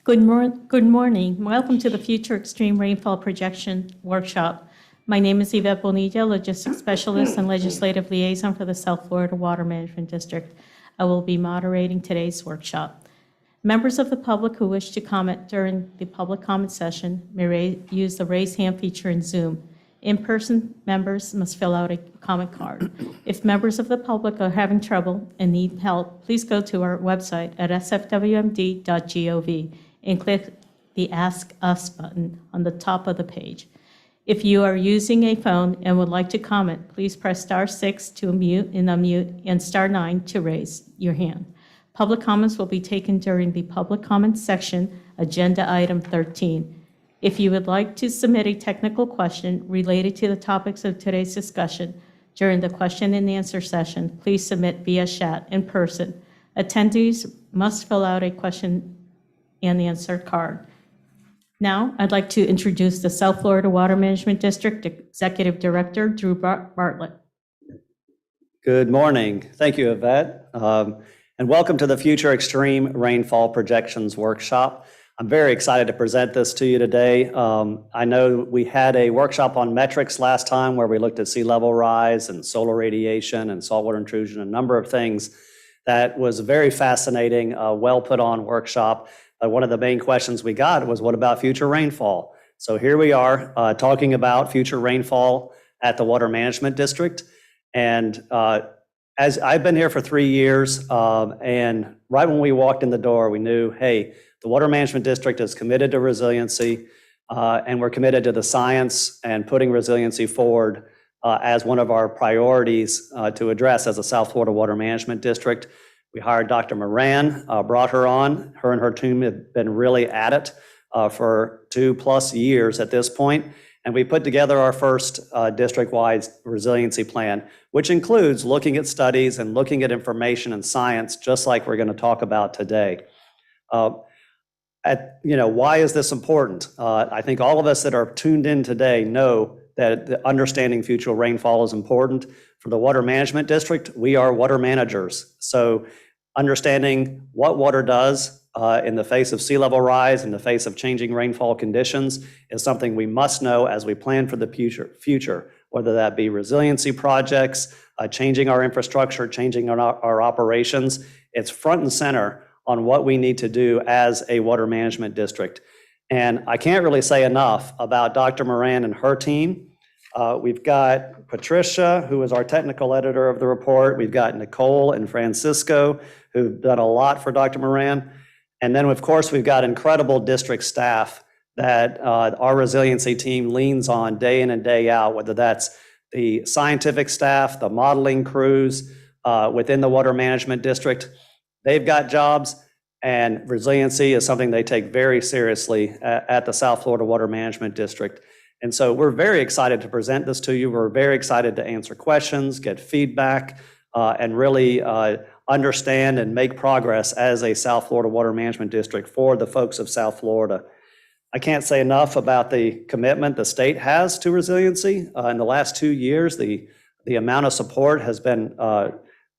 Good morning. Welcome to the Future Extreme Rainfall Projection Workshop. My name is Yvette Bonilla, Logistics Specialist and Legislative Liaison for the South Florida Water Management District. I will be moderating today's workshop. Members of the public who wish to comment during the public comment session may use the raise hand feature in Zoom. In-person members must fill out a comment card. If members of the public are having trouble and need help, please go to our website at sfwmd.gov and click the Ask Us button on the top of the page. If you are using a phone and would like to comment, please press *6 to mute and unmute and *9 to raise your hand. Public comments will be taken during the public comments section, agenda item 13. If you would like to submit a technical question related to the topics of today's discussion during the question and answer session, please submit via chat in person. Attendees must fill out a question and answer card. Now, I'd like to introduce the South Florida Water Management District Executive Director, Drew Bartlett. Good morning. Thank you, Yvette. And welcome to the Future Extreme Rainfall Projections Workshop. I'm very excited to present this to you today. I know we had a workshop on metrics last time where we looked at sea level rise and solar radiation and saltwater intrusion, a number of things. That was a very fascinating, well put on workshop. One of the main questions we got was, what about future rainfall? So here we are talking about future rainfall at the Water Management District. And as I've been here for 3 years, and right when we walked in the door, we knew, hey, the Water Management District is committed to resiliency, and we're committed to the science and putting resiliency forward as one of our priorities to address as a South Florida Water Management District. We hired Dr. Moran, brought her on. Her and her team have been really at it for 2+ years at this point. And we put together our first district-wide resiliency plan, which includes looking at studies and looking at information and science, just like we're going to talk about today. Why is this important? I think all of us that are tuned in today know that understanding future rainfall is important. For the Water Management District, we are water managers. So understanding what water does in the face of sea level rise, in the face of changing rainfall conditions, is something we must know as we plan for the future, whether that be resiliency projects, changing our infrastructure, changing our operations. It's front and center on what we need to do as a water management district. And I can't really say enough about Dr. Moran and her team. We've got Patricia, who is our technical editor of the report. We've got Nicole and Francisco, who've done a lot for Dr. Moran. And then, of course, we've got incredible district staff that our resiliency team leans on day in and day out, whether that's the scientific staff, the modeling crews within the Water Management District. They've got jobs, and resiliency is something they take very seriously at the South Florida Water Management District. And so we're very excited to present this to you. We're very excited to answer questions, get feedback, and really understand and make progress as a South Florida Water Management District for the folks of South Florida. I can't say enough about the commitment the state has to resiliency. In the last 2 years, the amount of support has been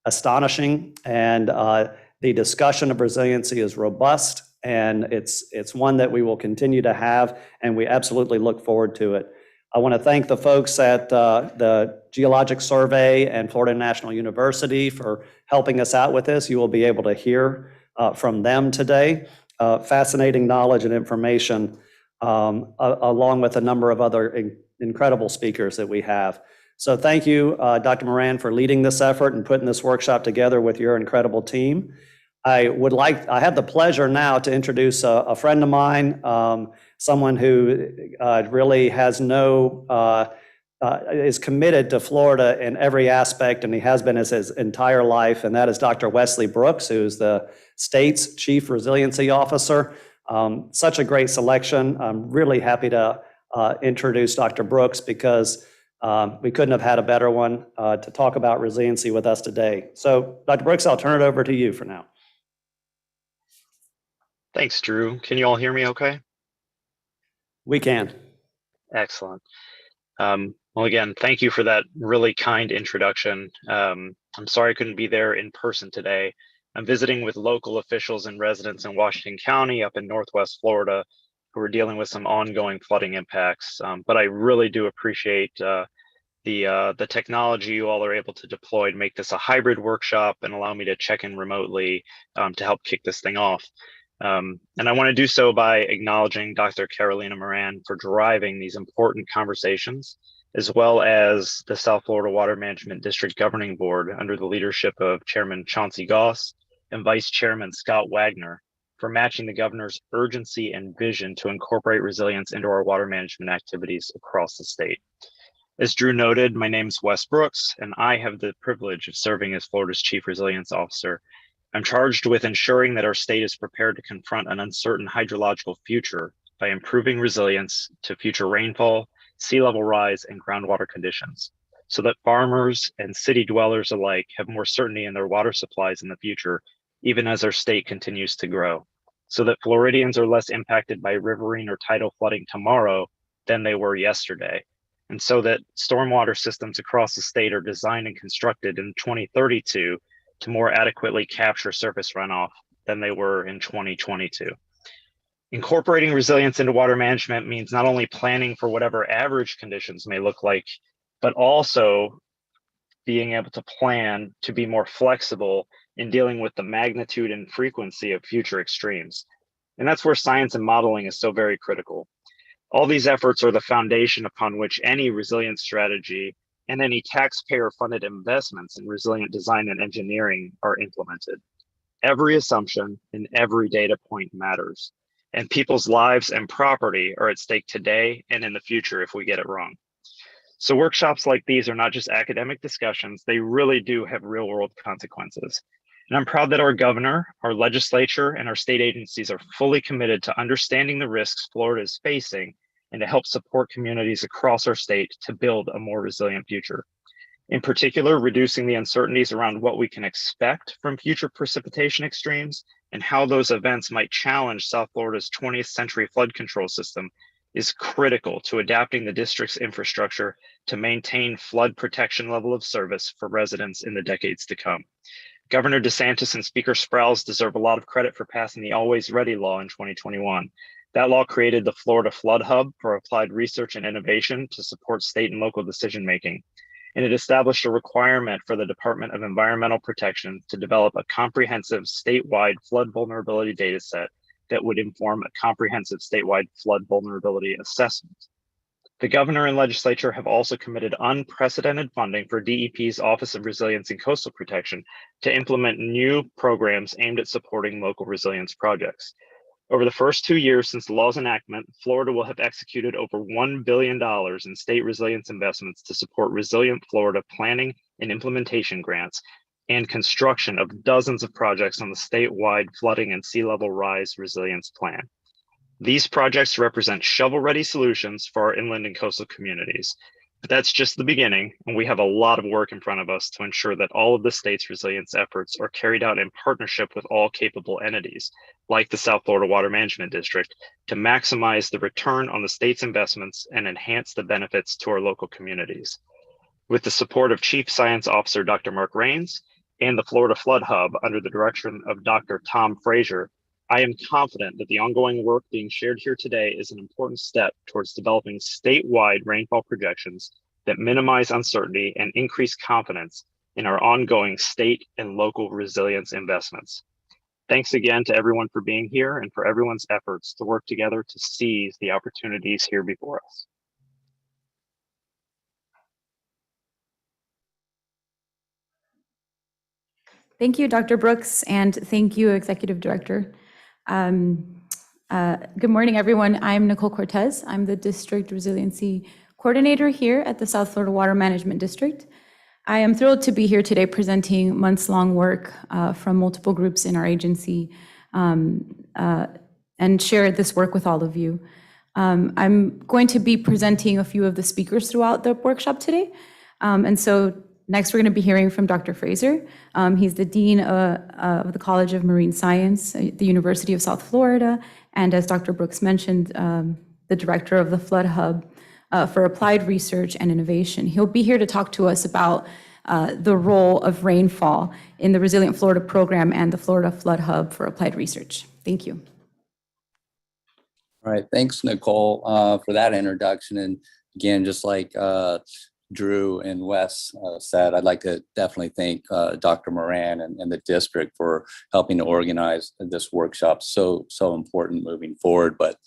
astonishing, and the discussion of resiliency is robust, and it's one that we will continue to have, and we absolutely look forward to it. I want to thank the folks at the Geologic Survey and Florida National University for helping us out with this. You will be able to hear from them today. Fascinating knowledge and information, along with a number of other incredible speakers that we have. So thank you, Dr. Moran, for leading this effort and putting this workshop together with your incredible team. I have the pleasure now to introduce a friend of mine, someone who really has is committed to Florida in every aspect, and he has been his entire life, and that is Dr. Wesley Brooks, who's the state's Chief Resiliency Officer. Such a great selection. I'm really happy to introduce Dr. Brooks because we couldn't have had a better one to talk about resiliency with us today. So, Dr. Brooks, I'll turn it over to you for now. Thanks, Drew. Can you all hear me okay? We can. Excellent. Well, again, thank you for that really kind introduction. I'm sorry I couldn't be there in person today. I'm visiting with local officials and residents in Washington County up in Northwest Florida who are dealing with some ongoing flooding impacts. But I really do appreciate the technology you all are able to deploy to make this a hybrid workshop and allow me to check in remotely to help kick this thing off. And I want to do so by acknowledging Dr. Carolina Moran for driving these important conversations, as well as the South Florida Water Management District Governing Board under the leadership of Chairman Chauncey Goss and Vice Chairman Scott Wagner for matching the governor's urgency and vision to incorporate resilience into our water management activities across the state. As Drew noted, my name is Wes Brooks, and I have the privilege of serving as Florida's Chief Resilience Officer. I'm charged with ensuring that our state is prepared to confront an uncertain hydrological future by improving resilience to future rainfall, sea level rise, and groundwater conditions, so that farmers and city dwellers alike have more certainty in their water supplies in the future, even as our state continues to grow, so that Floridians are less impacted by riverine or tidal flooding tomorrow than they were yesterday, and so that stormwater systems across the state are designed and constructed in 2032 to more adequately capture surface runoff than they were in 2022. Incorporating resilience into water management means not only planning for whatever average conditions may look like, but also being able to plan to be more flexible in dealing with the magnitude and frequency of future extremes. And that's where science and modeling is so very critical. All these efforts are the foundation upon which any resilience strategy and any taxpayer-funded investments in resilient design and engineering are implemented. Every assumption and every data point matters, and people's lives and property are at stake today and in the future if we get it wrong. So workshops like these are not just academic discussions, they really do have real-world consequences. And I'm proud that our governor, our legislature, and our state agencies are fully committed to understanding the risks Florida is facing and to help support communities across our state to build a more resilient future. In particular, reducing the uncertainties around what we can expect from future precipitation extremes and how those events might challenge South Florida's 20th century flood control system is critical to adapting the district's infrastructure to maintain flood protection level of service for residents in the decades to come. Governor DeSantis and Speaker Sprowls deserve a lot of credit for passing the Always Ready law in 2021. That law created the Florida Flood Hub for applied research and innovation to support state and local decision-making. And it established a requirement for the Department of Environmental Protection to develop a comprehensive statewide flood vulnerability data set that would inform a comprehensive statewide flood vulnerability assessment. The governor and legislature have also committed unprecedented funding for DEP's Office of Resilience and Coastal Protection to implement new programs aimed at supporting local resilience projects. Over the first 2 years since the law's enactment, Florida will have executed over $1 billion in state resilience investments to support Resilient Florida planning and implementation grants and construction of dozens of projects on the statewide flooding and sea level rise resilience plan. These projects represent shovel-ready solutions for our inland and coastal communities. But that's just the beginning, and we have a lot of work in front of us to ensure that all of the state's resilience efforts are carried out in partnership with all capable entities, like the South Florida Water Management District, to maximize the return on the state's investments and enhance the benefits to our local communities. With the support of Chief Science Officer Dr. Mark Rains and the Florida Flood Hub under the direction of Dr. Tom Frazier, I am confident that the ongoing work being shared here today is an important step towards developing statewide rainfall projections that minimize uncertainty and increase confidence in our ongoing state and local resilience investments. Thanks again to everyone for being here and for everyone's efforts to work together to seize the opportunities here before us. Thank you, Dr. Brooks, and thank you, Executive Director. Good morning, everyone. I'm Nicole Cortez. I'm the District Resiliency Coordinator here at the South Florida Water Management District. I am thrilled to be here today presenting months-long work from multiple groups in our agency and share this work with all of you. I'm going to be presenting a few of the speakers throughout the workshop today. And so next, we're going to be hearing from Dr. Frazier. He's the Dean of the College of Marine Science at the University of South Florida, and as Dr. Brooks mentioned, the Director of the Flood Hub for Applied Research and Innovation. He'll be here to talk to us about the role of rainfall in the Resilient Florida program and the Florida Flood Hub for Applied Research. Thank you. All right, thanks, Nicole, for that introduction. And again, just like Drew and Wes said, I'd like to definitely thank Dr. Moran and the district for helping to organize this workshop. So important moving forward. But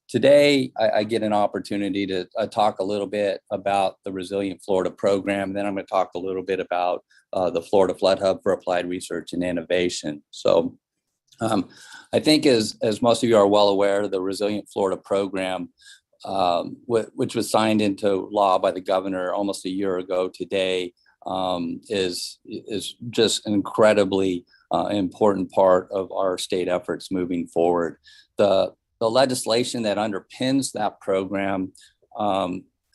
today I get an opportunity to talk a little bit about the Resilient Florida program. Then I'm going to talk a little bit about the Florida Flood Hub for Applied Research and Innovation. So I think as most of you are well aware, the Resilient Florida program, which was signed into law by the governor almost a year ago today, is just an incredibly important part of our state efforts moving forward. The legislation that underpins that program,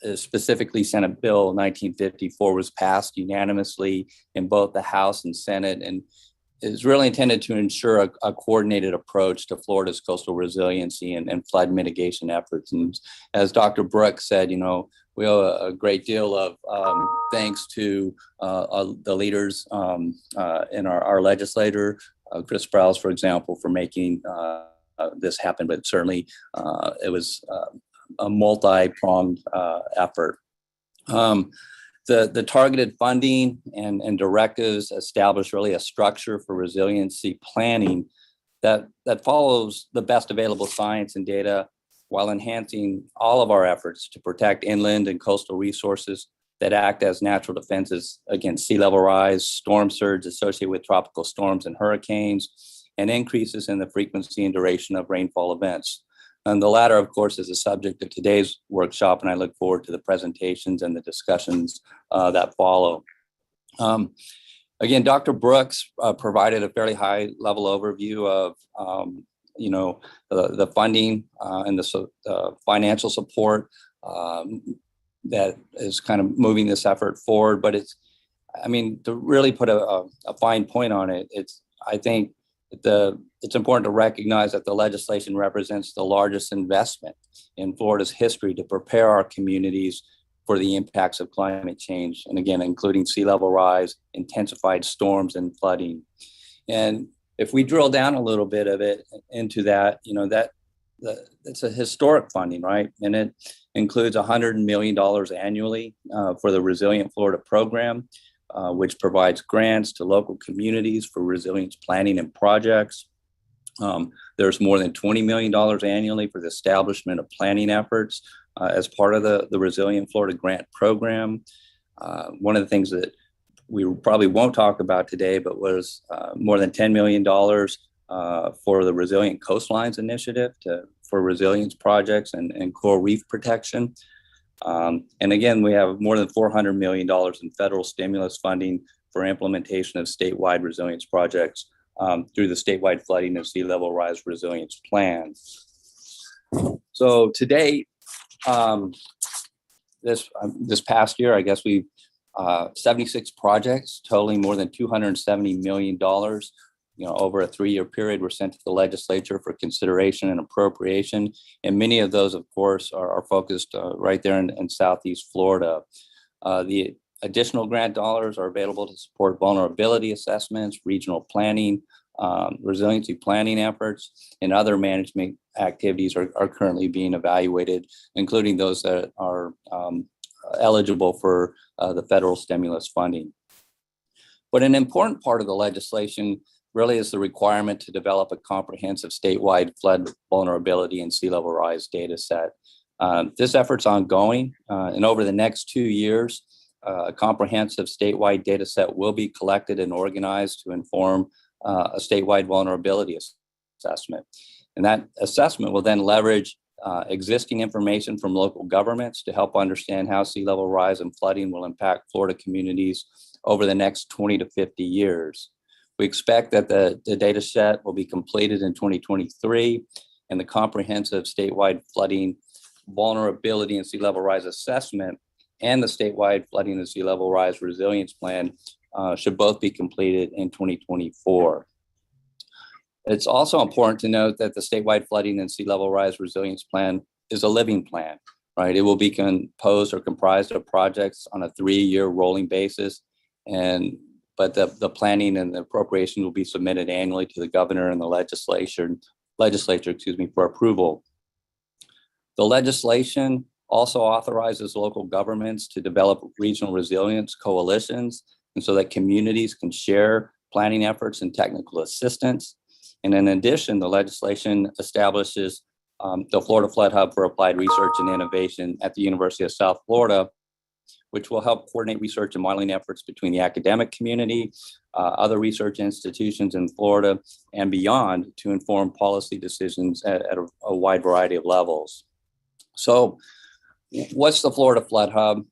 is specifically Senate Bill 1954, was passed unanimously in both the House and Senate, and is really intended to ensure a coordinated approach to Florida's coastal resiliency and flood mitigation efforts. And as Dr. Brooks said, you know, we owe a great deal of thanks to the leaders in our legislature, Chris Sprouse, for example, for making this happen. But certainly it was a multi-pronged effort. The targeted funding and directives establish really a structure for resiliency planning that follows the best available science and data while enhancing all of our efforts to protect inland and coastal resources that act as natural defenses against sea level rise, storm surge associated with tropical storms and hurricanes, and increases in the frequency and duration of rainfall events. And the latter, of course, is the subject of today's workshop, and I look forward to the presentations and the discussions that follow. Again, Dr. Brooks provided a fairly high-level overview of, you know, the funding and the financial support that is kind of moving this effort forward. But it's, I mean, to really put a fine point on it, I think it's important to recognize that the legislation represents the largest investment in Florida's history to prepare our communities for the impacts of climate change, and again, including sea level rise, intensified storms, and flooding. And if we drill down a little bit of it into that, you know, it's a historic funding, right? And it includes $100 million annually for the Resilient Florida program, which provides grants to local communities for resilience planning and projects. There's more than $20 million annually for the establishment of planning efforts as part of the Resilient Florida grant program. One of the things that we probably won't talk about today, but was more than $10 million for the Resilient Coastlines Initiative for resilience projects and coral reef protection. And again, we have more than $400 million in federal stimulus funding for implementation of statewide resilience projects through the statewide flooding and sea level rise resilience plan. So today, this past year, I guess we've 76 projects totaling more than $270 million, you know, over a 3-year period were sent to the legislature for consideration and appropriation. And many of those, of course, are focused right there in Southeast Florida. The additional grant dollars are available to support vulnerability assessments, regional planning, resiliency planning efforts, and other management activities are currently being evaluated, including those that are eligible for the federal stimulus funding. But an important part of the legislation really is the requirement to develop a comprehensive statewide flood vulnerability and sea level rise data set. This effort's ongoing, and over the next 2 years, a comprehensive statewide data set will be collected and organized to inform a statewide vulnerability assessment. And that assessment will then leverage existing information from local governments to help understand how sea level rise and flooding will impact Florida communities over the next 20 to 50 years. We expect that the data set will be completed in 2023, and the comprehensive statewide flooding vulnerability and sea level rise assessment and the statewide flooding and sea level rise resilience plan should both be completed in 2024. It's also important to note that the statewide flooding and sea level rise resilience plan is a living plan. right? It will be composed or comprised of projects on a 3-year rolling basis. But the planning and the appropriation will be submitted annually to the governor and the legislature, for approval. The legislation also authorizes local governments to develop regional resilience coalitions, and so that communities can share planning efforts and technical assistance. And in addition, the legislation establishes the Florida Flood Hub for Applied Research and Innovation at the University of South Florida, which will help coordinate research and modeling efforts between the academic community, other research institutions in Florida and beyond to inform policy decisions at a wide variety of levels. So what's the Florida Flood Hub?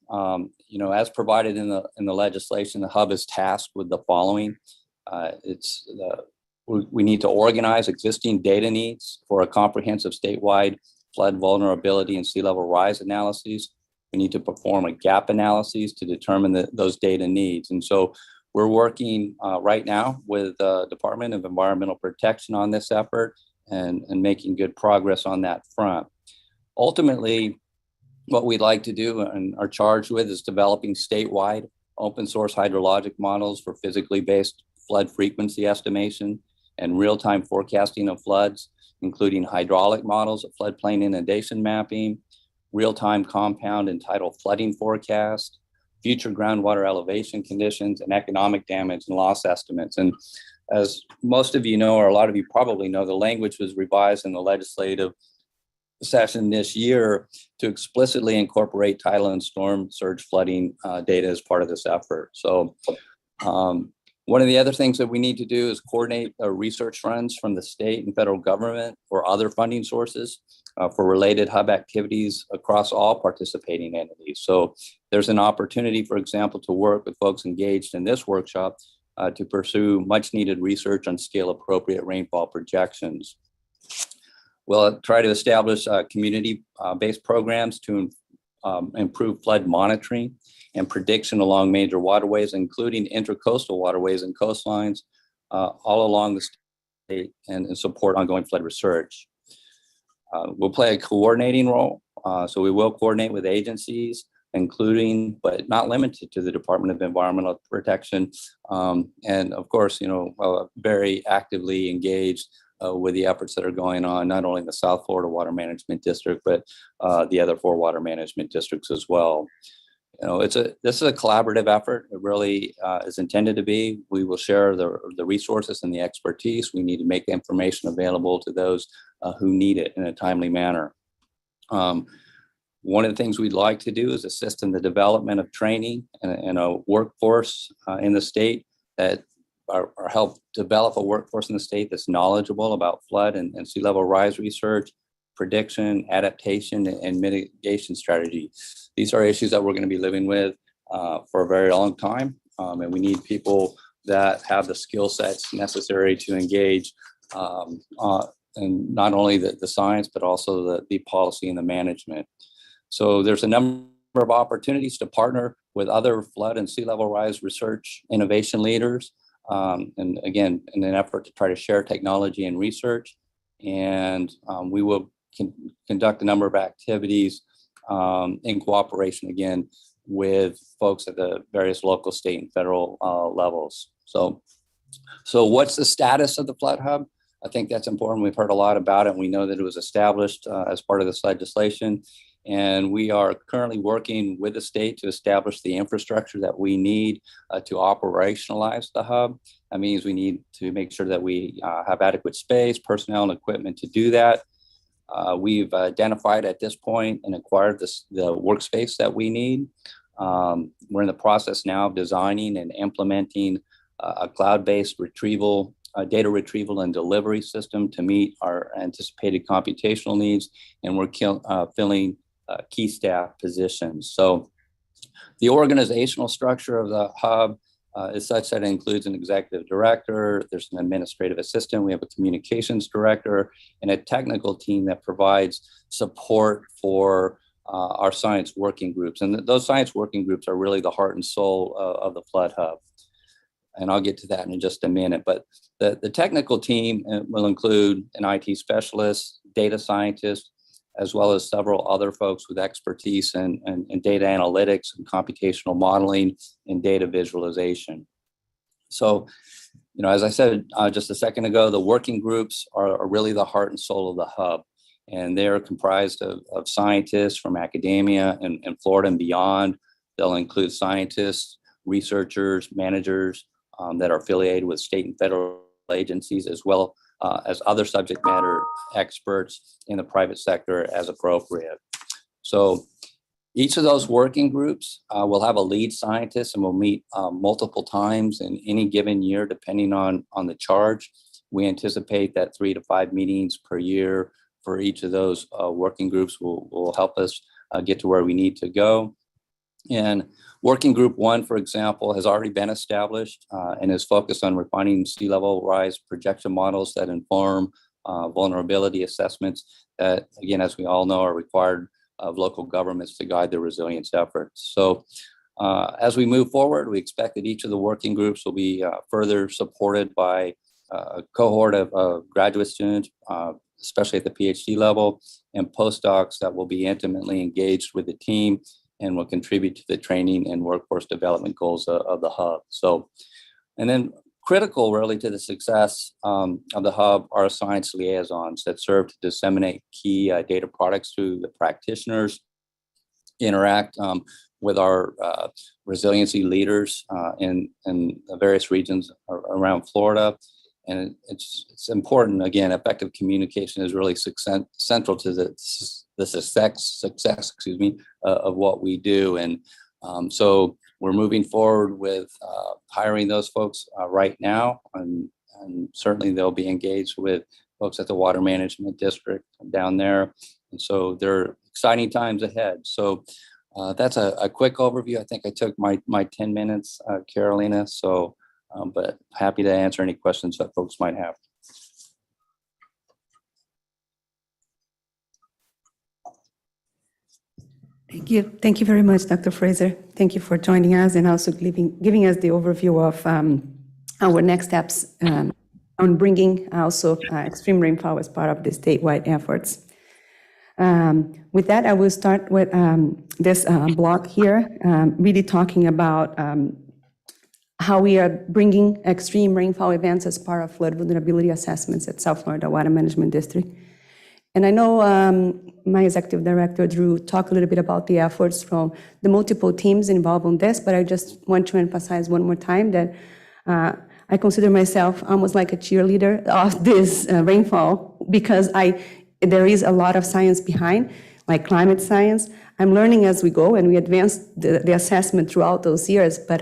As provided in the legislation, the hub is tasked with the following. We need to organize existing data needs for a comprehensive statewide flood vulnerability and sea level rise analyses. We need to perform a gap analysis to determine those data needs. And so we're working right now with the Department of Environmental Protection on this effort and making good progress on that front. Ultimately, what we'd like to do and are charged with is developing statewide open source hydrologic models for physically based flood frequency estimation and real-time forecasting of floods, including hydraulic models of floodplain inundation mapping, real-time compound and tidal flooding forecast, future groundwater elevation conditions, and economic damage and loss estimates. And as most of you know, or a lot of you probably know, the language was revised in the legislative session this year to explicitly incorporate tidal and storm surge flooding data as part of this effort. So one of the other things that we need to do is coordinate research funds from the state and federal government or other funding sources for related hub activities across all participating entities. So there's an opportunity, for example, to work with folks engaged in this workshop to pursue much needed research on scale appropriate rainfall projections. We'll try to establish community-based programs to improve flood monitoring and prediction along major waterways, including intercoastal waterways and coastlines all along the state and support ongoing flood research. We'll play a coordinating role. So we will coordinate with agencies, including, but not limited to, the Department of Environmental Protection. And of course, very actively engaged with the efforts that are going on, not only in the South Florida Water Management District, but the other 4 water management districts as well. This is a collaborative effort. It really is intended to be. We will share the resources and the expertise. We need to make information available to those who need it in a timely manner. One of the things we'd like to do is assist in the development of training and a workforce in the state that or help develop a workforce in the state that's knowledgeable about flood and sea level rise research, prediction, adaptation, and mitigation strategy. These are issues that we're going to be living with for a very long time. And we need people that have the skill sets necessary to engage in not only the science, but also the policy and the management. So there's a number of opportunities to partner with other flood and sea level rise research innovation leaders. And again, in an effort to try to share technology and research. And we will conduct a number of activities in cooperation, again, with folks at the various local, state, and federal levels. So what's the status of the Flood Hub? I think that's important. We've heard a lot about it. We know that it was established as part of this legislation. And we are currently working with the state to establish the infrastructure that we need to operationalize the hub. That means we need to make sure that we have adequate space, personnel, and equipment to do that. We've identified at this point and acquired the workspace that we need. We're in the process now of designing and implementing a cloud-based data retrieval and delivery system to meet our anticipated computational needs, and we're filling key staff positions. So the organizational structure of the hub is such that it includes an executive director, there's an administrative assistant, we have a communications director, and a technical team that provides support for our science working groups. And those science working groups are really the heart and soul of the Flood Hub. And I'll get to that in just a minute. But the technical team will include an IT specialist, data scientist, as well as several other folks with expertise in data analytics and computational modeling and data visualization. So, as I said just a second ago, the working groups are really the heart and soul of the hub. And they are comprised of scientists from academia and Florida and beyond. They'll include scientists, researchers, managers that are affiliated with state and federal agencies, as well as other subject matter experts in the private sector as appropriate. So each of those working groups will have a lead scientist and will meet multiple times in any given year, depending on the charge. We anticipate that 3 to 5 meetings per year for each of those working groups will help us get to where we need to go. And working group 1, for example, has already been established and is focused on refining sea level rise projection models that inform vulnerability assessments that, again, as we all know, are required of local governments to guide their resilience efforts. So as we move forward, we expect that each of the working groups will be further supported by a cohort of graduate students, especially at the PhD level, and postdocs that will be intimately engaged with the team and will contribute to the training and workforce development goals of the hub. So, and then critical really to the success of the hub are science liaisons that serve to disseminate key data products to the practitioners, interact with our resiliency leaders in the various regions around Florida. And it's important, again, effective communication is really central to the success of what we do. And so we're moving forward with hiring those folks right now, and certainly they'll be engaged with folks at the Water Management District down there. And so there are exciting times ahead. So that's a quick overview. I think I took my 10 minutes, Carolina. So, but happy to answer any questions that folks might have. Thank you. Thank you very much, Dr. Fraser. Thank you for joining us and also giving us the overview of our next steps on bringing also extreme rainfall as part of the statewide efforts. With that, I will start with this block here, really talking about how we are bringing extreme rainfall events as part of flood vulnerability assessments at South Florida Water Management District. And I know my executive director, Drew, talked a little bit about the efforts from the multiple teams involved in this, but I just want to emphasize one more time that I consider myself almost like a cheerleader of this rainfall because there is a lot of science behind, like climate science. I'm learning as we go, and we advance the assessment throughout those years, but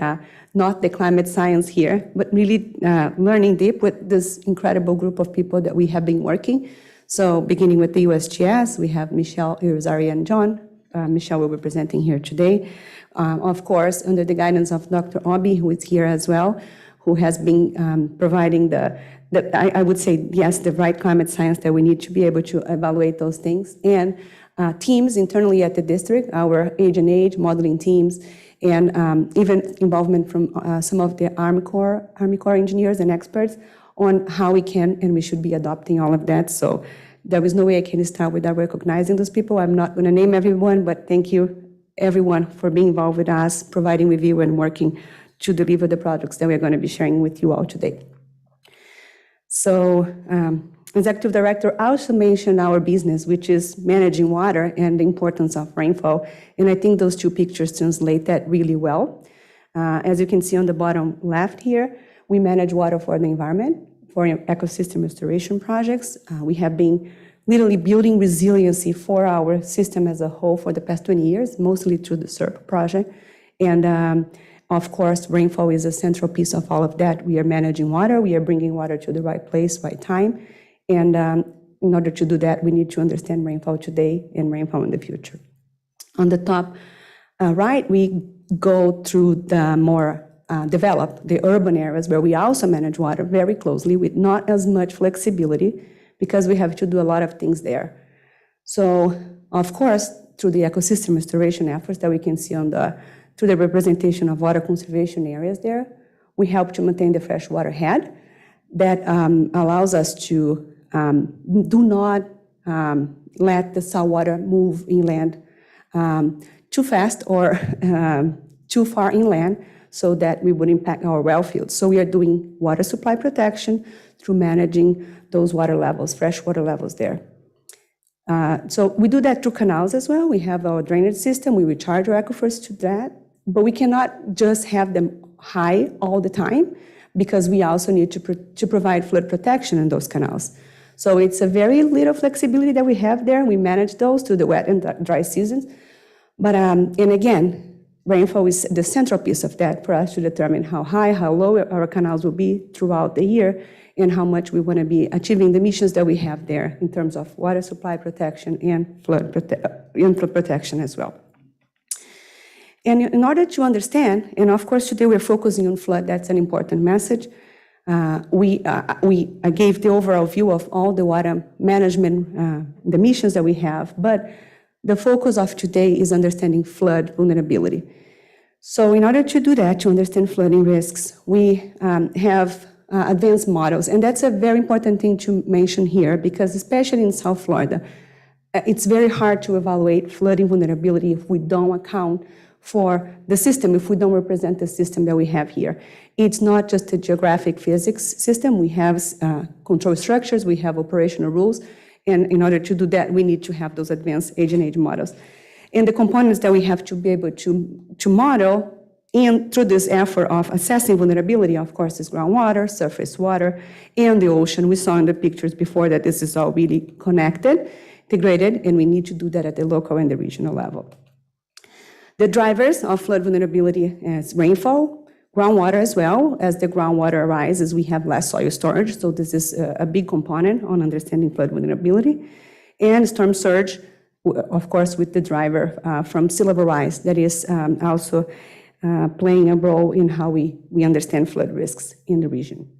not the climate science here, but really learning deep with this incredible group of people that we have been working. So beginning with the USGS, we have Michelle, Irizarry, and John. Michelle will be presenting here today. Of course, under the guidance of Dr. Obi, who is here as well, who has been providing I would say, yes, the right climate science that we need to be able to evaluate those things. And teams internally at the district, our age modeling teams, and even involvement from some of the Army Corps engineers and experts on how we can and we should be adopting all of that. So there is no way I can start without recognizing those people. I'm not going to name everyone, but thank you, everyone, for being involved with us, providing with you, and working to deliver the projects that we're going to be sharing with you all today. So, Executive Director also mentioned our business, which is managing water and the importance of rainfall. And I think those two pictures translate that really well. As you can see on the bottom left here, we manage water for the environment, for ecosystem restoration projects. We have been literally building resiliency for our system as a whole for the past 20 years, mostly through the SERP project. And of course, rainfall is a central piece of all of that. We are managing water. We are bringing water to the right place, right time. And in order to do that, we need to understand rainfall today and rainfall in the future. On the top right, we go through the more developed, the urban areas where we also manage water very closely with not as much flexibility because we have to do a lot of things there. So, of course, through the ecosystem restoration efforts that we can see through the representation of water conservation areas there, we help to maintain the freshwater head that allows us to do not let the saltwater move inland too fast or too far inland so that we would impact our well fields. So we are doing water supply protection through managing those water levels, fresh water levels there. So we do that through canals as well. We have our drainage system. We recharge our aquifers to that, but we cannot just have them high all the time because we also need to provide flood protection in those canals. So it's a very little flexibility that we have there. We manage those through the wet and dry seasons. But, and again, rainfall is the central piece of that for us to determine how high, how low our canals will be throughout the year and how much we want to be achieving the missions that we have there in terms of water supply protection and flood protection as well. And in order to understand, and of course today we're focusing on flood, that's an important message. I gave the overall view of all the water management, the missions that we have, but the focus of today is understanding flood vulnerability. So in order to do that, to understand flooding risks, we have advanced models, and that's a very important thing to mention here because especially in South Florida, it's very hard to evaluate flooding vulnerability if we don't account for the system, if we don't represent the system that we have here. It's not just a geographic physics system. We have control structures, we have operational rules, and in order to do that, we need to have those advanced age models. And the components that we have to be able to model and through this effort of assessing vulnerability, of course, is groundwater, surface water, and the ocean. We saw in the pictures before that this is all really connected, integrated, and we need to do that at the local and the regional level. The drivers of flood vulnerability is rainfall, groundwater as well. As the groundwater rises, we have less soil storage, so this is a big component on understanding flood vulnerability. And storm surge, of course, with the driver from sea level rise, that is also playing a role in how we understand flood risks in the region.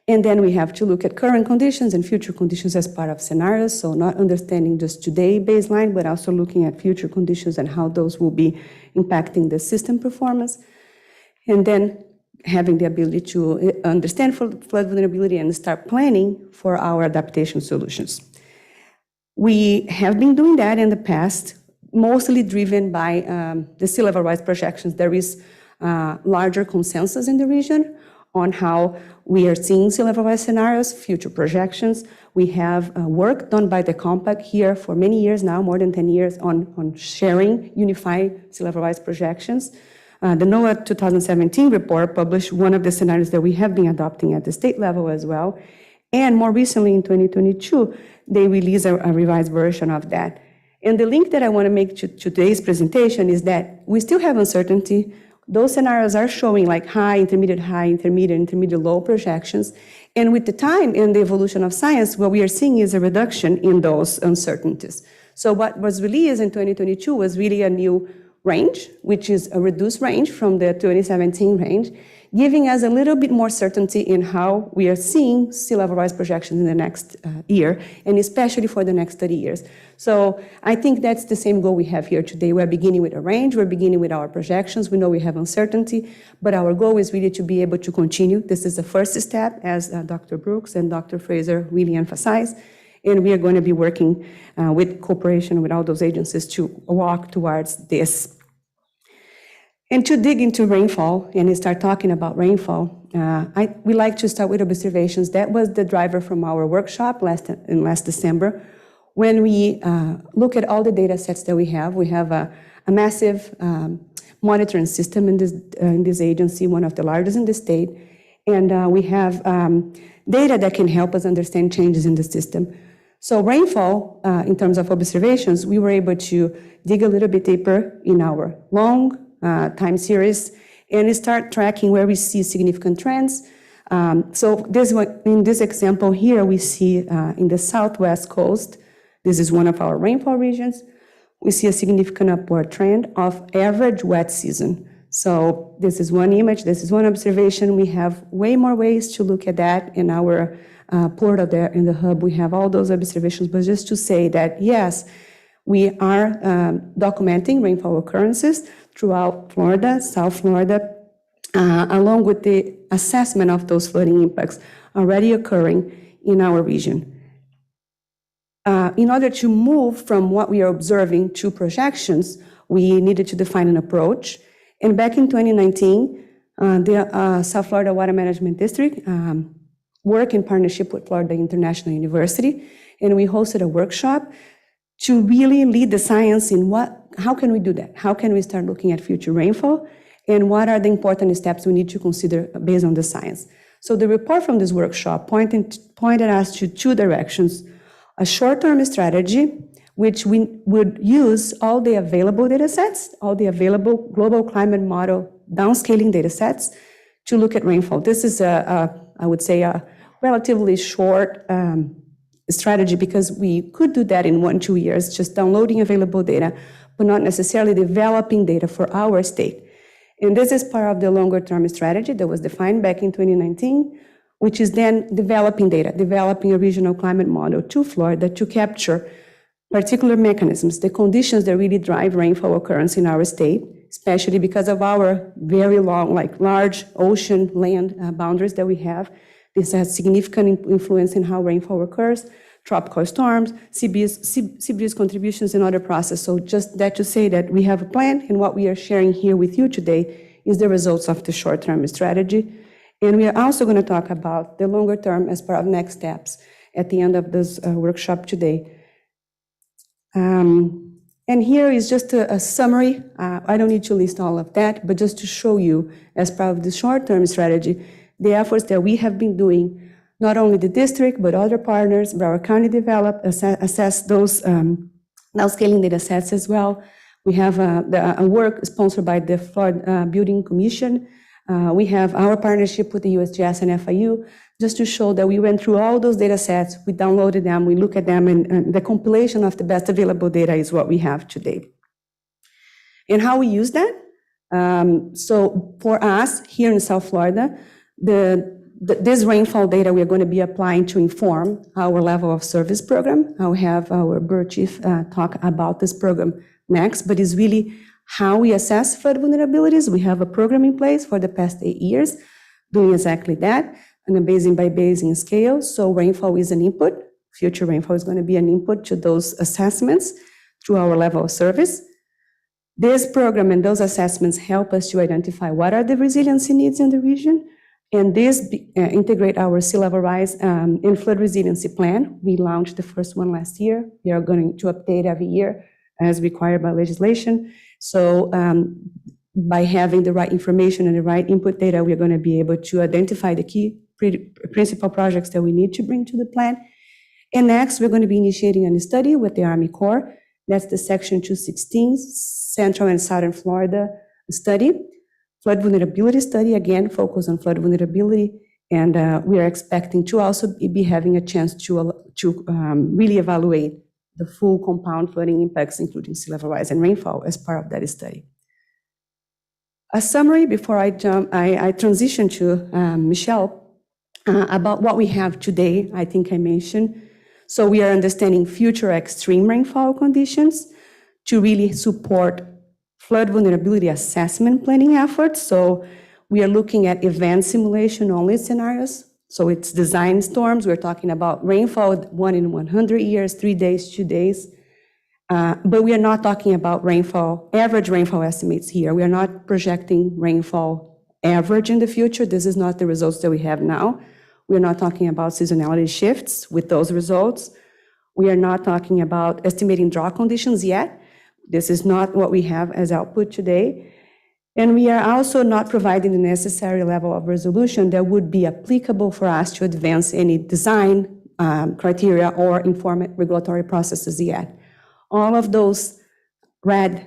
And then we have to look at current conditions and future conditions as part of scenarios, so not understanding just today baseline, but also looking at future conditions and how those will be impacting the system performance. And then having the ability to understand flood vulnerability and start planning for our adaptation solutions. We have been doing that in the past, mostly driven by the sea level rise projections. There is larger consensus in the region on how we are seeing sea level rise scenarios, future projections. We have work done by the Compact here for many years now, more than 10 years, on sharing unified sea level rise projections. The NOAA 2017 report published one of the scenarios that we have been adopting at the state level as well. And more recently, in 2022, they released a revised version of that. And the link that I want to make to today's presentation is that we still have uncertainty. Those scenarios are showing like high, intermediate, low projections. And with the time and the evolution of science, what we are seeing is a reduction in those uncertainties. So what was released in 2022 was really a new range, which is a reduced range from the 2017 range, giving us a little bit more certainty in how we are seeing sea level rise projections in the next year, and especially for the next 30 years. So I think that's the same goal we have here today. We're beginning with a range, we're beginning with our projections. We know we have uncertainty, but our goal is really to be able to continue. This is the first step, as Dr. Brooks and Dr. Fraser really emphasized, and we are going to be working with cooperation with all those agencies to walk towards this. And to dig into rainfall and start talking about rainfall, we like to start with observations. That was the driver from our workshop last December. When we look at all the data sets that we have a massive monitoring system in this agency, one of the largest in the state, and we have data that can help us understand changes in the system. So rainfall, in terms of observations, we were able to dig a little bit deeper in our long time series and start tracking where we see significant trends. So in this example here, we see in the southwest coast, this is one of our rainfall regions, we see a significant upward trend of average wet season. So this is one image, this is one observation. We have way more ways to look at that in our portal there in the hub. We have all those observations, but just to say that yes, we are documenting rainfall occurrences throughout Florida, South Florida, along with the assessment of those flooding impacts already occurring in our region. in order to move from what we are observing to projections, we needed to define an approach. And back in 2019, the South Florida Water Management District worked in partnership with Florida International University, and we hosted a workshop to really lead the science in how can we do that? How can we start looking at future rainfall? And what are the important steps we need to consider based on the science? So the report from this workshop pointed us to two directions: a short-term strategy, which we would use all the available data sets, all the available global climate model downscaling data sets to look at rainfall. This is I would say, a relatively short strategy, because we could do that in 1-2 years, just downloading available data, but not necessarily developing data for our state. And this is part of the longer-term strategy that was defined back in 2019, which is then developing data, developing a regional climate model to Florida to capture particular mechanisms, the conditions that really drive rainfall occurrence in our state, especially because of our very long, large ocean land boundaries that we have. This has significant influence in how rainfall occurs, tropical storms, sea breeze contributions, and other processes. So just that to say that we have a plan, and what we are sharing here with you today is the results of the short-term strategy. And we are also going to talk about the longer term as part of next steps at the end of this workshop today. And here is just a summary. I don't need to list all of that, but just to show you, as part of the short-term strategy, the efforts that we have been doing, not only the district, but other partners, Broward County developed, assess those downscaling data sets as well. We have a work sponsored by the Florida Building Commission. We have our partnership with the Usgs and FIU, just to show that we went through all those data sets, we downloaded them, we look at them, and the compilation of the best available data is what we have today. And how we use that? So for us here in South Florida, this rainfall data we are going to be applying to inform our level of service program. I'll have our Borough Chief talk about this program next, but it's really how we assess flood vulnerabilities. We have a program in place for the past 8 years doing exactly that on a basin by basin scale. So rainfall is an input. Future rainfall is going to be an input to those assessments through our level of service. This program and those assessments help us to identify what are the resiliency needs in the region. And this integrate our sea level rise and flood resiliency plan. We launched the first one last year. We are going to update every year as required by legislation. So by having the right information and the right input data, we're going to be able to identify the key principal projects that we need to bring to the plan. And next, we're going to be initiating a study with the Army Corps. That's the Section 216, Central and Southern Florida study. Flood vulnerability study, again, focus on flood vulnerability. And we are expecting to also be having a chance to really evaluate the full compound flooding impacts, including sea level rise and rainfall, as part of that study. A summary before I transition to Michelle about what we have today. I think I mentioned. So we are understanding future extreme rainfall conditions to really support flood vulnerability assessment planning efforts. So we are looking at event simulation only scenarios. So it's design storms. We're talking about rainfall 1 in 100 years, 3 days, 2 days. But we are not talking about rainfall, average rainfall estimates here. We are not projecting rainfall average in the future. This is not the results that we have now. We are not talking about seasonality shifts with those results. We are not talking about estimating drought conditions yet. This is not what we have as output today. And we are also not providing the necessary level of resolution that would be applicable for us to advance any design criteria or inform regulatory processes yet. All of those red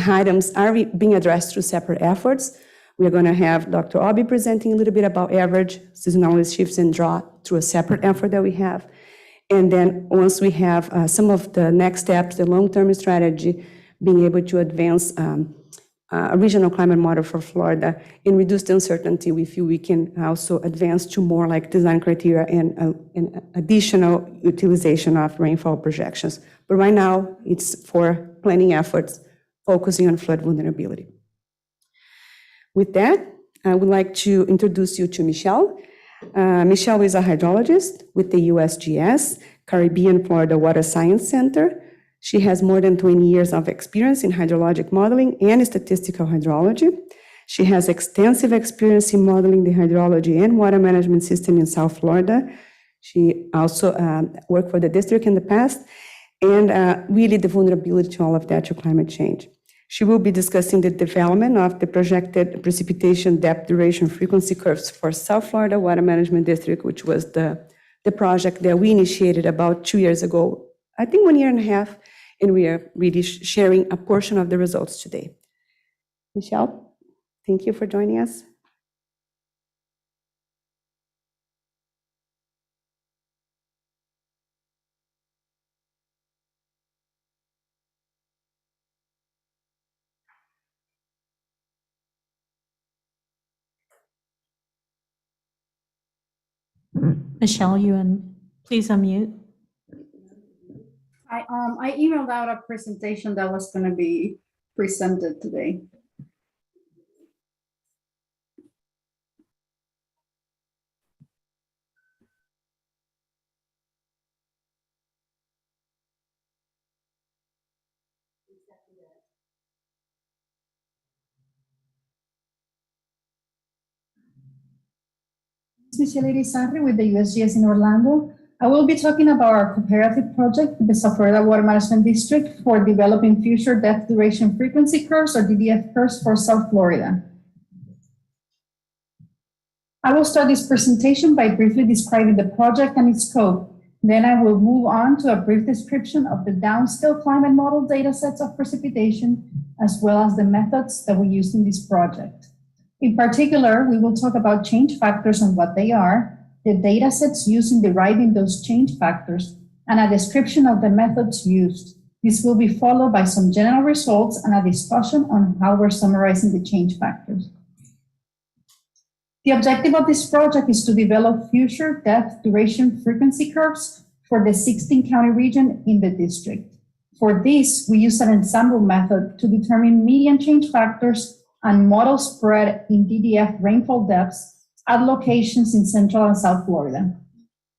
items are being addressed through separate efforts. We're going to have Dr. Obi presenting a little bit about average, seasonality shifts, and drought through a separate effort that we have. And then once we have some of the next steps, the long-term strategy, being able to advance a regional climate model for Florida and reduce the uncertainty, we feel we can also advance to more like design criteria and additional utilization of rainfall projections. But right now, it's for planning efforts focusing on flood vulnerability. With that, I would like to introduce you to Michelle. Michelle is a hydrologist with the Usgs, Caribbean Florida Water Science Center. She has more than 20 years of experience in hydrologic modeling and statistical hydrology. She has extensive experience in modeling the hydrology and water management system in South Florida. She also worked for the district in the past, and really the vulnerability to all of that to climate change. She will be discussing the development of the projected precipitation depth, duration, frequency curves for South Florida Water Management District, which was the project that we initiated about 2 years ago, I think 1.5 years, and we are really sharing a portion of the results today. Michelle, thank you for joining us. Michelle, please unmute. I emailed out a presentation that was going to be presented today. Michelle Irizarry with the Usgs in Orlando. I will be talking about our cooperative project with the South Florida Water Management District for developing future depth, duration, frequency curves, or DDF curves for South Florida. I will start this presentation by briefly describing the project and its scope. Then I will move on to a brief description of the downscale climate model datasets of precipitation, as well as the methods that we used in this project. In particular, we will talk about change factors and what they are, the data sets used in deriving those change factors, and a description of the methods used. This will be followed by some general results and a discussion on how we're summarizing the change factors. The objective of this project is to develop future depth, duration, frequency curves for the 16-county region in the district. For this, we use an ensemble method to determine median change factors and model spread in DDF rainfall depths at locations in Central and South Florida.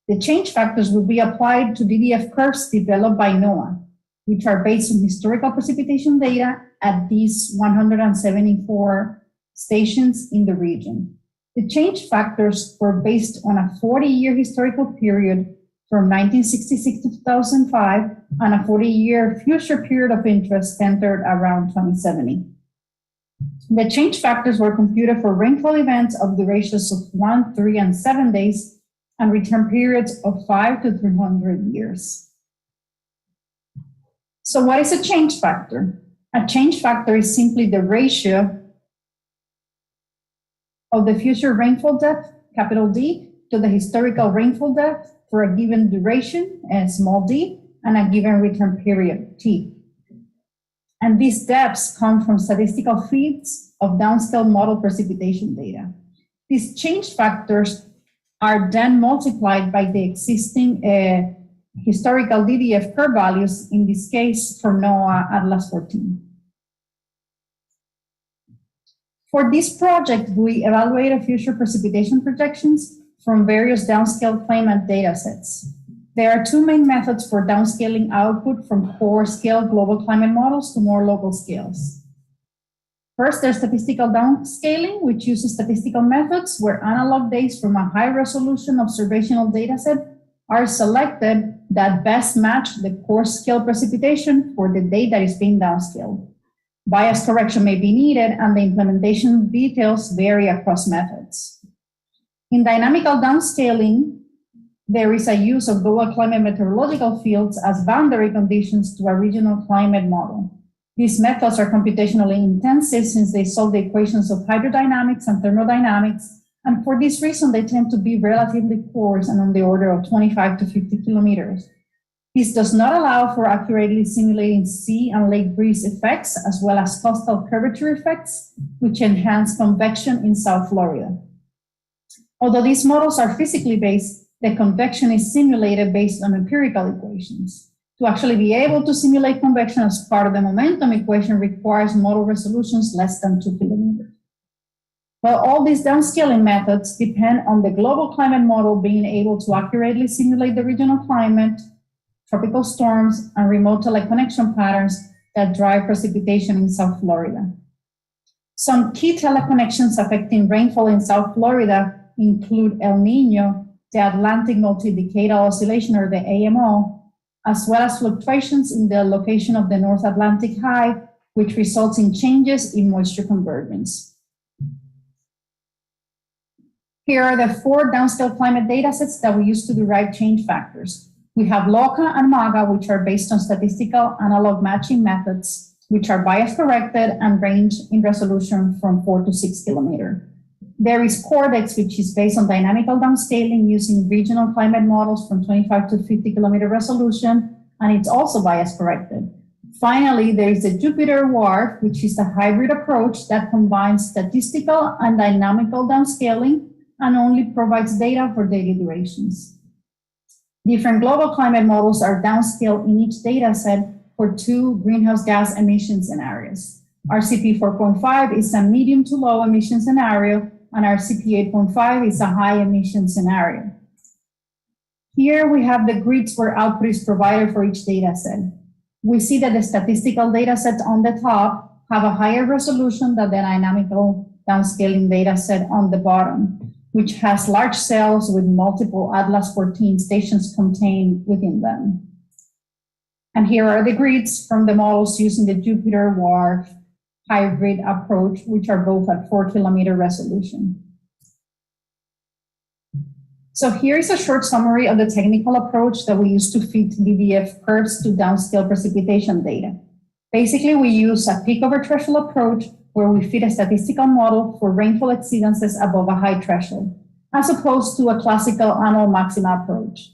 The change factors will be applied to DDF curves developed by NOAA, which are based on historical precipitation data at these 174 stations in the region. The change factors were based on a 40-year historical period from 1966 to 2005 and a 40-year future period of interest centered around 2070. The change factors were computed for rainfall events of durations of 1, 3, and 7 days and return periods of 5 to 300 years. So what is a change factor? A change factor is simply the ratio of the future rainfall depth, capital D, to the historical rainfall depth for a given duration, small d, and a given return period, T. And these depths come from statistical feeds of downscale model precipitation data. These change factors are then multiplied by the existing historical DDF curve values, in this case for NOAA Atlas 14. For this project, we evaluated future precipitation projections from various downscale climate data sets. There are two main methods for downscaling output from core scale global climate models to more local scales. First, there's statistical downscaling, which uses statistical methods where analog days from a high resolution observational data set are selected that best match the core scale precipitation for the date that is being downscaled. Bias correction may be needed, and the implementation details vary across methods. In dynamical downscaling, there is a use of global climate meteorological fields as boundary conditions to a regional climate model. These methods are computationally intensive since they solve the equations of hydrodynamics and thermodynamics, and for this reason, they tend to be relatively coarse and on the order of 25 to 50 kilometers. This does not allow for accurately simulating sea and lake breeze effects, as well as coastal curvature effects, which enhance convection in South Florida. Although these models are physically based, the convection is simulated based on empirical equations. To actually be able to simulate convection as part of the momentum equation requires model resolutions less than 2 kilometers. Well, all these downscaling methods depend on the global climate model being able to accurately simulate the regional climate tropical storms, and remote teleconnection patterns that drive precipitation in South Florida. Some key teleconnections affecting rainfall in South Florida include El Nino, the Atlantic Multi-Decadal Oscillation, or the AMO, as well as fluctuations in the location of the North Atlantic High, which results in changes in moisture convergence. Here are the 4 downscale climate datasets that we use to derive change factors. We have LOCA and MAGA, which are based on statistical analog matching methods, which are bias corrected and range in resolution from 4 to 6 kilometers. There is CORDEX, which is based on dynamical downscaling using regional climate models from 25 to 50 kilometer resolution, and it's also bias corrected. Finally, there is the Jupiter WARF, which is a hybrid approach that combines statistical and dynamical downscaling and only provides data for daily durations. Different global climate models are downscaled in each data set for 2 greenhouse gas emission scenarios. RCP 4.5 is a medium to low emission scenario, and RCP 8.5 is a high emission scenario. Here we have the grids where output is provided for each data set. We see that the statistical data sets on the top have a higher resolution than the dynamical downscaling data set on the bottom, which has large cells with multiple Atlas 14 stations contained within them. And here are the grids from the models using the Jupiter WARF hybrid approach, which are both at 4 kilometer resolution. So here is a short summary of the technical approach that we use to fit DDF curves to downscale precipitation data. Basically, we use a peak over threshold approach where we fit a statistical model for rainfall exceedances above a high threshold, as opposed to a classical annual maxima approach.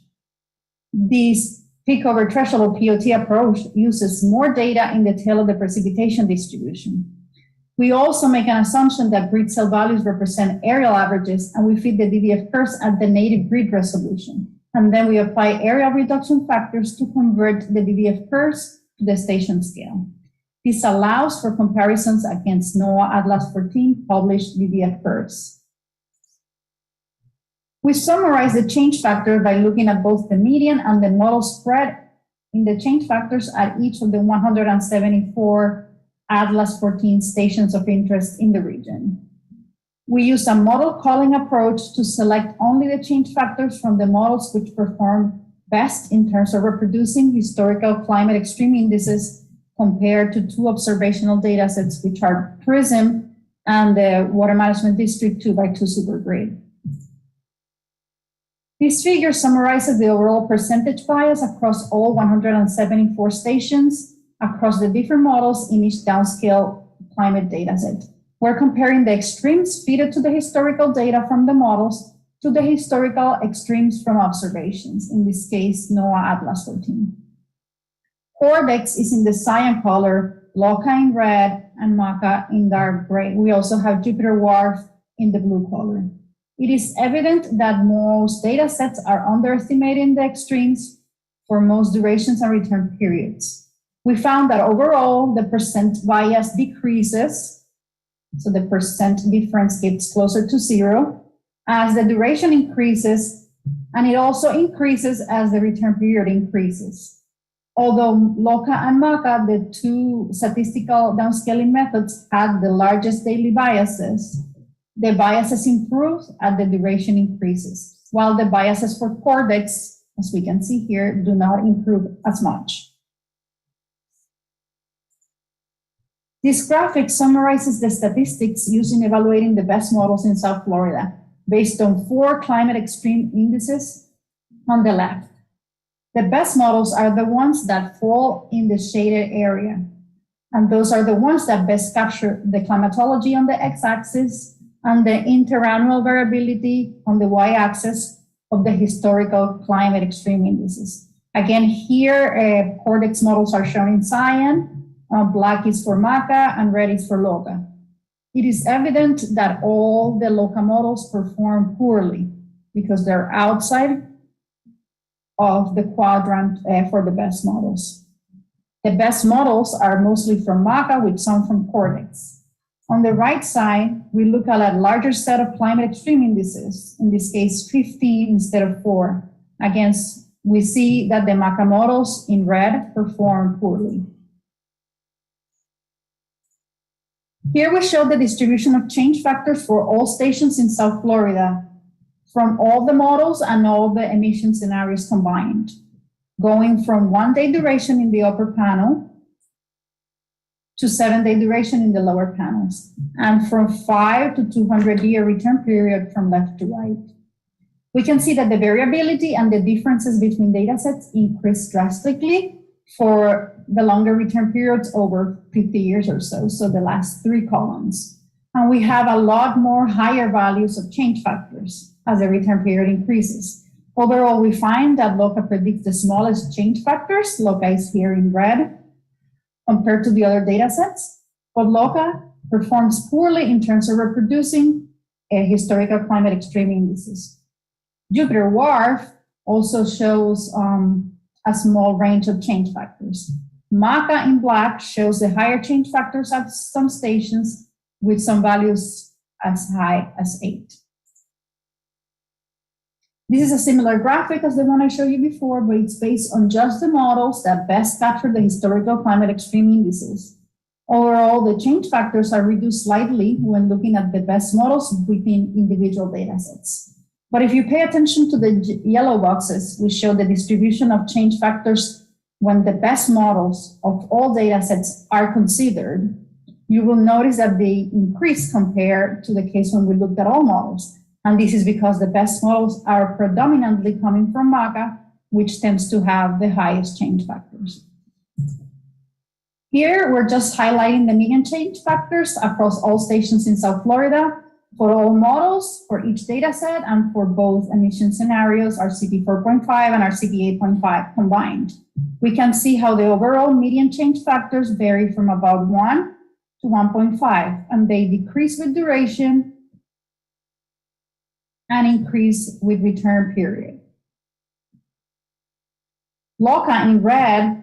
This peak over threshold or POT approach uses more data in the tail of the precipitation distribution. We also make an assumption that grid cell values represent areal averages, and we fit the DDF curves at the native grid resolution. And then we apply areal reduction factors to convert the DDF curves to the station scale. This allows for comparisons against NOAA Atlas 14 published DDF curves. We summarize the change factor by looking at both the median and the model spread in the change factors at each of the 174 Atlas 14 stations of interest in the region. We use a model calling approach to select only the change factors from the models which perform best in terms of reproducing historical climate extreme indices compared to 2 observational data sets, which are PRISM and the Water Management District 2x2 supergrid. This figure summarizes the overall percentage bias across all 174 stations across the different models in each downscale climate dataset. We're comparing the extremes fitted to the historical data from the models to the historical extremes from observations, in this case, NOAA Atlas 14. CORDEX is in the cyan color, LOCA in red, and MACA in dark gray. We also have Jupiter WARF in the blue color. It is evident that most data sets are underestimating the extremes for most durations and return periods. We found that overall, the percent bias decreases, so the percent difference gets closer to 0 as the duration increases, and it also increases as the return period increases. Although LOCA and MACA, the 2 statistical downscaling methods, had the largest daily biases, the biases improve as the duration increases, while the biases for CORDEX, as we can see here, do not improve as much. This graphic summarizes the statistics used in evaluating the best models in South Florida based on 4 climate extreme indices on the left. The best models are the ones that fall in the shaded area, and those are the ones that best capture the climatology on the x-axis and the interannual variability on the y-axis of the historical climate extreme indices. Again, here, CORDEX models are shown in cyan. Black is for MACA and red is for LOCA. It is evident that all the LOCA models perform poorly because they're outside of the quadrant for the best models. The best models are mostly from MACA with some from CORDEX. On the right side, we look at a larger set of climate extreme indices, in this case 15 instead of 4, against we see that the MACA models in red perform poorly. Here we show the distribution of change factors for all stations in South Florida from all the models and all the emission scenarios combined, going from 1 day duration in the upper panel to 7 day duration in the lower panels, and from 5 to 200-year return period from left to right. We can see that the variability and the differences between data sets increase drastically for the longer return periods over 50 years or so, so the last 3 columns. And we have a lot more higher values of change factors as the return period increases. Overall, we find that LOCA predicts the smallest change factors. LOCA is here in red compared to the other data sets, but LOCA performs poorly in terms of reproducing historical climate extreme indices. Jupiter WRF also shows a small range of change factors. MACA in black shows the higher change factors at some stations with some values as high as 8. This is a similar graphic as the one I showed you before, but it's based on just the models that best capture the historical climate extreme indices. Overall, the change factors are reduced slightly when looking at the best models within individual data sets. But if you pay attention to the yellow boxes, we show the distribution of change factors when the best models of all data sets are considered. You will notice that they increase compared to the case when we looked at all models. And this is because the best models are predominantly coming from MACA, which tends to have the highest change factors. Here, we're just highlighting the median change factors across all stations in South Florida for all models, for each data set, and for both emission scenarios, RCP 4.5 and RCP 8.5 combined. We can see how the overall median change factors vary from about 1 to 1.5, and they decrease with duration and increase with return period. LOCA in red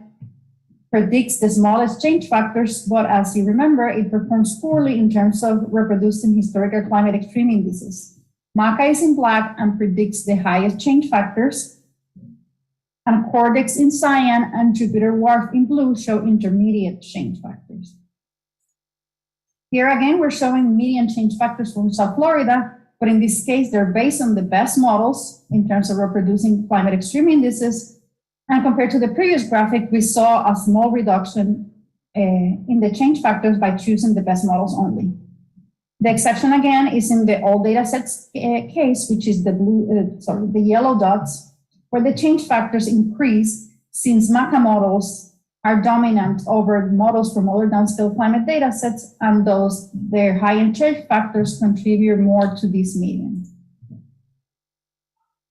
predicts the smallest change factors, but as you remember, it performs poorly in terms of reproducing historical climate extreme indices. MACA is in black and predicts the highest change factors, and Cordex in cyan and Jupiter WRF in blue show intermediate change factors. Here again, we're showing median change factors from South Florida, but in this case, they're based on the best models in terms of reproducing climate extreme indices. And compared to the previous graphic, we saw a small reduction in the change factors by choosing the best models only. The exception again is in the all data sets case, which is the yellow dots, where the change factors increase since MACA models are dominant over models from other downscale climate data sets, and those, their high change factors contribute more to this median.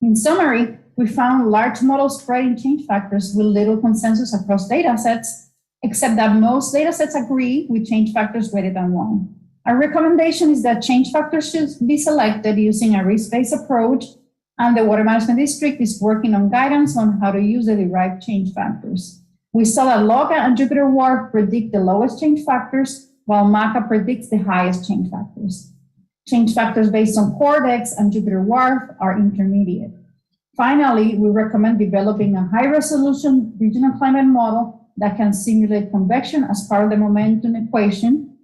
In summary, we found large models spreading change factors with little consensus across data sets, except that most data sets agree with change factors greater than 1. Our recommendation is that change factors should be selected using a risk-based approach, and the Water Management District is working on guidance on how to use the derived change factors. We saw that LOCA and Jupiter WRF predict the lowest change factors, while MACA predicts the highest change factors. Change factors based on Cordex and Jupiter WRF are intermediate. Finally, we recommend developing a high-resolution regional climate model that can simulate convection as part of the momentum equation,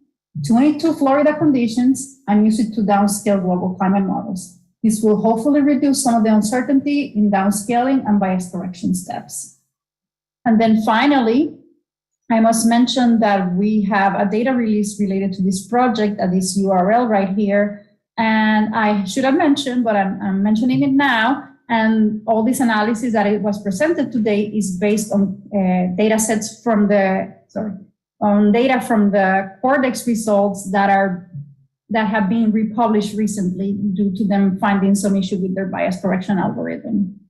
22 Florida conditions, and use it to downscale global climate models. This will hopefully reduce some of the uncertainty in downscaling and bias correction steps. And then finally, I must mention that we have a data release related to this project at this URL right here. And I should have mentioned, but I'm mentioning it now. And all this analysis that it was presented today is based on data sets from data from the Cordex results that have been republished recently due to them finding some issue with their bias correction algorithm.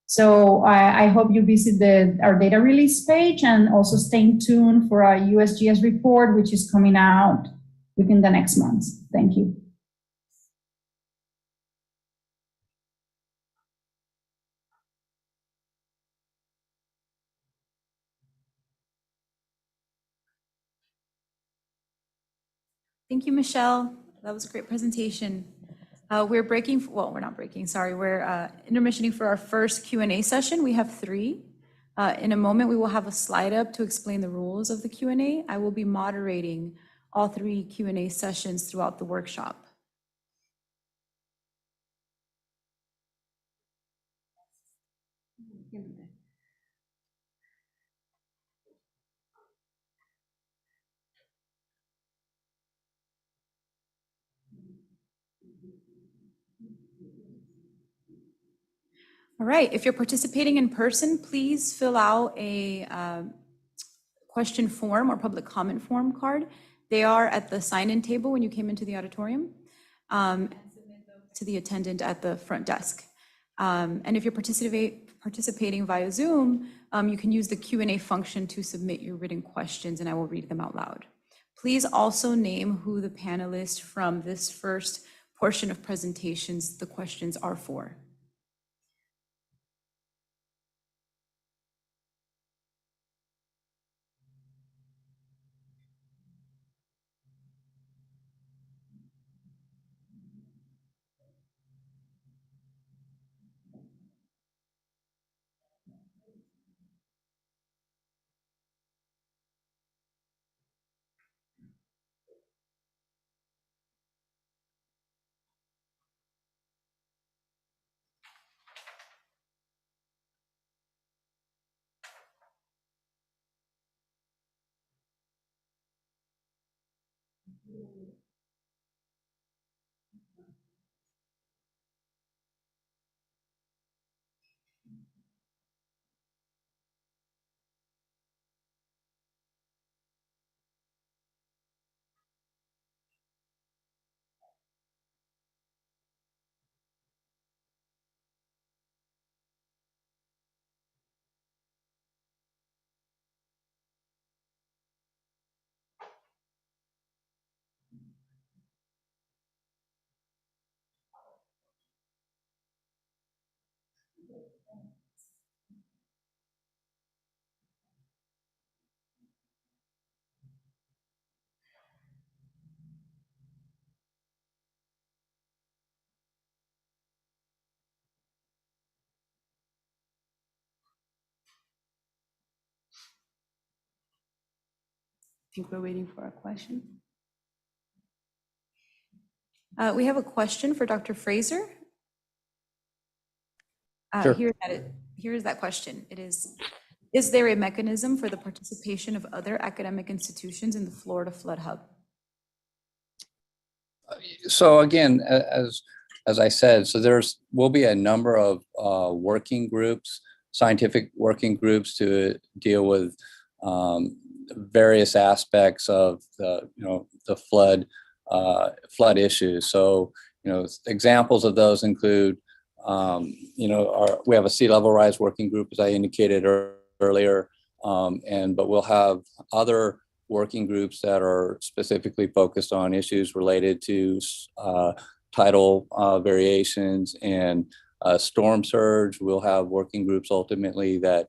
So I hope you visit our data release page, and also stay tuned for our USGS report, which is coming out within the next months. Thank you. Thank you, Michelle. That was a great presentation. We're breaking, well, we're not breaking, sorry. We're intermissioning for our first Q&A session. We have 3. In a moment, we will have a slide up to explain the rules of the Q&A. I will be moderating all 3 Q&A sessions throughout the workshop. All right, if you're participating in person, please fill out a question form or public comment form card. They are at the sign-in table when you came into the auditorium, and submit those to the attendant at the front desk. And if you're participating via Zoom, you can use the Q&A function to submit your written questions, and I will read them out loud. Please also name who the panelists from this first portion of presentations the questions are for. I think we're waiting for a question. We have a question for Dr. Fraser. Sure. Here is that question. It is there a mechanism for the participation of other academic institutions in the Florida Flood Hub? So again, as I said, so will be a number of working groups, scientific working groups to deal with various aspects of the flood issues. So examples of those include we have a sea level rise working group, as I indicated earlier, but we'll have other working groups that are specifically focused on issues related to tidal variations and storm surge. We'll have working groups ultimately that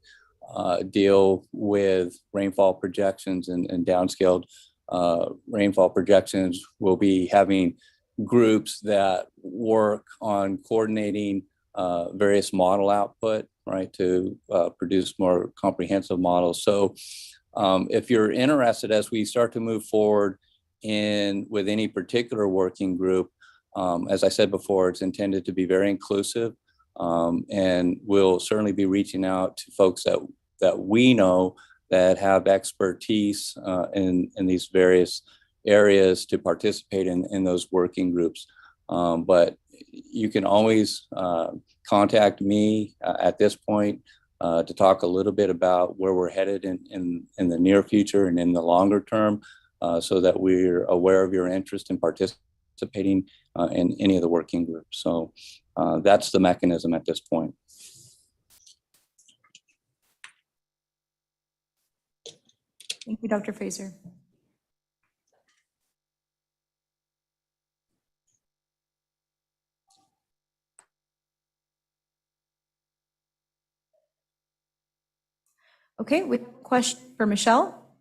deal with rainfall projections and downscaled rainfall projections. We'll be having groups that work on coordinating various model output, right, to produce more comprehensive models. So if you're interested, as we start to move forward with any particular working group, as I said before, it's intended to be very inclusive, and we'll certainly be reaching out to folks that we know that have expertise in these various areas to participate in those working groups. But you can always contact me at this point to talk a little bit about where we're headed in the near future and in the longer term, so that we're aware of your interest in participating in any of the working groups. So that's the mechanism at this point. Thank you, Dr. Fraser. Okay, we have a question for Michelle.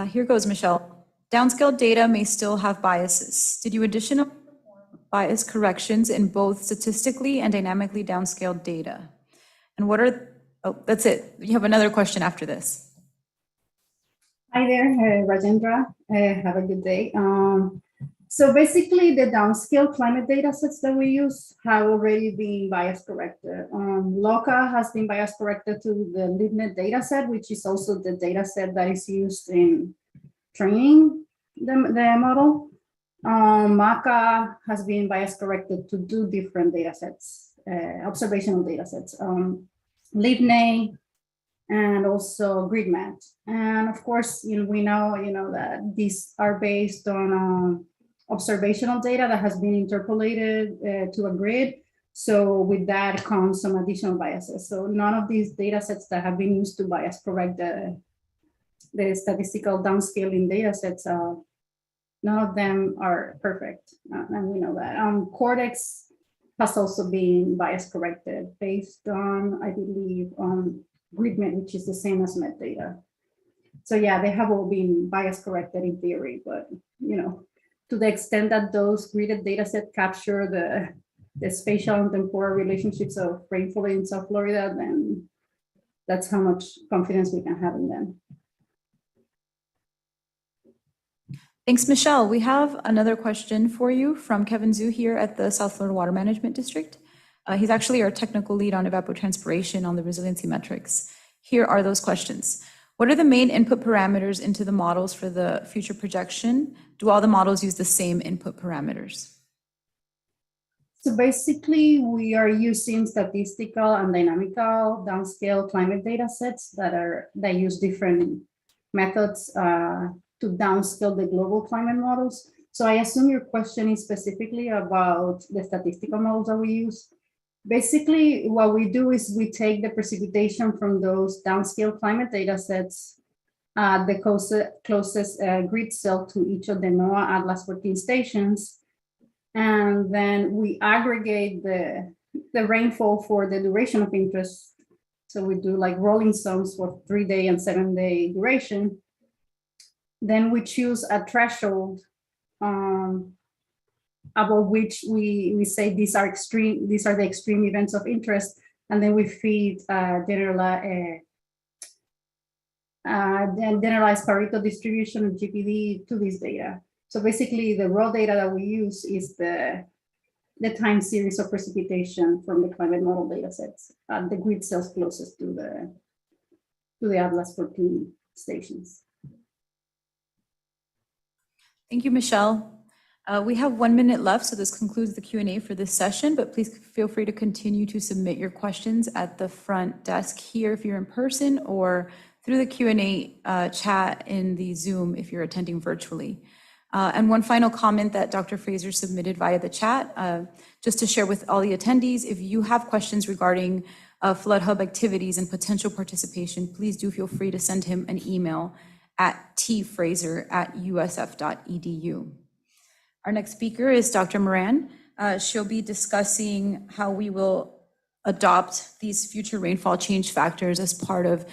Here goes, Michelle. Downscaled data may still have biases. Did you additionally perform bias corrections in both statistically and dynamically downscaled data? And what are, oh, that's it. You have another question after this. Hi there, Rajendra. Have a good day. So basically, the downscale climate data sets that we use have already been bias corrected. LOCA has been bias corrected to the LibNet data set, which is also the data set that is used in training the model. MACA has been bias corrected to 2 different data sets, observational data sets, LibNet and also GridMat. And of course, we know that these are based on observational data that has been interpolated to a grid. So with that comes some additional biases. So none of these data sets that have been used to bias correct the statistical downscaling data sets, none of them are perfect. And we know that. Cortex has also been bias corrected based on, I believe, on GridMet, which is the same as metadata. So yeah, they have all been bias corrected in theory, but to the extent that those gridded data set capture the spatial and temporal relationships of rainfall in South Florida, then that's how much confidence we can have in them. Thanks, Michelle. We have another question for you from Kevin Zhu here at the South Florida Water Management District. He's actually our technical lead on evapotranspiration on the resiliency metrics. Here are those questions. What are the main input parameters into the models for the future projection? Do all the models use the same input parameters? So basically, we are using statistical and dynamical downscale climate data sets that use different methods to downscale the global climate models. So I assume your question is specifically about the statistical models that we use. Basically, what we do is we take the precipitation from those downscale climate data sets, the closest grid cell to each of the NOAA Atlas 14 stations, and then we aggregate the rainfall for the duration of interest. So we do like rolling sums for 3-day and 7-day duration. Then we choose a threshold above which we say these are the extreme events of interest, and then we feed generalized Pareto distribution of GPD to this data. So basically, the raw data that we use is the time series of precipitation from the climate model data sets, the grid cells closest to the Atlas 14 stations. Thank you, Michelle. We have 1 minute left, so this concludes the Q&A for this session, but please feel free to continue to submit your questions at the front desk here if you're in person, or through the Q&A chat in the Zoom if you're attending virtually. And one final comment that Dr. Fraser submitted via the chat, just to share with all the attendees, if you have questions regarding Flood Hub activities and potential participation, please do feel free to send him an email at tfraser@usf.edu. Our next speaker is Dr. Moran. She'll be discussing how we will adopt these future rainfall change factors as part of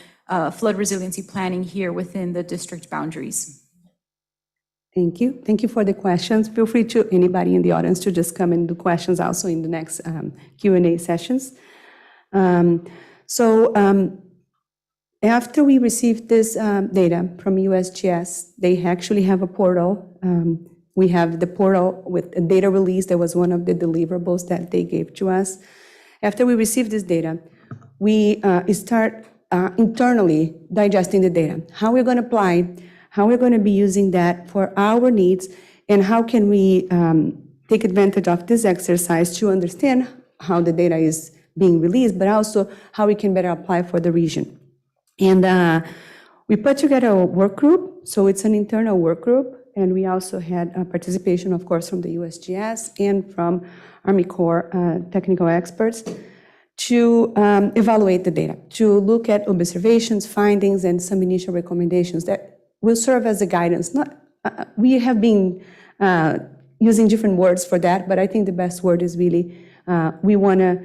flood resiliency planning here within the district boundaries. Thank you. Thank you for the questions. Feel free to anybody in the audience to just come and do questions also in the next Q&A sessions. After we received this data from USGS, they actually have a portal. We have the portal with a data release. That was one of the deliverables that they gave to us. After we received this data, we start internally digesting the data. How we're going to apply, how we're going to be using that for our needs, and how can we take advantage of this exercise to understand how the data is being released, but also how we can better apply for the region. And we put together a work group, so it's an internal work group, and we also had participation, of course, from the USGS and from Army Corps technical experts to evaluate the data, to look at observations, findings, and some initial recommendations that will serve as a guidance. We have been using different words for that, but I think the best word is really we want to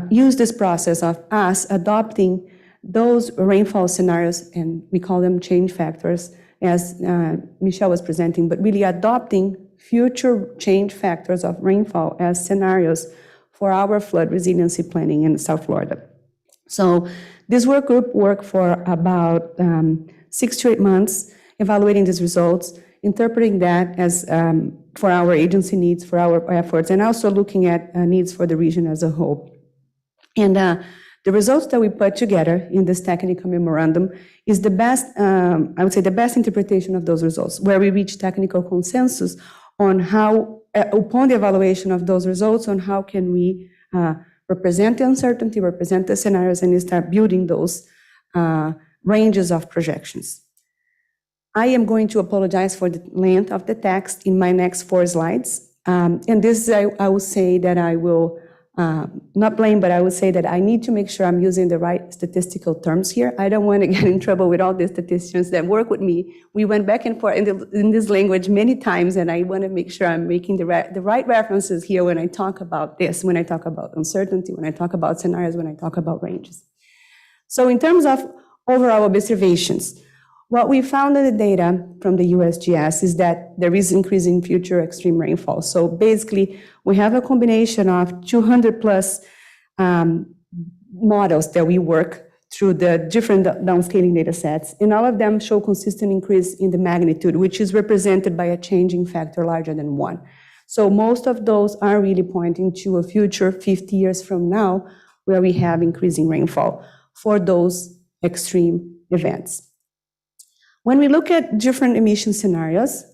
use this process of us adopting those rainfall scenarios, and we call them change factors, as Michelle was presenting, but really adopting future change factors of rainfall as scenarios for our flood resiliency planning in South Florida. So this work group worked for about 6 to 8 months, evaluating these results, interpreting that as for our agency needs, for our efforts, and also looking at needs for the region as a whole. And the results that we put together in this technical memorandum is the best, I would say, the best interpretation of those results, where we reach technical consensus on how, upon the evaluation of those results, on how can we represent the uncertainty, represent the scenarios, and start building those ranges of projections. I am going to apologize for the length of the text in my next 4 slides. And this, I will say that I will not blame, but I would say that I need to make sure I'm using the right statistical terms here. I don't want to get in trouble with all the statisticians that work with me. We went back and forth in this language many times, and I want to make sure I'm making the right references here when I talk about this, when I talk about uncertainty, when I talk about scenarios, when I talk about ranges. So in terms of overall observations, what we found in the data from the USGS is that there is increasing future extreme rainfall. So basically, we have a combination of 200 plus models that we work through the different downscaling data sets, and all of them show consistent increase in the magnitude, which is represented by a changing factor larger than 1. So most of those are really pointing to a future 50 years from now where we have increasing rainfall for those extreme events. When we look at different emission scenarios,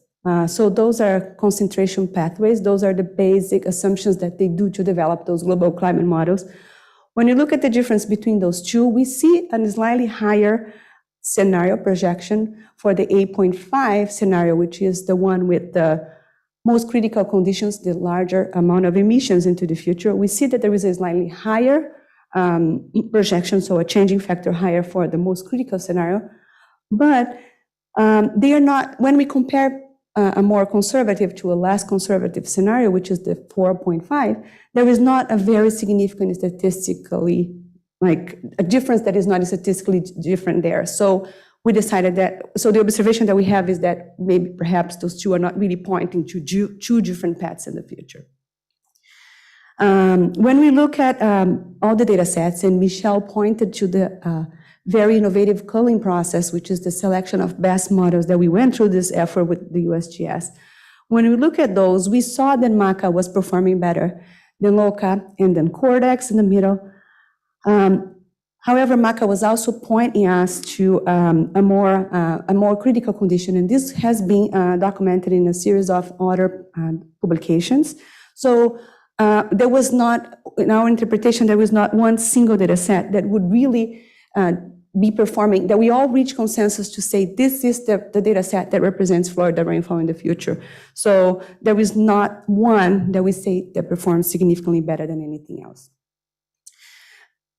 so those are concentration pathways, those are the basic assumptions that they do to develop those global climate models. When you look at the difference between those two, we see a slightly higher scenario projection for the 8.5 scenario, which is the one with the most critical conditions, the larger amount of emissions into the future. We see that there is a slightly higher projection, so a changing factor higher for the most critical scenario, but they are not, when we compare a more conservative to a less conservative scenario, which is the 4.5, there is not a very significant statistically, like a difference that is not statistically different there. So we decided that, so the observation that we have is that maybe perhaps those two are not really pointing to two different paths in the future. When we look at all the data sets, and Michelle pointed to the very innovative culling process, which is the selection of best models that we went through this effort with the USGS. When we look at those, we saw that MACA was performing better than LOCA and then Cortex in the middle. However, MACA was also pointing us to a more critical condition, and this has been documented in a series of other publications. So there was not, in our interpretation, there was not one single data set that would really be performing, that we all reach consensus to say this is the data set that represents Florida rainfall in the future. So there is not one that we say that performs significantly better than anything else.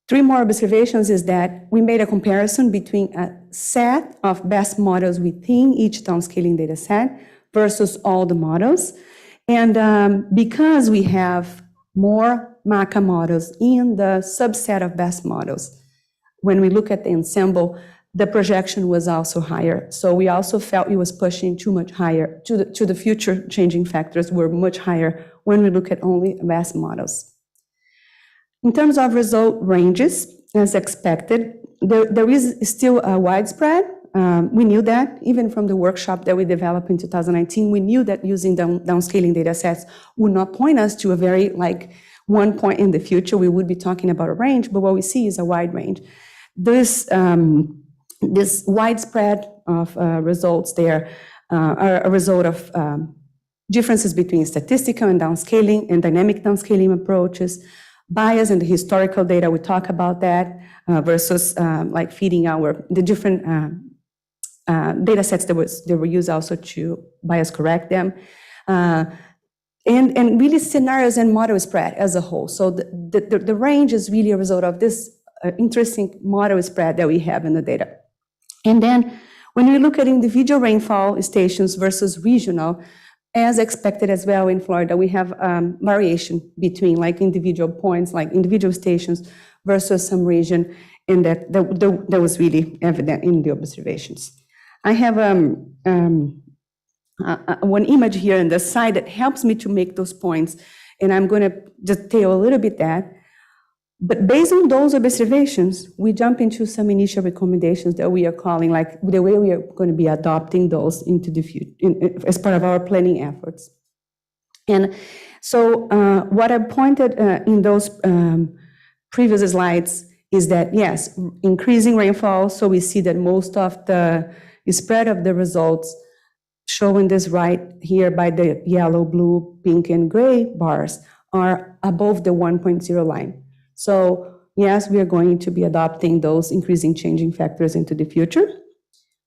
3 more observations is that we made a comparison between a set of best models within each downscaling data set versus all the models. And because we have more MACA models in the subset of best models, when we look at the ensemble, the projection was also higher. So we also felt it was pushing too much higher, to the future changing factors were much higher when we look at only best models. In terms of result ranges, as expected, there is still a widespread. We knew that, even from the workshop that we developed in 2019, we knew that using downscaling data sets would not point us to a very, like, one point in the future. We would be talking about a range, but what we see is a wide range. This widespread of results there are a result of differences between statistical and downscaling and dynamic downscaling approaches, bias in the historical data, we talk about that, versus like feeding the different data sets that were used also to bias correct them. And really scenarios and model spread as a whole. So the range is really a result of this interesting model spread that we have in the data. And then when we look at individual rainfall stations versus regional, as expected as well in Florida, we have variation between like individual points, like individual stations versus some region, and that was really evident in the observations. I have one image here on the side that helps me to make those points, and I'm going to detail a little bit that. But based on those observations, we jump into some initial recommendations that we are calling, like the way we are going to be adopting those into the future as part of our planning efforts. And so what I pointed in those previous slides is that, yes, increasing rainfall, so we see that most of the spread of the results shown this right here by the yellow, blue, pink, and gray bars are above the 1.0 line. So yes, we are going to be adopting those increasing changing factors into the future.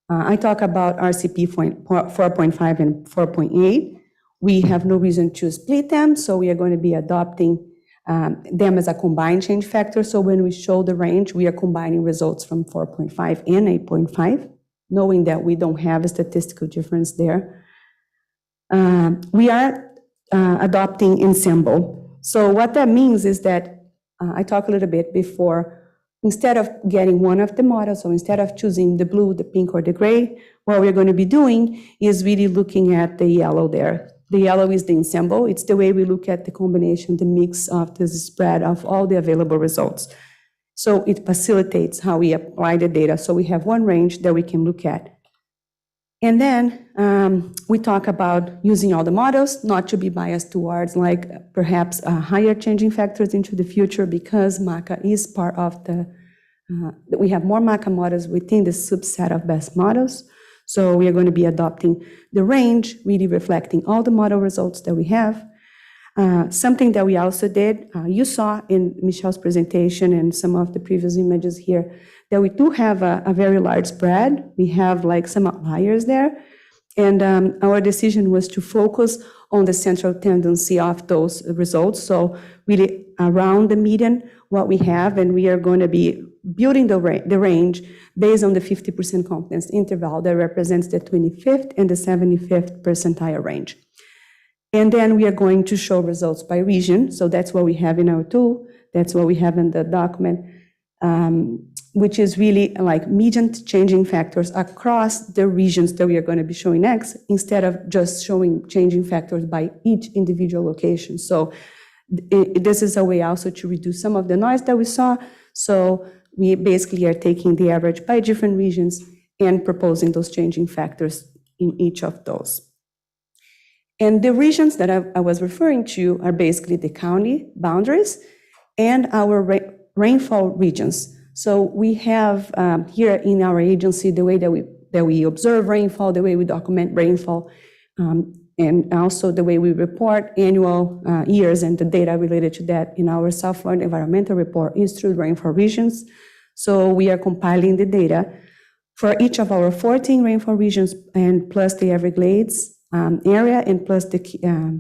I talk about RCP 4.5 and 4.8. We have no reason to split them, so we are going to be adopting them as a combined change factor. So when we show the range, we are combining results from 4.5 and 8.5, knowing that we don't have a statistical difference there. We are adopting ensemble. So what that means is that I talked a little bit before, instead of getting one of the models, so instead of choosing the blue, the pink, or the gray, what we're going to be doing is really looking at the yellow there. The yellow is the ensemble. It's the way we look at the combination, the mix of the spread of all the available results. So it facilitates how we apply the data. So we have one range that we can look at. And then we talk about using all the models, not to be biased towards like perhaps higher changing factors into the future, because MACA is part of the, we have more MACA models within the subset of best models. So we are going to be adopting the range, really reflecting all the model results that we have. Something that we also did, you saw in Michelle's presentation and some of the previous images here, that we do have a very large spread. We have like some outliers there. And our decision was to focus on the central tendency of those results. So really around the median, what we have, and we are going to be building the range based on the 50% confidence interval that represents the 25th and the 75th percentile range. And then we are going to show results by region. So that's what we have in our tool. That's what we have in the document, which is really like median changing factors across the regions that we are going to be showing next, instead of just showing changing factors by each individual location. So this is a way also to reduce some of the noise that we saw. So we basically are taking the average by different regions and proposing those changing factors in each of those. And the regions that I was referring to are basically the county boundaries and our rainfall regions. So we have here in our agency the way that we observe rainfall, the way we document rainfall, and also the way we report annual years and the data related to that in our South Florida environmental report is through rainfall regions. So we are compiling the data for each of our 14 rainfall regions and plus the Everglades area and plus the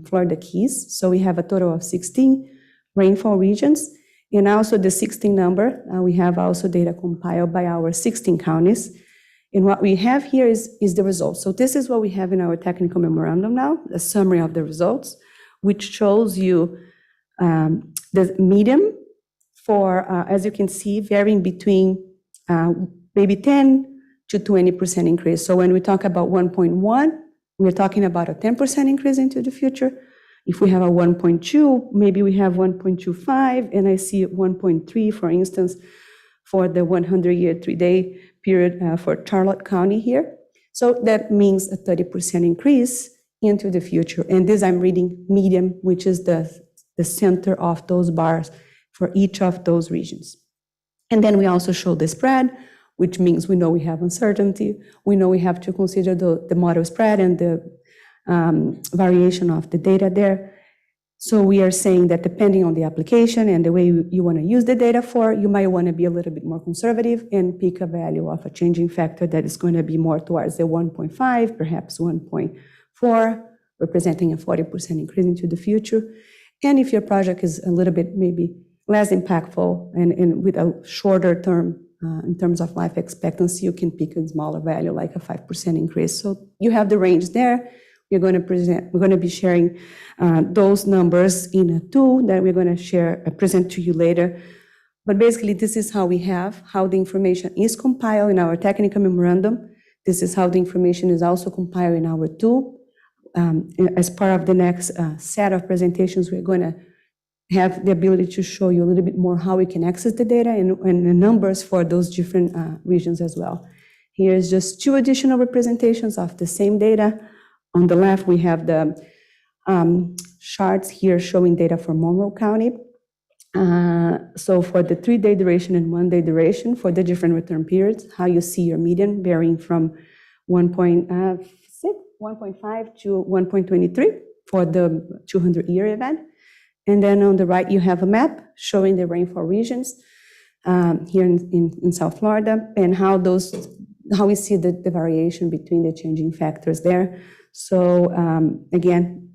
Florida Keys. So we have a total of 16 rainfall regions. And also the 16 number, we have also data compiled by our 16 counties. And what we have here is the results. So this is what we have in our technical memorandum now, a summary of the results, which shows you the median for, as you can see, varying between maybe 10 to 20% increase. So when we talk about 1.1, we're talking about a 10% increase into the future. If we have a 1.2, maybe we have 1.25, and I see 1.3, for instance, for the 100-year, 3-day period for Charlotte County here. So that means a 30% increase into the future. And this I'm reading median, which is the center of those bars for each of those regions. And then we also show the spread, which means we know we have uncertainty. We know we have to consider the model spread and the variation of the data there. So we are saying that depending on the application and the way you want to use the data for, you might want to be a little bit more conservative and pick a value of a changing factor that is going to be more towards the 1.5, perhaps 1.4, representing a 40% increase into the future. And if your project is a little bit maybe less impactful and with a shorter term in terms of life expectancy, you can pick a smaller value like a 5% increase. So you have the range there. We're going to be sharing those numbers in a tool that we're going to present to you later. But basically, this is how the information is compiled in our technical memorandum. This is how the information is also compiled in our tool. as part of the next set of presentations, we're going to have the ability to show you a little bit more how we can access the data and the numbers for those different regions as well. Here's just 2 additional representations of the same data. On the left, we have the charts here showing data for Monroe County. So for the 3-day duration and 1-day duration for the different return periods, how you see your median varying from 1.5 to 1.23 for the 200-year event. And then on the right, you have a map showing the rainfall regions here in South Florida and how we see the variation between the changing factors there. So again,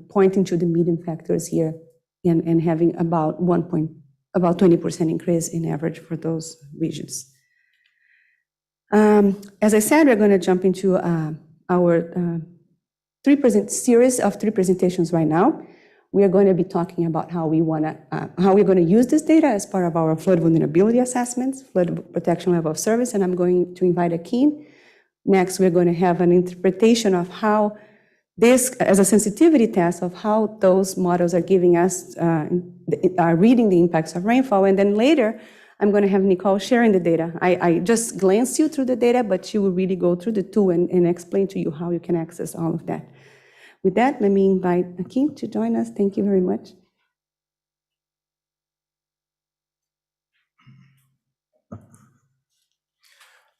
pointing to the median factors here and having about 20% increase in average for those regions. As I said, we're going to jump into our series of 3 presentations right now. We are going to be talking about how we're going to use this data as part of our flood vulnerability assessments, flood protection level of service, and I'm going to invite Akin. Next, we're going to have an interpretation of how this, as a sensitivity test of how those models are giving us, are reading the impacts of rainfall. And then later, I'm going to have Nicole sharing the data. I just glanced you through the data, but she will really go through the tool and explain to you how you can access all of that. With that, let me invite Akin to join us. Thank you very much.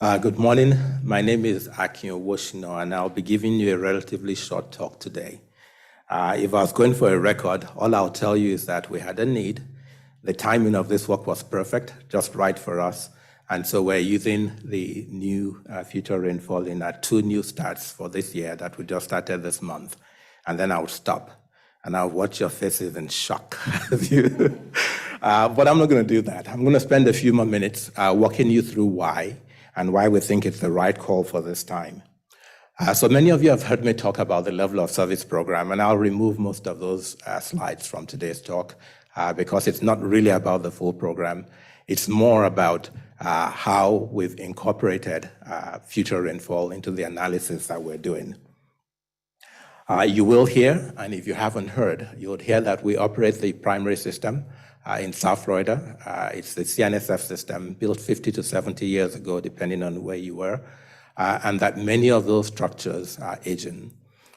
Good morning. My name is Akin Owoshino, and I'll be giving you a relatively short talk today. If I was going for a record, all I'll tell you is that we had a need. The timing of this work was perfect, just right for us. And so we're using the new future rainfall in 2 new stats for this year that we just started this month. And then I'll stop and I'll watch your faces in shock. But I'm not going to do that. I'm going to spend a few more minutes walking you through why and why we think it's the right call for this time. So many of you have heard me talk about the level of service program, and I'll remove most of those slides from today's talk because it's not really about the full program. It's more about how we've incorporated future rainfall into the analysis that we're doing. You will hear, and if you haven't heard, you'll hear that we operate the primary system in South Florida. It's the CNSF system built 50 to 70 years ago, depending on where you were, and that many of those structures are aging.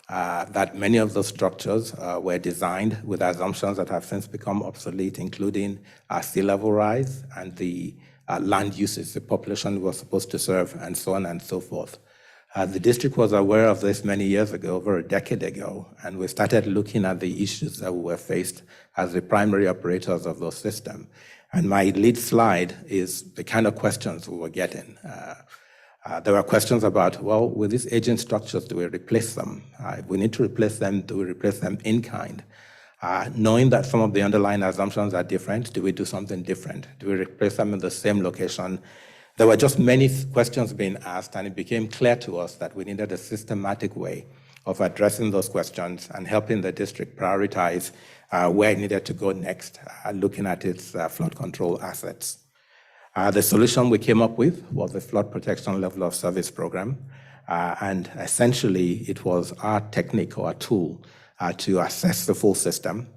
That many of those structures were designed with assumptions that have since become obsolete, including sea level rise and the land uses the population was supposed to serve, and so on and so forth. The district was aware of this many years ago, over a decade ago, and we started looking at the issues that we were faced as the primary operators of those systems. And my lead slide is the kind of questions we were getting. There were questions about, well, with these aging structures, do we replace them? If we need to replace them, do we replace them in kind? Knowing that some of the underlying assumptions are different, do we do something different? Do we replace them in the same location? There were just many questions being asked, and it became clear to us that we needed a systematic way of addressing those questions and helping the district prioritize where it needed to go next, looking at its flood control assets. The solution we came up with was the Flood Protection Level of Service Program, and essentially it was our technique or our tool to assess the full system,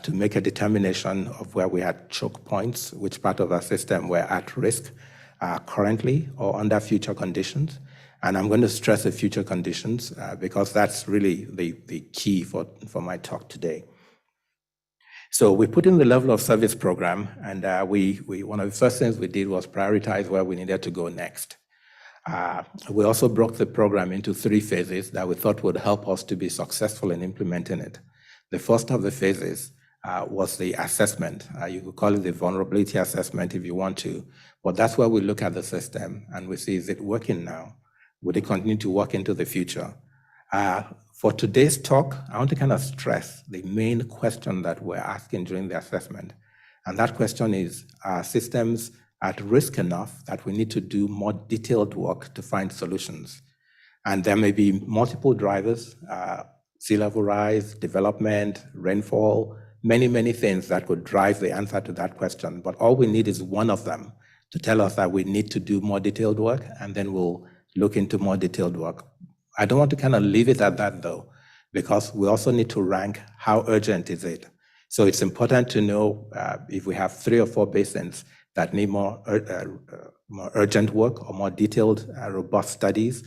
to make a determination of where we had choke points, which part of our system were at risk, currently or under future conditions. And I'm going to stress the future conditions because that's really the key for my talk today. So we put in the level of service program, and we one of the first things we did was prioritize where we needed to go next. We also broke the program into 3 phases that we thought would help us to be successful in implementing it. The first of the phases was the assessment. You could call it the vulnerability assessment if you want to, but that's where we look at the system and we see, is it working now? Would it continue to work into the future? For today's talk, I want to kind of stress the main question that we're asking during the assessment. And that question is, are systems at risk enough that we need to do more detailed work to find solutions? And there may be multiple drivers, sea level rise, development, rainfall, many things that could drive the answer to that question. But all we need is one of them to tell us that we need to do more detailed work, and then we'll look into more detailed work. I don't want to kind of leave it at that though. because we also need to rank how urgent is it. So it's important to know if we have 3 or 4 basins that need more urgent work or more detailed, robust studies,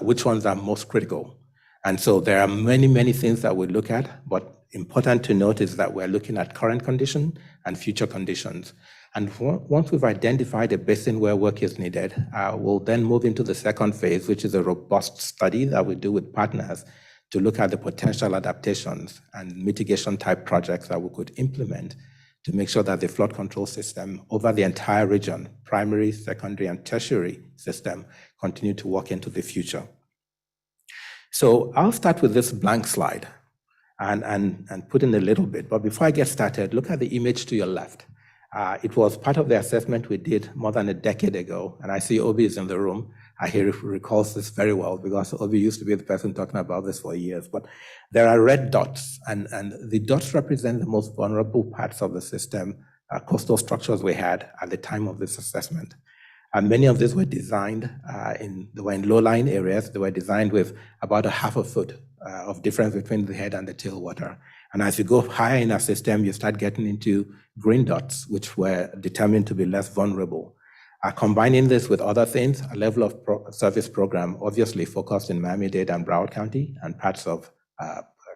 which ones are most critical. And so there are many, many things that we look at, but important to note is that we're looking at current condition and future conditions. And once we've identified a basin where work is needed, we'll then move into the second phase, which is a robust study that we do with partners to look at the potential adaptations and mitigation type projects that we could implement to make sure that the flood control system over the entire region, primary, secondary, and tertiary system, continue to work into the future. So I'll start with this blank slide and put in a little bit. But before I get started, look at the image to your left. It was part of the assessment we did more than a decade ago, and I see Obi is in the room. He recalls this very well because Obi used to be the person talking about this for years. But there are red dots, and the dots represent the most vulnerable parts of the system, coastal structures we had at the time of this assessment. And many of these were designed they were in low-lying areas. They were designed with about 1/2 foot of difference between the head and the tailwater. And as you go higher in our system, you start getting into green dots, which were determined to be less vulnerable. Combining this with other things, a level of service program obviously focused in Miami-Dade and Broward County and parts of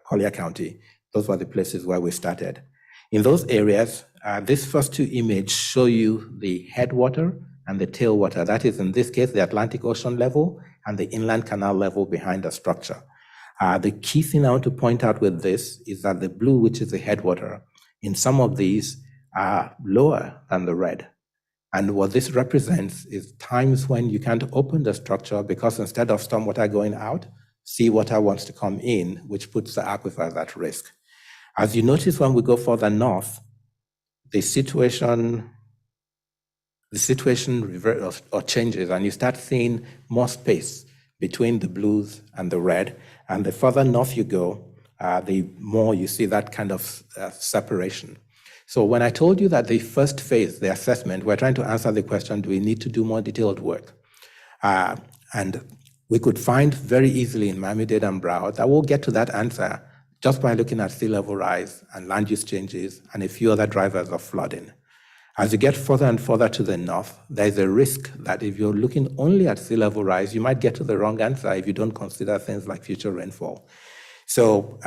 Collier County. Those were the places where we started. In those areas, these first 2 images show you the headwater and the tailwater. That is, in this case, the Atlantic Ocean level and the inland canal level behind the structure. The key thing I want to point out with this is that the blue, which is the headwater, in some of these are lower than the red. And what this represents is times when you can't open the structure because instead of stormwater going out, seawater wants to come in, which puts the aquifers at risk. As you notice when we go further north, the situation reverses or changes, and you start seeing more space between the blues and the red. And the further north you go, the more you see that kind of separation. So when I told you that the first phase, the assessment, we're trying to answer the question, do we need to do more detailed work? And we could find very easily in Miami-Dade and Broward that we'll get to that answer just by looking at sea level rise and land use changes and a few other drivers of flooding. As you get further and further to the north, there's a risk that if you're looking only at sea level rise, you might get to the wrong answer if you don't consider things like future rainfall. So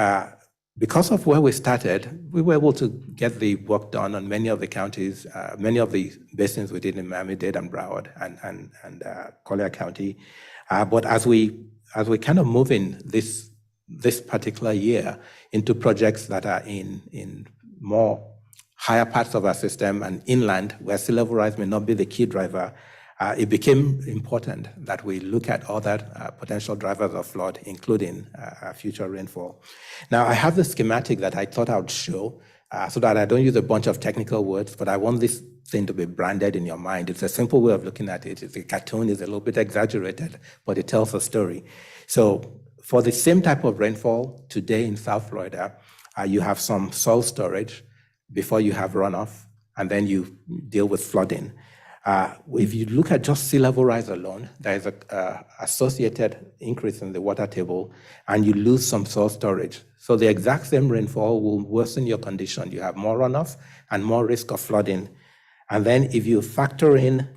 because of where we started, we were able to get the work done on many of the counties, many of the basins we did in Miami-Dade and Broward and Collier County. But as we kind of move in this particular year into projects that are in more higher parts of our system and inland, where sea level rise may not be the key driver, it became important that we look at other potential drivers of flood, including future rainfall. Now, I have the schematic that I thought I would show so that I don't use a bunch of technical words, but I want this thing to be branded in your mind. It's a simple way of looking at it. The cartoon is a little bit exaggerated, but it tells a story. So for the same type of rainfall today in South Florida, you have some soil storage before you have runoff, and then you deal with flooding. If you look at just sea level rise alone, there is an associated increase in the water table, and you lose some soil storage. So the exact same rainfall will worsen your condition. You have more runoff and more risk of flooding. And then if you factor in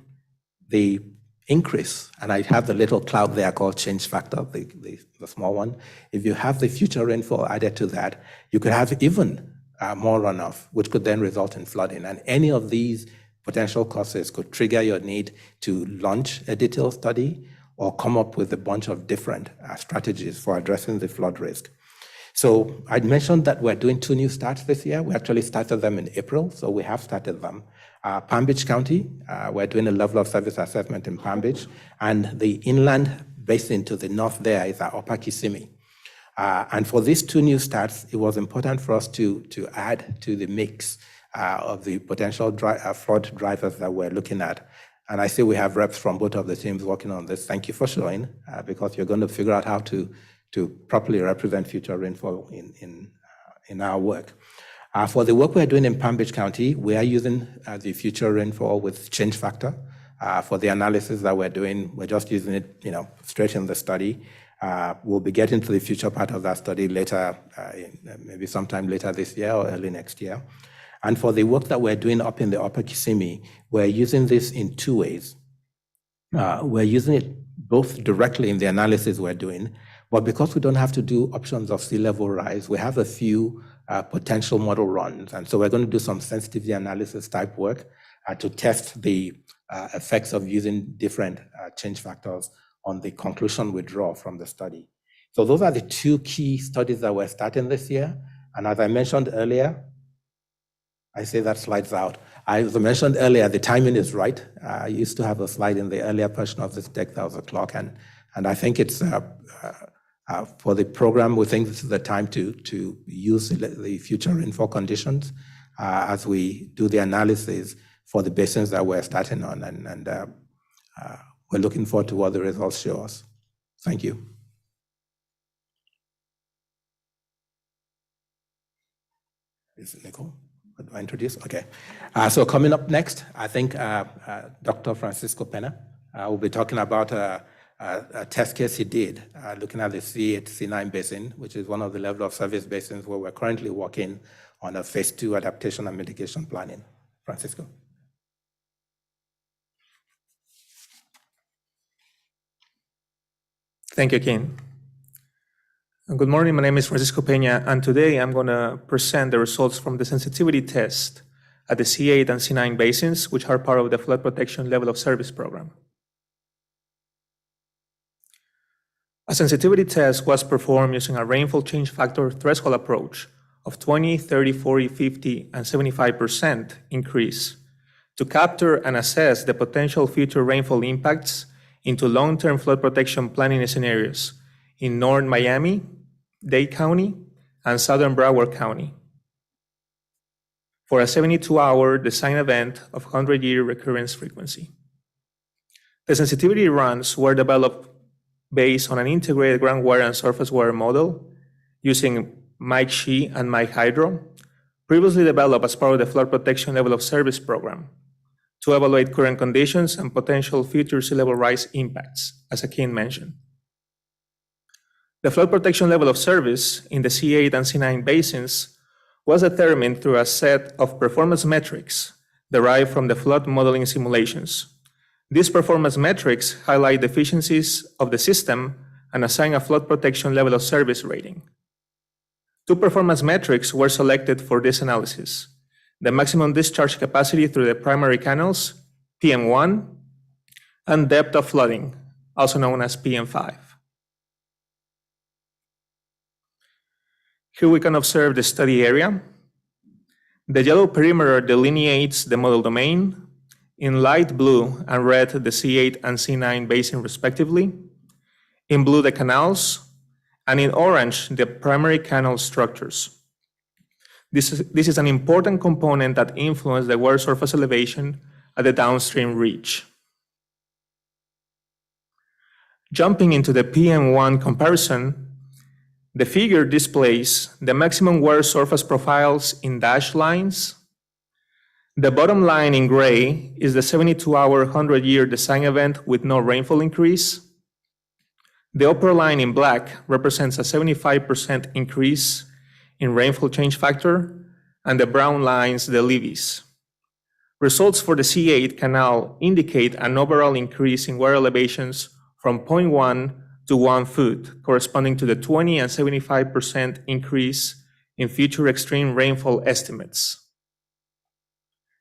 the increase, and I have the little cloud there called change factor, the small one. If you have the future rainfall added to that, you could have even more runoff, which could then result in flooding. And any of these potential causes could trigger your need to launch a detailed study or come up with a bunch of different strategies for addressing the flood risk. So I mentioned that we're doing 2 new starts this year. We actually started them in April, so we have started them. Palm Beach County, we're doing a level of service assessment in Palm Beach, and the inland basin to the north there is our Upper Kissimmee. And for these 2 new starts, it was important for us to add to the mix of the potential flood drivers that we're looking at. And I see we have reps from both of the teams working on this. Thank you for showing, because you're going to figure out how to properly represent future rainfall in our work. For the work we're doing in Palm Beach County, we are using the future rainfall with change factor for the analysis that we're doing. We're just using it, straight in the study. We'll be getting to the future part of that study later, maybe sometime later this year or early next year. And for the work that we're doing up in the Upper Kissimmee, we're using this in two ways. We're using it both directly in the analysis we're doing, but because we don't have to do options of sea level rise, we have a few potential model runs. And so we're going to do some sensitivity analysis type work to test the effects of using different change factors on the conclusion we draw from the study. So those are the two key studies that we're starting this year. And as I mentioned earlier, I say that slide's out. As I mentioned earlier, the timing is right. I used to have a slide in the earlier portion of this deck that was a clock, and I think it's for the program, we think this is the time to use the future rainfall conditions as we do the analysis for the basins that we're starting on, and we're looking forward to what the results show us. Thank you. Is it Nicole? What do I introduce? Okay. So coming up next, I think Dr. Francisco Pena will be talking about a test case he did looking at the C8, C9 basin, which is one of the level of service basins where we're currently working on a phase 2 adaptation and mitigation planning. Francisco. Thank you, Ken. Good morning, my name is Francisco Peña, and today I'm going to present the results from the sensitivity test at the C8 and C9 basins, which are part of the Flood Protection Level of Service program. A sensitivity test was performed using a rainfall change factor threshold approach of 20, 30, 40, 50, and 75% increase to capture and assess the potential future rainfall impacts into long-term flood protection planning scenarios in North Miami, Dade County, and Southern Broward County for a 72-hour design event of 100-year recurrence frequency. The sensitivity runs were developed based on an integrated groundwater and surface water model using Mike Shee and Mike Hydro, previously developed as part of the Flood Protection Level of Service program to evaluate current conditions and potential future sea level rise impacts, as Akin mentioned. The flood protection level of service in the C8 and C9 basins was determined through a set of performance metrics derived from the flood modeling simulations. These performance metrics highlight the efficiencies of the system and assign a flood protection level of service rating. Two performance metrics were selected for this analysis: the maximum discharge capacity through the primary canals, Pm1, and depth of flooding, also known as Pm5. Here we can observe the study area. The yellow perimeter delineates the model domain. In light blue and red, the C8 and C9 basin respectively. In blue, the canals, and in orange, the primary canal structures. This is an important component that influences the water surface elevation at the downstream reach. Jumping into the Pm1 comparison, the figure displays the maximum water surface profiles in dashed lines. The bottom line in gray is the 72-hour 100-year design event with no rainfall increase. The upper line in black represents a 75% increase in rainfall change factor, and the brown lines the levees. Results for the C8 canal indicate an overall increase in water elevations from 0.1 to 1 foot, corresponding to the 20 and 75% increase in future extreme rainfall estimates.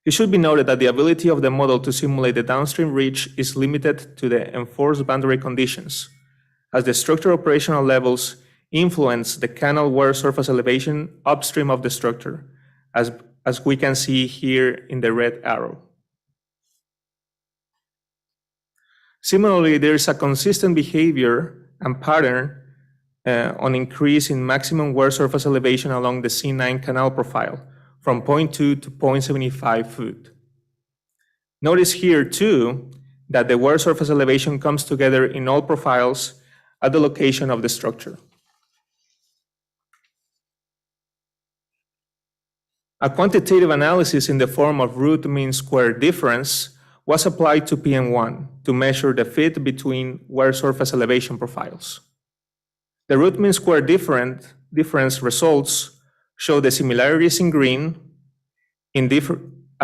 It should be noted that the ability of the model to simulate the downstream reach is limited to the enforced boundary conditions, as the structure operational levels influence the canal water surface elevation upstream of the structure, as we can see here in the red arrow. Similarly, there is a consistent behavior and pattern on increase in maximum water surface elevation along the C9 canal profile from 0.2 to 0.75 foot. Notice here too that the water surface elevation comes together in all profiles at the location of the structure. A quantitative analysis in the form of root mean square difference was applied to PM1 to measure the fit between water surface elevation profiles. The root mean square difference results show the similarities in green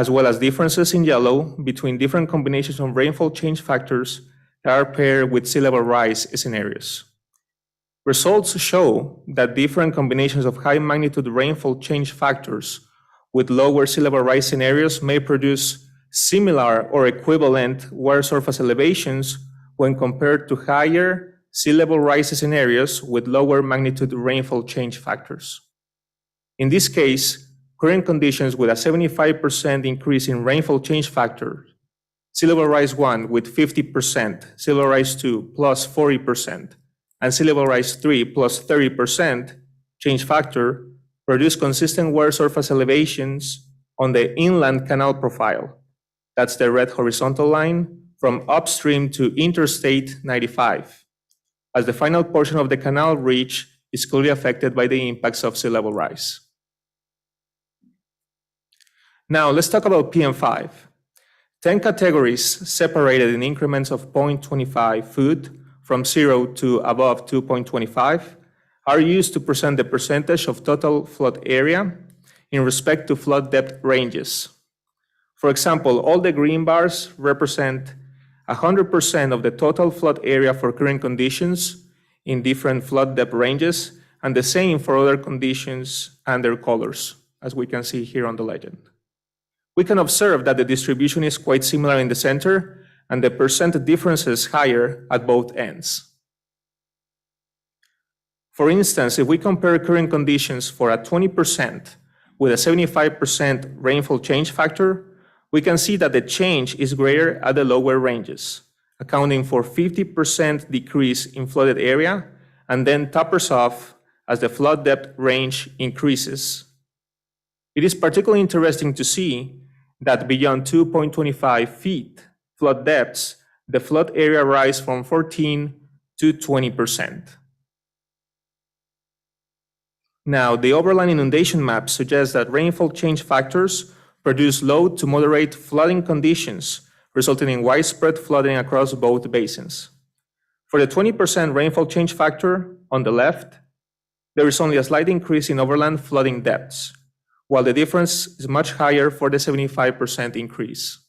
as well as differences in yellow between different combinations of rainfall change factors that are paired with sea level rise scenarios. Results show that different combinations of high magnitude rainfall change factors with lower sea level rise scenarios may produce similar or equivalent water surface elevations when compared to higher sea level rise scenarios with lower magnitude rainfall change factors. In this case, current conditions with a 75% increase in rainfall change factor, sea level rise 1 with 50%, sea level rise 2 plus 40%, and sea level rise 3 plus 30% change factor produce consistent water surface elevations on the inland canal profile. That's the red horizontal line from upstream to Interstate 95, as the final portion of the canal reach is clearly affected by the impacts of sea level rise. Now let's talk about PM5. 10 categories separated in increments of 0.25 foot from 0 to above 2.25 are used to present the percentage of total flood area in respect to flood depth ranges. For example, all the green bars represent 100% of the total flood area for current conditions in different flood depth ranges, and the same for other conditions and their colors, as we can see here on the legend. We can observe that the distribution is quite similar in the center, and the percent difference is higher at both ends. For instance, if we compare current conditions for a 20% with a 75% rainfall change factor, we can see that the change is greater at the lower ranges, accounting for 50% decrease in flooded area, and then tapers off as the flood depth range increases. It is particularly interesting to see that beyond 2.25 feet flood depths, the flood area rise from 14 to 20%. Now, the overland inundation map suggests that rainfall change factors produce low to moderate flooding conditions, resulting in widespread flooding across both basins. For the 20% rainfall change factor on the left, there is only a slight increase in overland flooding depths, while the difference is much higher for the 75% increase.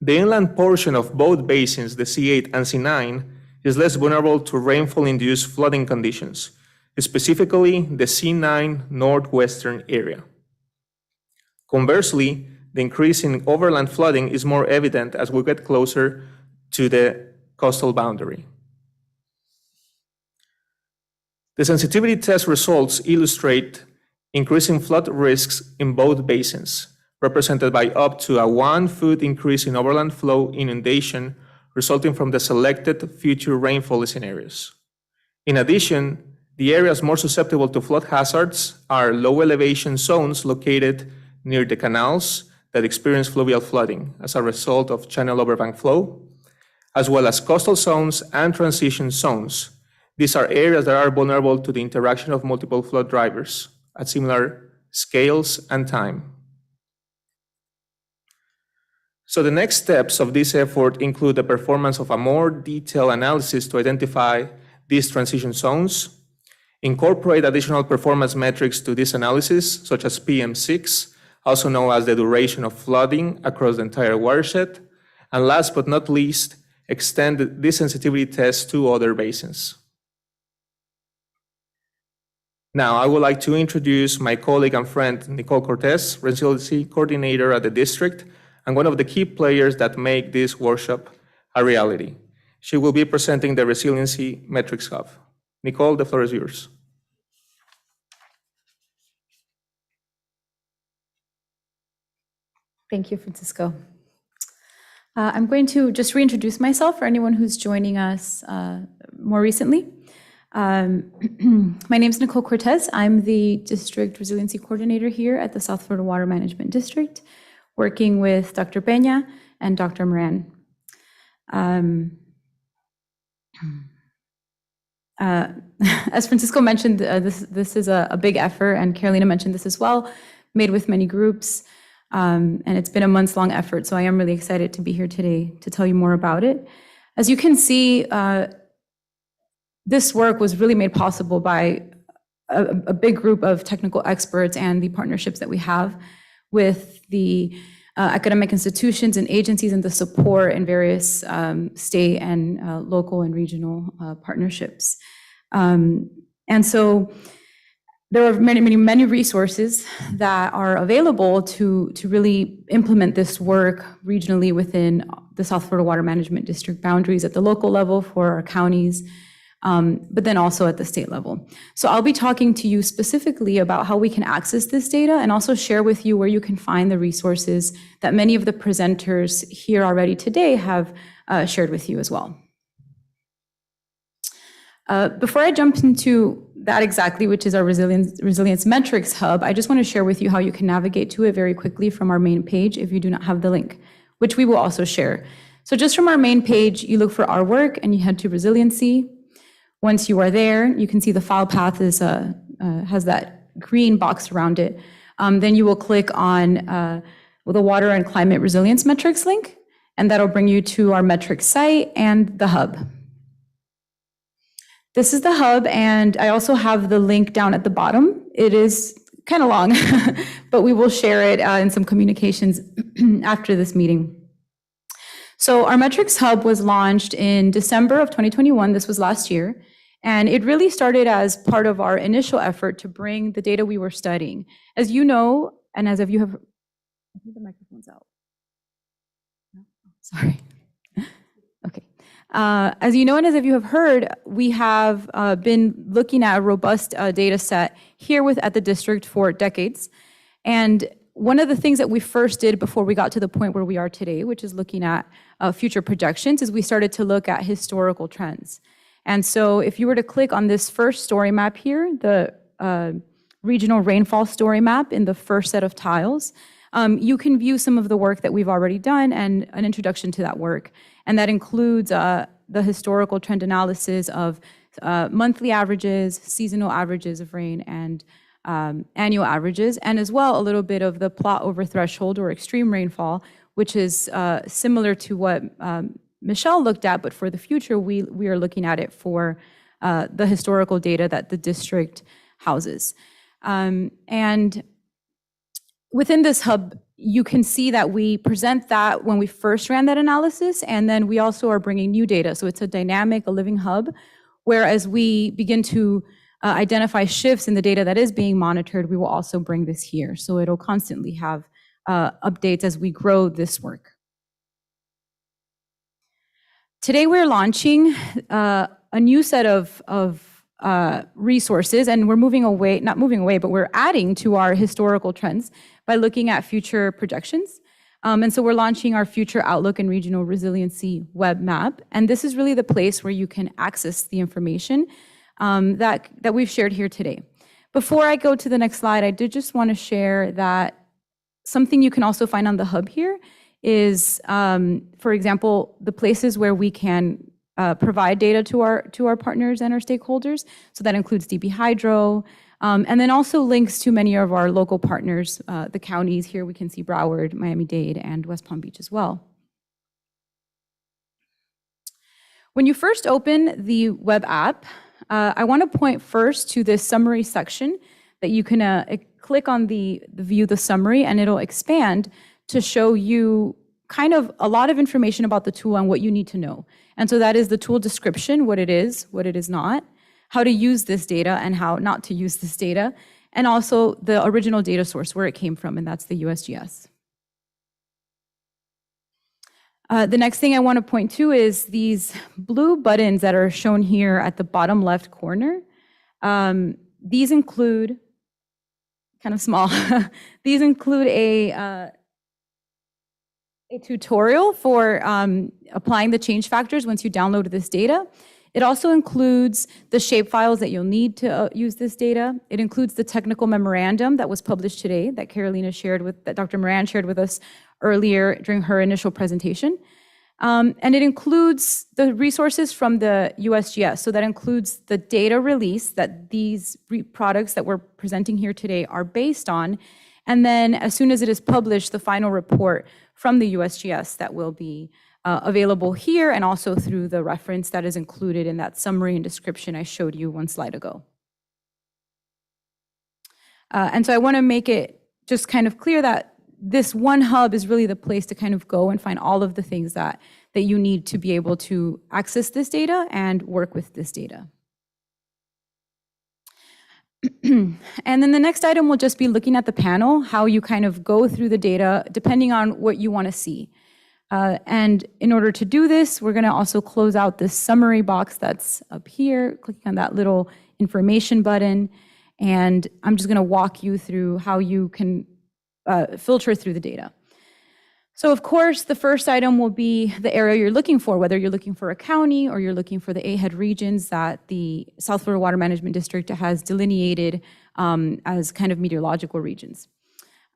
The inland portion of both basins, the C8 and C9, is less vulnerable to rainfall-induced flooding conditions, specifically the C9 northwestern area. Conversely, the increase in overland flooding is more evident as we get closer to the coastal boundary. The sensitivity test results illustrate increasing flood risks in both basins, represented by up to a 1 foot increase in overland flow inundation resulting from the selected future rainfall scenarios. In addition, the areas more susceptible to flood hazards are low elevation zones located near the canals that experience fluvial flooding as a result of channel overbank flow, as well as coastal zones and transition zones. These are areas that are vulnerable to the interaction of multiple flood drivers at similar scales and time. So the next steps of this effort include the performance of a more detailed analysis to identify these transition zones, incorporate additional performance metrics to this analysis, such as PM6, also known as the duration of flooding across the entire watershed, and last but not least, extend this sensitivity test to other basins. Now, I would like to introduce my colleague and friend, Nicole Cortez, Resiliency Coordinator at the district, and one of the key players that make this workshop a reality. She will be presenting the Resiliency Metrics Hub. Nicole, the floor is yours. Thank you, Francisco. I'm going to just reintroduce myself for anyone who's joining us more recently. My name is Nicole Cortez. I'm the District Resiliency Coordinator here at the South Florida Water Management District, working with Dr. Peña and Dr. Moran. As Francisco mentioned, this is a big effort, and Carolina mentioned this as well, made with many groups. And it's been a months-long effort, so I am really excited to be here today to tell you more about it. As you can see, this work was really made possible by a big group of technical experts and the partnerships that we have with the academic institutions and agencies and the support in various state and local and regional partnerships. And so there are many resources that are available to really implement this work regionally within the South Florida Water Management District boundaries at the local level for our counties, but then also at the state level. So I'll be talking to you specifically about how we can access this data and also share with you where you can find the resources that many of the presenters here already today have shared with you as well. Before I jump into that exactly, which is our Resilience Metrics Hub, I just want to share with you how you can navigate to it very quickly from our main page if you do not have the link, which we will also share. So just from our main page, you look for our work and you head to Resiliency. Once you are there, you can see the file path is has that green box around it. Then you will click on the Water and Climate Resilience Metrics link, and that'll bring you to our metrics site and the hub. This is the hub, and I also have the link down at the bottom. It is kind of long, but we will share it in some communications after this meeting. So our metrics hub was launched in December of 2021. This was last year. And it really started as part of our initial effort to bring the data we were studying. As you know, and as if you have, I think the microphone's out. No? Sorry. Okay. As you know, and as if you have heard, we have been looking at a robust data set here at the district for decades. And one of the things that we first did before we got to the point where we are today, which is looking at future projections, is we started to look at historical trends. And so if you were to click on this first story map here, the regional rainfall story map in the first set of tiles, you can view some of the work that we've already done and an introduction to that work. And that includes the historical trend analysis of monthly averages, seasonal averages of rain, and annual averages, and as well a little bit of the plot over threshold or extreme rainfall, which is similar to what Michelle looked at, but for the future, we are looking at it for the historical data that the district houses. And within this hub, you can see that we present that when we first ran that analysis, and then we also are bringing new data. So it's a dynamic, a living hub, whereas we begin to identify shifts in the data that is being monitored, we will also bring this here. So it'll constantly have updates as we grow this work. Today we're launching a new set of resources, and we're not moving away, but we're adding to our historical trends by looking at future projections. And so we're launching our Future Outlook and Regional Resiliency web map. And this is really the place where you can access the information that we've shared here today. Before I go to the next slide, I did just want to share that something you can also find on the hub here is, for example, the places where we can provide data to our partners and our stakeholders. So that includes DB Hydro, and then also links to many of our local partners, the counties. Here we can see Broward, Miami-Dade, and West Palm Beach as well. When you first open the web app, I want to point first to this summary section that you can click on the view the summary, and it'll expand to show you kind of a lot of information about the tool and what you need to know. And so that is the tool description, what it is not, how to use this data and how not to use this data, and also the original data source, where it came from, and that's the Usgs. The next thing I want to point to is these blue buttons that are shown here at the bottom left corner. These include, kind of small, these include a tutorial for applying the change factors once you download this data. It also includes the shapefiles that you'll need to use this data. It includes the technical memorandum that was published today that that Dr. Moran shared with us earlier during her initial presentation. And it includes the resources from the USGS. So that includes the data release that these products that we're presenting here today are based on, And then as soon as it is published, the final report from the USGS that will be available here and also through the reference that is included in that summary and description I showed you one slide ago. And so I want to make it just kind of clear that this one hub is really the place to kind of go and find all of the things that you need to be able to access this data and work with this data. And then the next item will just be looking at the panel, how you kind of go through the data depending on what you want to see. And in order to do this, we're going to also close out this summary box that's up here, clicking on that little information button. And I'm just going to walk you through how you can filter through the data. So of course, the first item will be the area you're looking for, whether you're looking for a county or you're looking for the AHEAD regions that the South Florida Water Management District has delineated as kind of meteorological regions.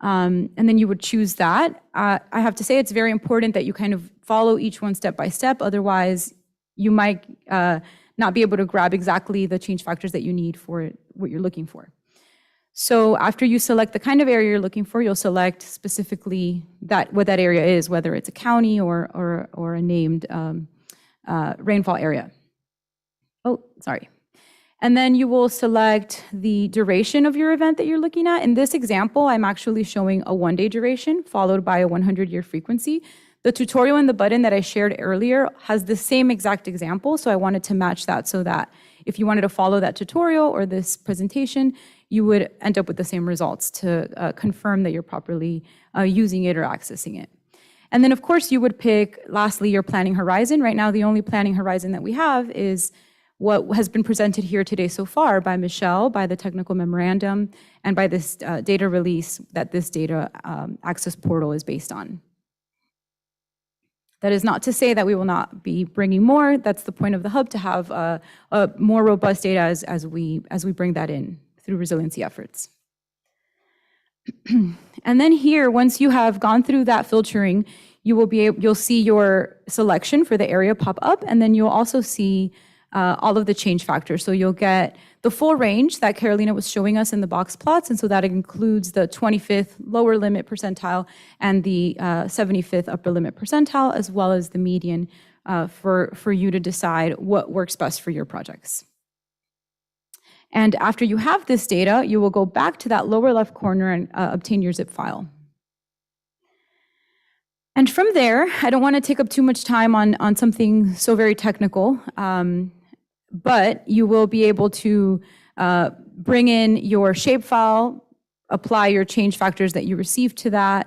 And then you would choose that. I have to say it's very important that you kind of follow each one step by step. Otherwise, you might not be able to grab exactly the change factors that you need for what you're looking for. So after you select the kind of area you're looking for, you'll select specifically what that area is, whether it's a county or a named rainfall area. Oh, sorry. And then you will select the duration of your event that you're looking at. In this example, I'm actually showing a 1-day duration followed by a 100-year frequency. The tutorial in the button that I shared earlier has the same exact example, so I wanted to match that so that if you wanted to follow that tutorial or this presentation, you would end up with the same results to confirm that you're properly using it or accessing it. And then of course you would pick, lastly, your planning horizon. Right now, the only planning horizon that we have is what has been presented here today so far by Michelle, by the technical memorandum, and by this data release that this data access portal is based on. That is not to say that we will not be bringing more. That's the point of the hub, to have a more robust data as we bring that in through resiliency efforts. And then here, once you have gone through that filtering, you'll see your selection for the area pop up, and then you'll also see all of the change factors. So you'll get the full range that Carolina was showing us in the box plots, and so that includes the 25th lower limit percentile and the 75th upper limit percentile, as well as the median for you to decide what works best for your projects. And after you have this data, you will go back to that lower left corner and obtain your zip file. And from there, I don't want to take up too much time on something so very technical, but you will be able to bring in your shapefile, apply your change factors that you received to that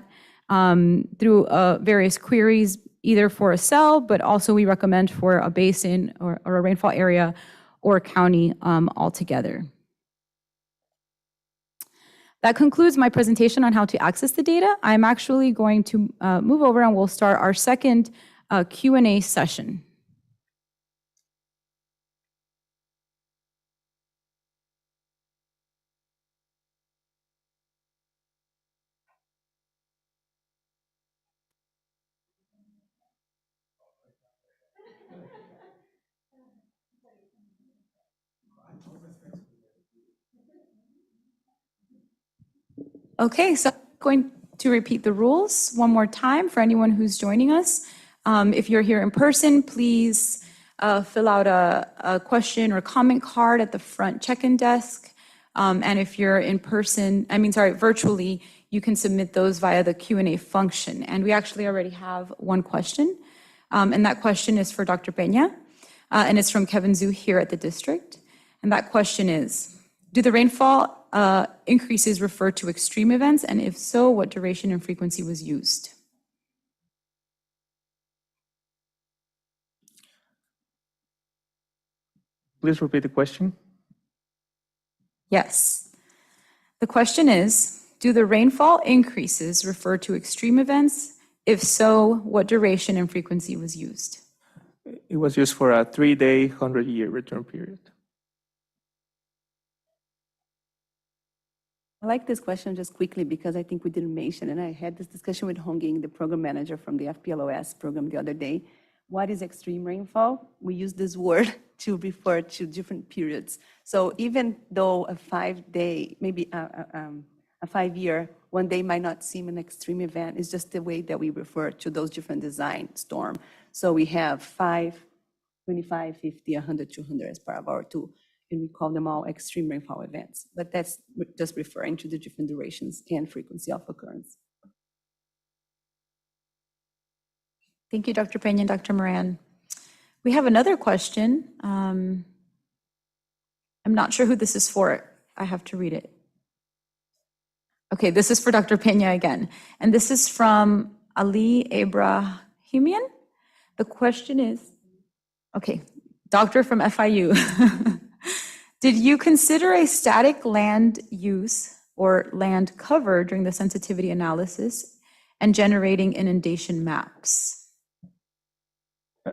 through various queries, either for a cell, but also we recommend for a basin or a rainfall area or county altogether. That concludes my presentation on how to access the data. I'm actually going to move over and we'll start our second Q&A session. Okay, so I'm going to repeat the rules one more time for anyone who's joining us. If you're here in person, please fill out a question or comment card at the front check-in desk. And if you're in person, virtually, you can submit those via the Q&A function. And we actually already have one question. And that question is for Dr. Peña. And it's from Kevin Zhu here at the district. And that question is, do the rainfall increases refer to extreme events? And if so, what duration and frequency was used? Please repeat the question. Yes. The question is, do the rainfall increases refer to extreme events? If so, what duration and frequency was used? It was used for a 3-day, 100-year return period. I like this question just quickly because I think we didn't mention, and I had this discussion with Honging, the program manager from the FPLOS program the other day. What is extreme rainfall? We use this word to refer to different periods. So even though a 5-day, maybe a 5-year, one day might not seem an extreme event. It's just the way that we refer to those different design storm. So we have 5, 25, 50, 100, 200 as part of our tool, and we call them all extreme rainfall events. But that's just referring to the different durations and frequency of occurrence. Thank you, Dr. Peña and Dr. Moran. We have another question. I'm not sure who this is for. I have to read it. Okay, this is for Dr. Peña again. And this is from Ali Abrahimian. The question is, okay, doctor from FIU. Did you consider a static land use or land cover during the sensitivity analysis and generating inundation maps?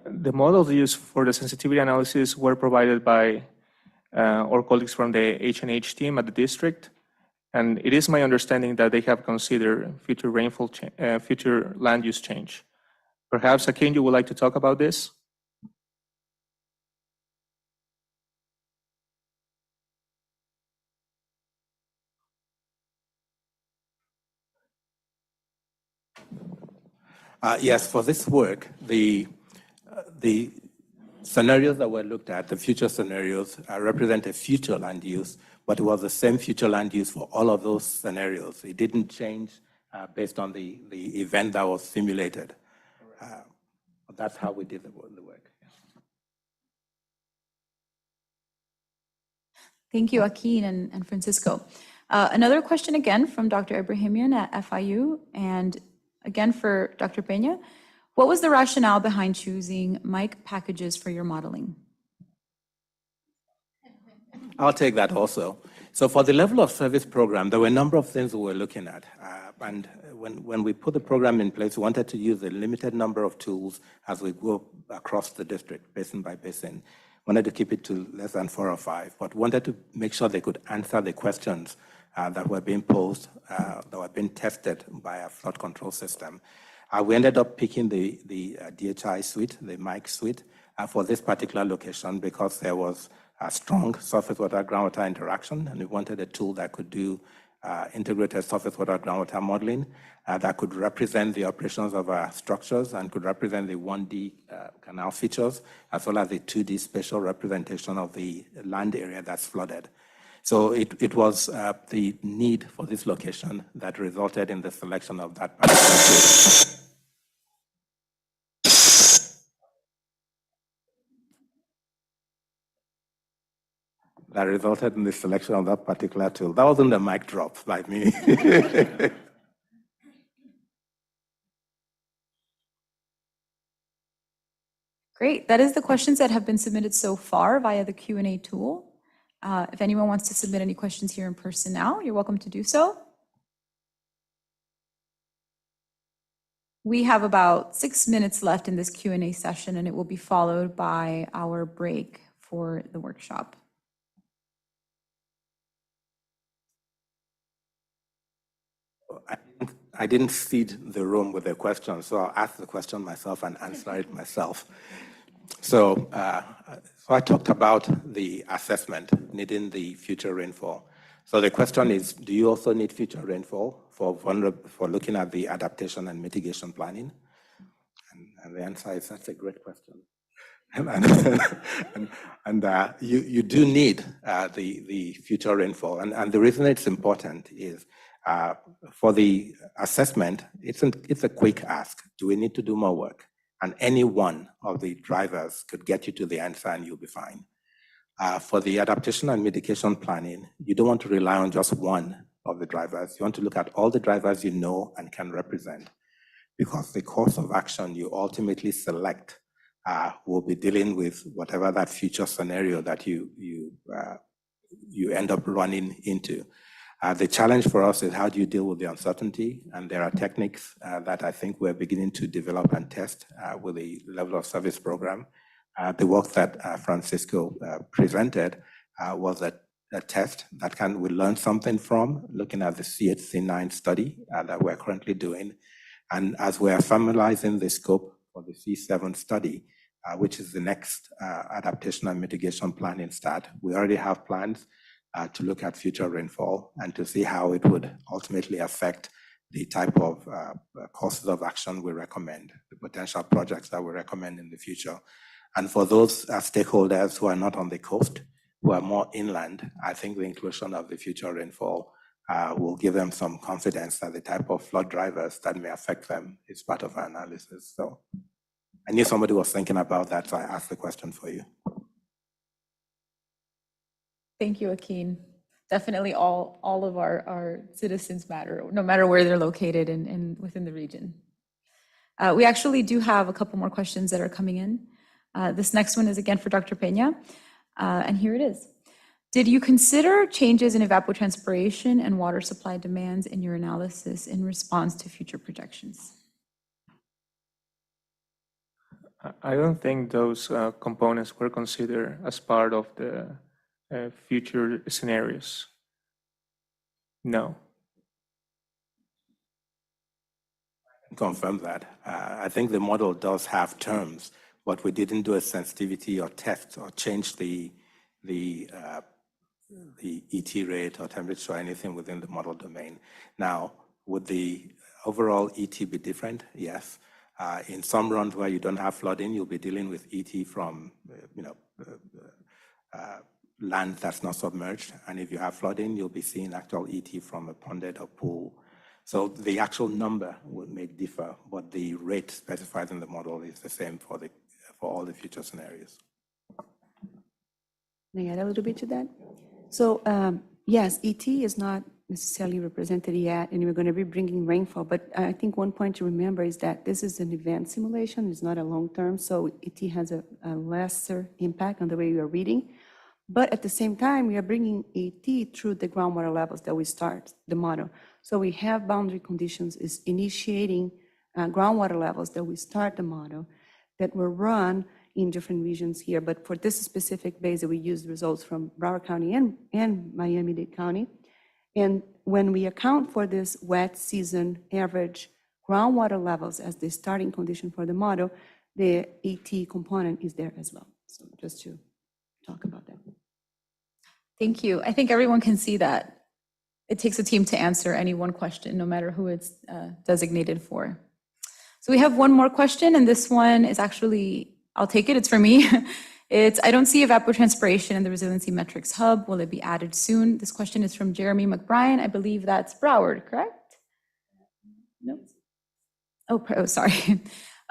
The models used for the sensitivity analysis were provided by our colleagues from the H&H team at the district. And it is my understanding that they have considered future rainfall, future land use change. Perhaps, Akin, you would like to talk about this? Yes, for this work, the scenarios that were looked at, the future scenarios, represent a future land use, but it was the same future land use for all of those scenarios. It didn't change based on the event that was simulated. That's how we did the work. Thank you, Akin and Francisco. Another question again from Dr. Ibrahimian at FIU, and again for Dr. Peña. What was the rationale behind choosing mic packages for your modeling? I'll take that also. So for the level of service program, there were a number of things we were looking at. And when we put the program in place, we wanted to use a limited number of tools as we go across the district, basin by basin. Wanted to keep it to less than 4 or 5, but wanted to make sure they could answer the questions that were being posed, that were being tested by a flood control system. We ended up picking the DHI suite, the mic suite, for this particular location because there was a strong surface water groundwater interaction, and we wanted a tool that could do integrated surface water groundwater modeling that could represent the operations of our structures and could represent the 1D canal features, as well as the 2D spatial representation of the land area that's flooded. So it was the need for this location that resulted in the selection of that particular tool. That resulted in the selection of that particular tool. That wasn't a mic drop by me. Great, that is the questions that have been submitted so far via the Q&A tool. If anyone wants to submit any questions here in person now, you're welcome to do so. We have about 6 minutes left in this Q&A session, and it will be followed by our break for the workshop. I didn't seed the room with a question, so I'll ask the question myself and answer it myself. So I talked about the assessment needing the future rainfall. So the question is, do you also need future rainfall for looking at the adaptation and mitigation planning? And the answer is, that's a great question. And you do need the future rainfall. And the reason it's important is for the assessment, it's a quick ask. Do we need to do more work? And any one of the drivers could get you to the answer and you'll be fine. For the adaptation and mitigation planning, you don't want to rely on just one of the drivers. You want to look at all the drivers you know and can represent, because the course of action you ultimately select will be dealing with whatever that future scenario that you end up running into. The challenge for us is how do you deal with the uncertainty? And there are techniques that I think we're beginning to develop and test with the level of service program. The work that Francisco presented was a test that we learn something from, looking at the CHC9 study that we're currently doing. And as we're formalizing the scope for the C7 study, which is the next adaptation and mitigation planning start, we already have plans to look at future rainfall and to see how it would ultimately affect the type of courses of action we recommend, the potential projects that we recommend in the future. And for those stakeholders who are not on the coast, who are more inland, I think the inclusion of the future rainfall will give them some confidence that the type of flood drivers that may affect them is part of our analysis. So I knew somebody was thinking about that, so I asked the question for you. Thank you, Akin. Definitely all of our citizens matter, no matter where they're located and within the region. We actually do have a couple more questions that are coming in. This next one is again for Dr. Peña, and here it is. Did you consider changes in evapotranspiration and water supply demands in your analysis in response to future projections? I don't think those components were considered as part of the future scenarios. No. Confirm that. I think the model does have terms, but we didn't do a sensitivity or test or change the ET rate or temperature or anything within the model domain. Now, would the overall ET be different? Yes. In some runs where you don't have flooding, you'll be dealing with ET from land that's not submerged. And if you have flooding, you'll be seeing actual ET from a ponded or pool. So the actual number may differ, but the rate specified in the model is the same for all the future scenarios. May I add a little bit to that? So yes, ET is not necessarily represented yet, and we're going to be bringing rainfall. But I think one point to remember is that this is an event simulation. It's not a long term, so ET has a lesser impact on the way we are reading. But at the same time, we are bringing ET through the groundwater levels that we start the model. So we have boundary conditions is initiating groundwater levels that we start the model that were run in different regions here. But for this specific base, we used results from Broward County and Miami-Dade County. And when we account for this wet season average groundwater levels as the starting condition for the model, the ET component is there as well. So just to talk about that. Thank you. I think everyone can see that it takes a team to answer any one question, no matter who it's designated for. So we have one more question, and this one is actually, I'll take it, it's for me. I don't see evapotranspiration in the Resiliency Metrics Hub. Will it be added soon? This question is from Jeremy McBrien. I believe that's Broward, correct? No. Oh, sorry.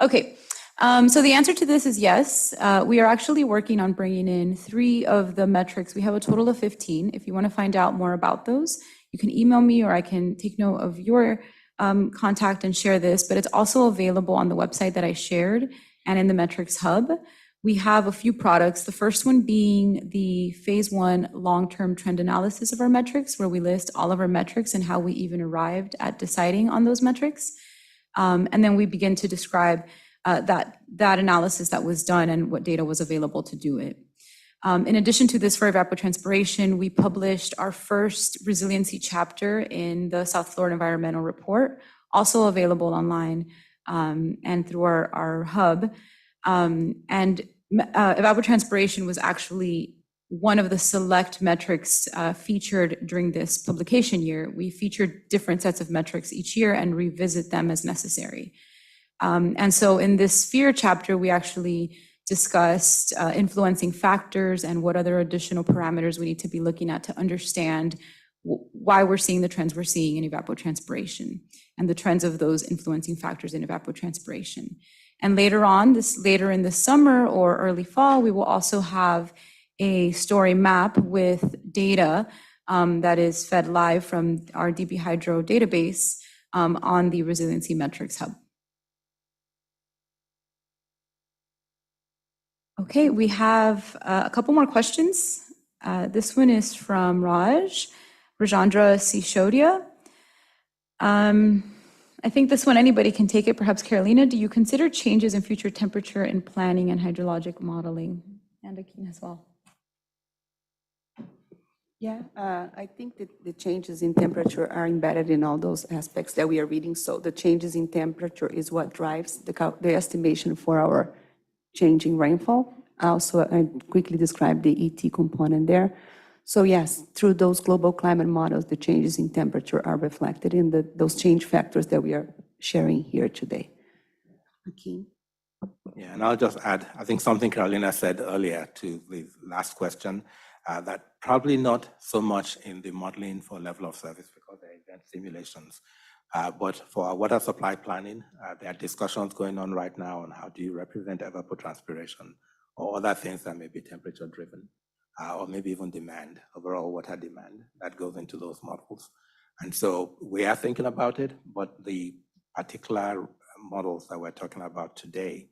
Okay. So the answer to this is yes. We are actually working on bringing in 3 of the metrics. We have a total of 15. If you want to find out more about those, you can email me or I can take note of your contact and share this, but it's also available on the website that I shared and in the Metrics Hub. We have a few products, the first one being the phase 1 long-term trend analysis of our metrics, where we list all of our metrics and how we even arrived at deciding on those metrics. And then we begin to describe that analysis that was done and what data was available to do it. In addition to this, for evapotranspiration, we published our first resiliency chapter in the South Florida Environmental Report, also available online and through our hub. And evapotranspiration was actually one of the select metrics featured during this publication year. We featured different sets of metrics each year and revisit them as necessary. And so in this sphere chapter, we actually discussed influencing factors and what other additional parameters we need to be looking at to understand why we're seeing the trends we're seeing in evapotranspiration and the trends of those influencing factors in evapotranspiration. And later in the summer or early fall, we will also have a story map with data that is fed live from our DB Hydro database on the Resiliency Metrics Hub. Okay, we have a couple more questions. This one is from Rajendra Sishodia. I think this one, anybody can take it, perhaps Carolina. Do you consider changes in future temperature in planning and hydrologic modeling? And Akin as well. Yeah, I think that the changes in temperature are embedded in all those aspects that we are reading. So the changes in temperature is what drives the estimation for our changing rainfall. Also, I quickly described the ET component there. So yes, through those global climate models, the changes in temperature are reflected in those change factors that we are sharing here today. Joaquin? Yeah, and I'll just add, I think something Carolina said earlier to the last question, that probably not so much in the modeling for level of service because they're event simulations, but for our water supply planning, there are discussions going on right now on how do you represent evapotranspiration or other things that may be temperature driven, or maybe even demand, overall water demand that goes into those models. And so we are thinking about it, but the particular models that we're talking about today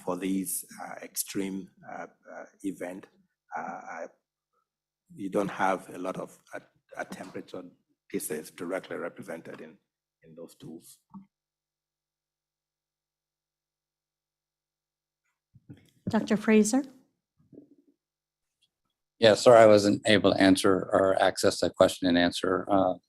for these extreme event, you don't have a lot of temperature pieces directly represented in those tools. Dr. Fraser? Yeah, sorry, I wasn't able to answer or access that question and answer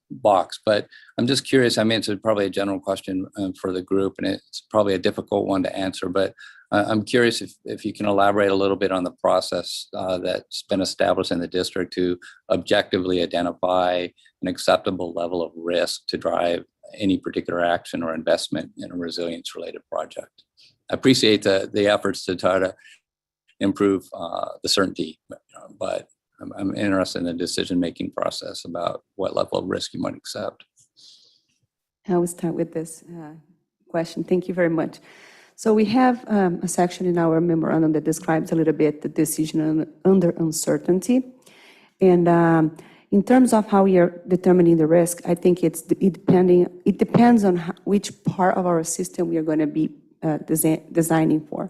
box, but I'm just curious. I mean, it's probably a general question for the group, and it's probably a difficult one to answer, but I'm curious if you can elaborate a little bit on the process that's been established in the district to objectively identify an acceptable level of risk to drive any particular action or investment in a resilience-related project. I appreciate the efforts to try to improve the certainty, but I'm interested in the decision-making process about what level of risk you might accept. I will start with this question. Thank you very much. So we have a section in our memorandum that describes a little bit the decision under uncertainty. And in terms of how we are determining the risk, I think it depends on which part of our system we are going to be designing for.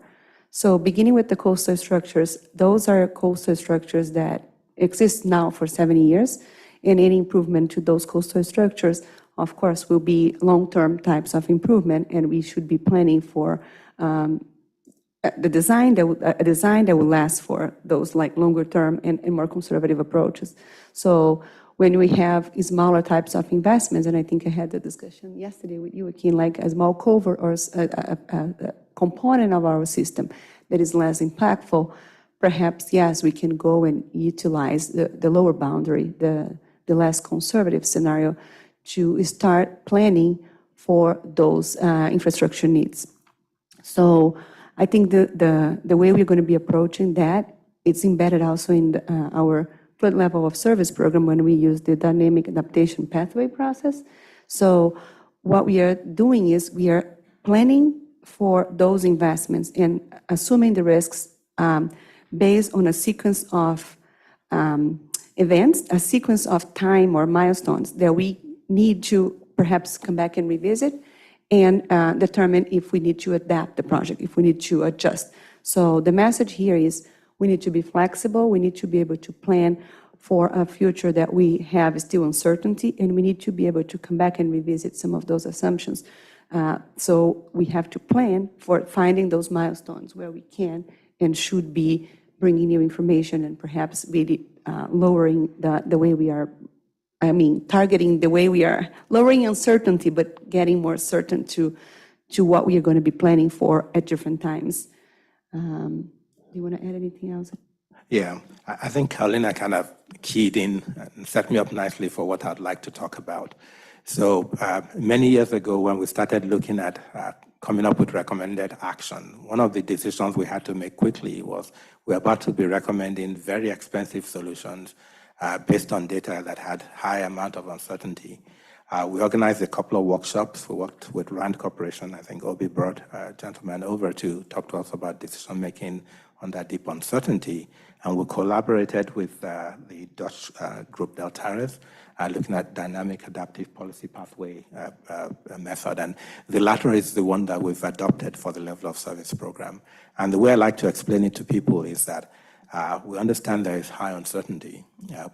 So beginning with the coastal structures, those are coastal structures that exist now for 70 years, and any improvement to those coastal structures, of course, will be long-term types of improvement, and we should be planning for a design that will last for those like longer-term and more conservative approaches. So when we have smaller types of investments, and I think I had the discussion yesterday with you, Joaquin, like a small culvert or a component of our system that is less impactful, perhaps, yes, we can go and utilize the lower boundary, the less conservative scenario, to start planning for those infrastructure needs. So I think the way we're going to be approaching that, it's embedded also in our flood level of service program when we use the dynamic adaptation pathway process. So what we are doing is we are planning for those investments and assuming the risks based on a sequence of events, a sequence of time or milestones that we need to perhaps come back and revisit and determine if we need to adapt the project, if we need to adjust. So the message here is we need to be flexible, we need to be able to plan for a future that we have still uncertainty, and we need to be able to come back and revisit some of those assumptions. So we have to plan for finding those milestones where we can and should be bringing new information and perhaps really lowering the way we are, targeting the way we are lowering uncertainty, but getting more certain to what we are going to be planning for at different times. Do you want to add anything else? Yeah, I think Carolina kind of keyed in and set me up nicely for what I'd like to talk about. So many years ago, when we started looking at coming up with recommended action, one of the decisions we had to make quickly was we're about to be recommending very expensive solutions based on data that had high amount of uncertainty. We organized a couple of workshops. We worked with RAND Corporation. I think Obi brought a gentleman over to talk to us about decision making on that deep uncertainty. And we collaborated with the Dutch group Deltares, looking at dynamic adaptive policy pathway method. And the latter is the one that we've adopted for the level of service program. And the way I like to explain it to people is that we understand there is high uncertainty,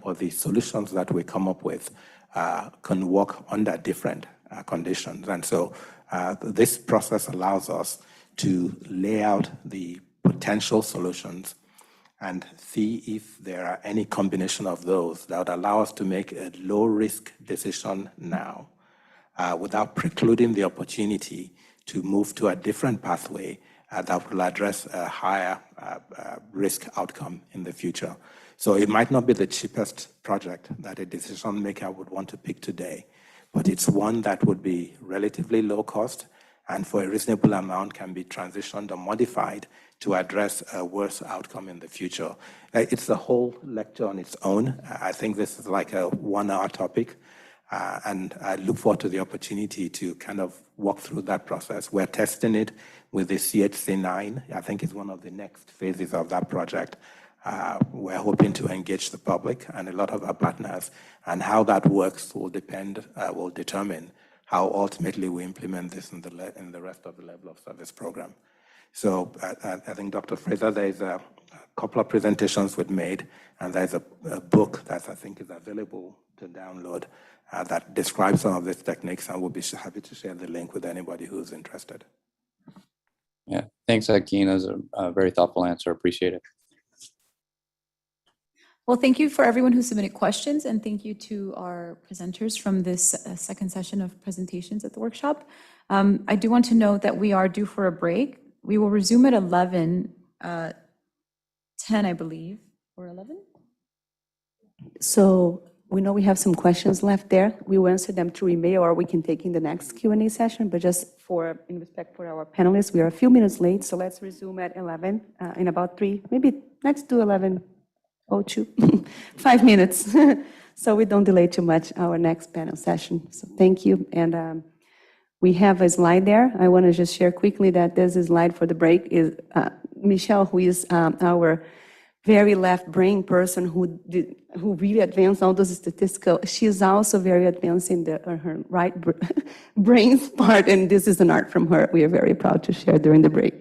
but the solutions that we come up with can work under different conditions. And so this process allows us to lay out the potential solutions and see if there are any combination of those that would allow us to make a low-risk decision now without precluding the opportunity to move to a different pathway that will address a higher risk outcome in the future. So it might not be the cheapest project that a decision maker would want to pick today, but it's one that would be relatively low cost and for a reasonable amount can be transitioned or modified to address a worse outcome in the future. It's a whole lecture on its own. I think this is like a 1-hour topic. And I look forward to the opportunity to kind of walk through that process. We're testing it with the CHC9. I think it's one of the next phases of that project. We're hoping to engage the public and a lot of our partners, and how that works will determine how ultimately we implement this in the rest of the level of service program. So I think Dr. Fraser, there's a couple of presentations we've made, and there's a book that I think is available to download that describes some of these techniques, and we'll be happy to share the link with anybody who's interested. Yeah, thanks, Akin. That was a very thoughtful answer. Appreciate it. Well, thank you for everyone who submitted questions, and thank you to our presenters from this second session of presentations at the workshop. I do want to note that we are due for a break. We will resume at 11:10, I believe, or 11? So we know we have some questions left there. We will answer them through email, or we can take in the next Q&A session. But just in respect for our panelists, we are a few minutes late, so let's resume at 11 in about 3, maybe let's do 11:02, 5 minutes, so we don't delay too much our next panel session. So thank you. And we have a slide there. I want to just share quickly that this slide for the break is Michelle, who is our very left brain person who really advanced all those statistical. She is also very advanced in her right brain part, and this is an art from her. We are very proud to share during the break.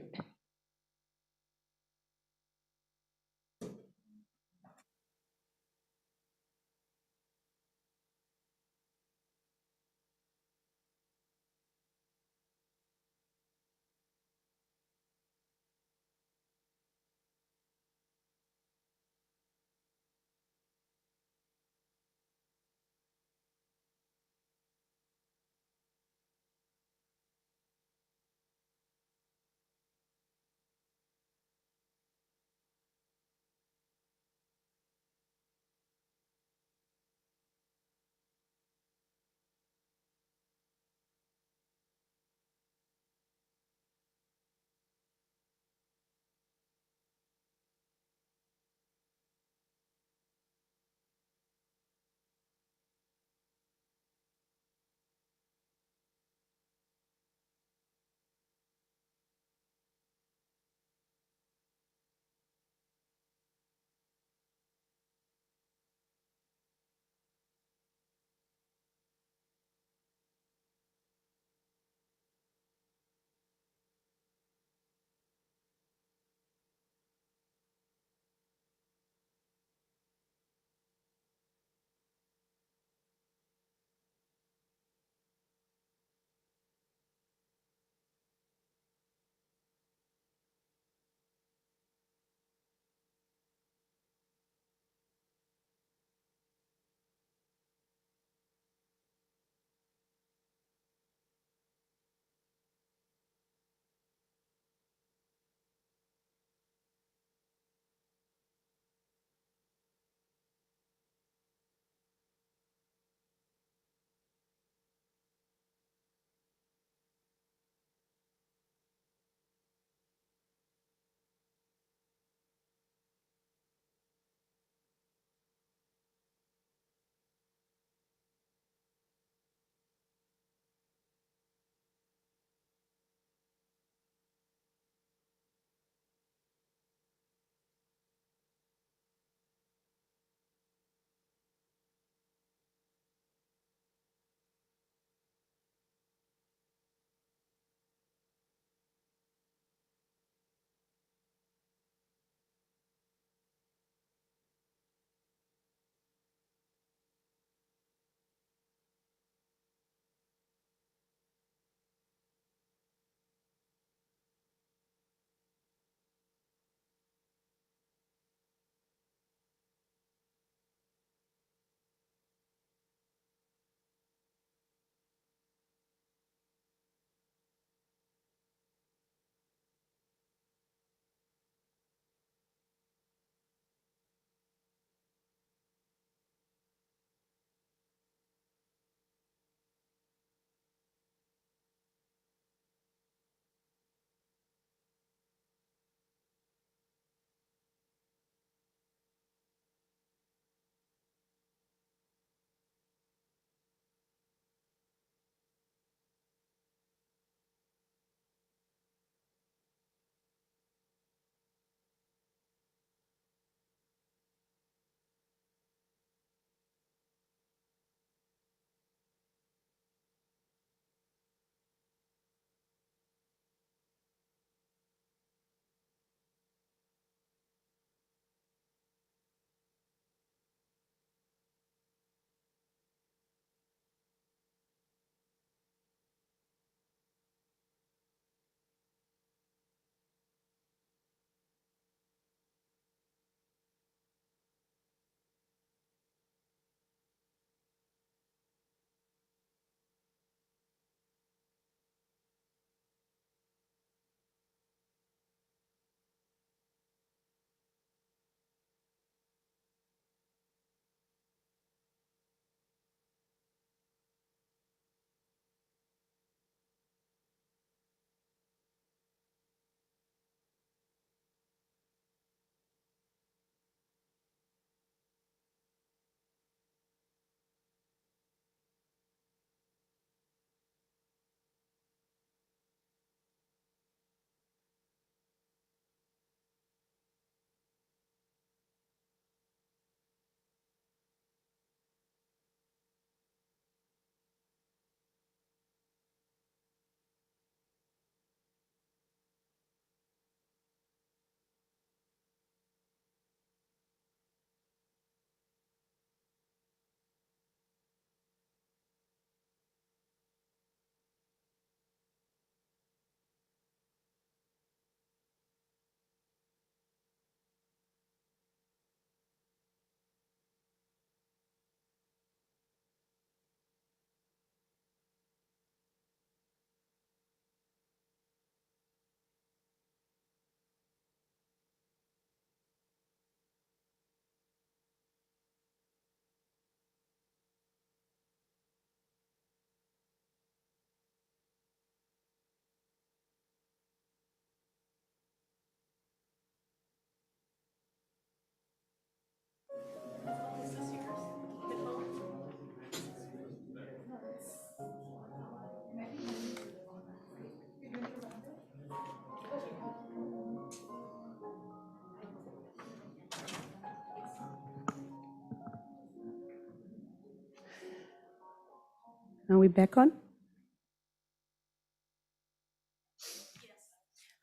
Are we back on?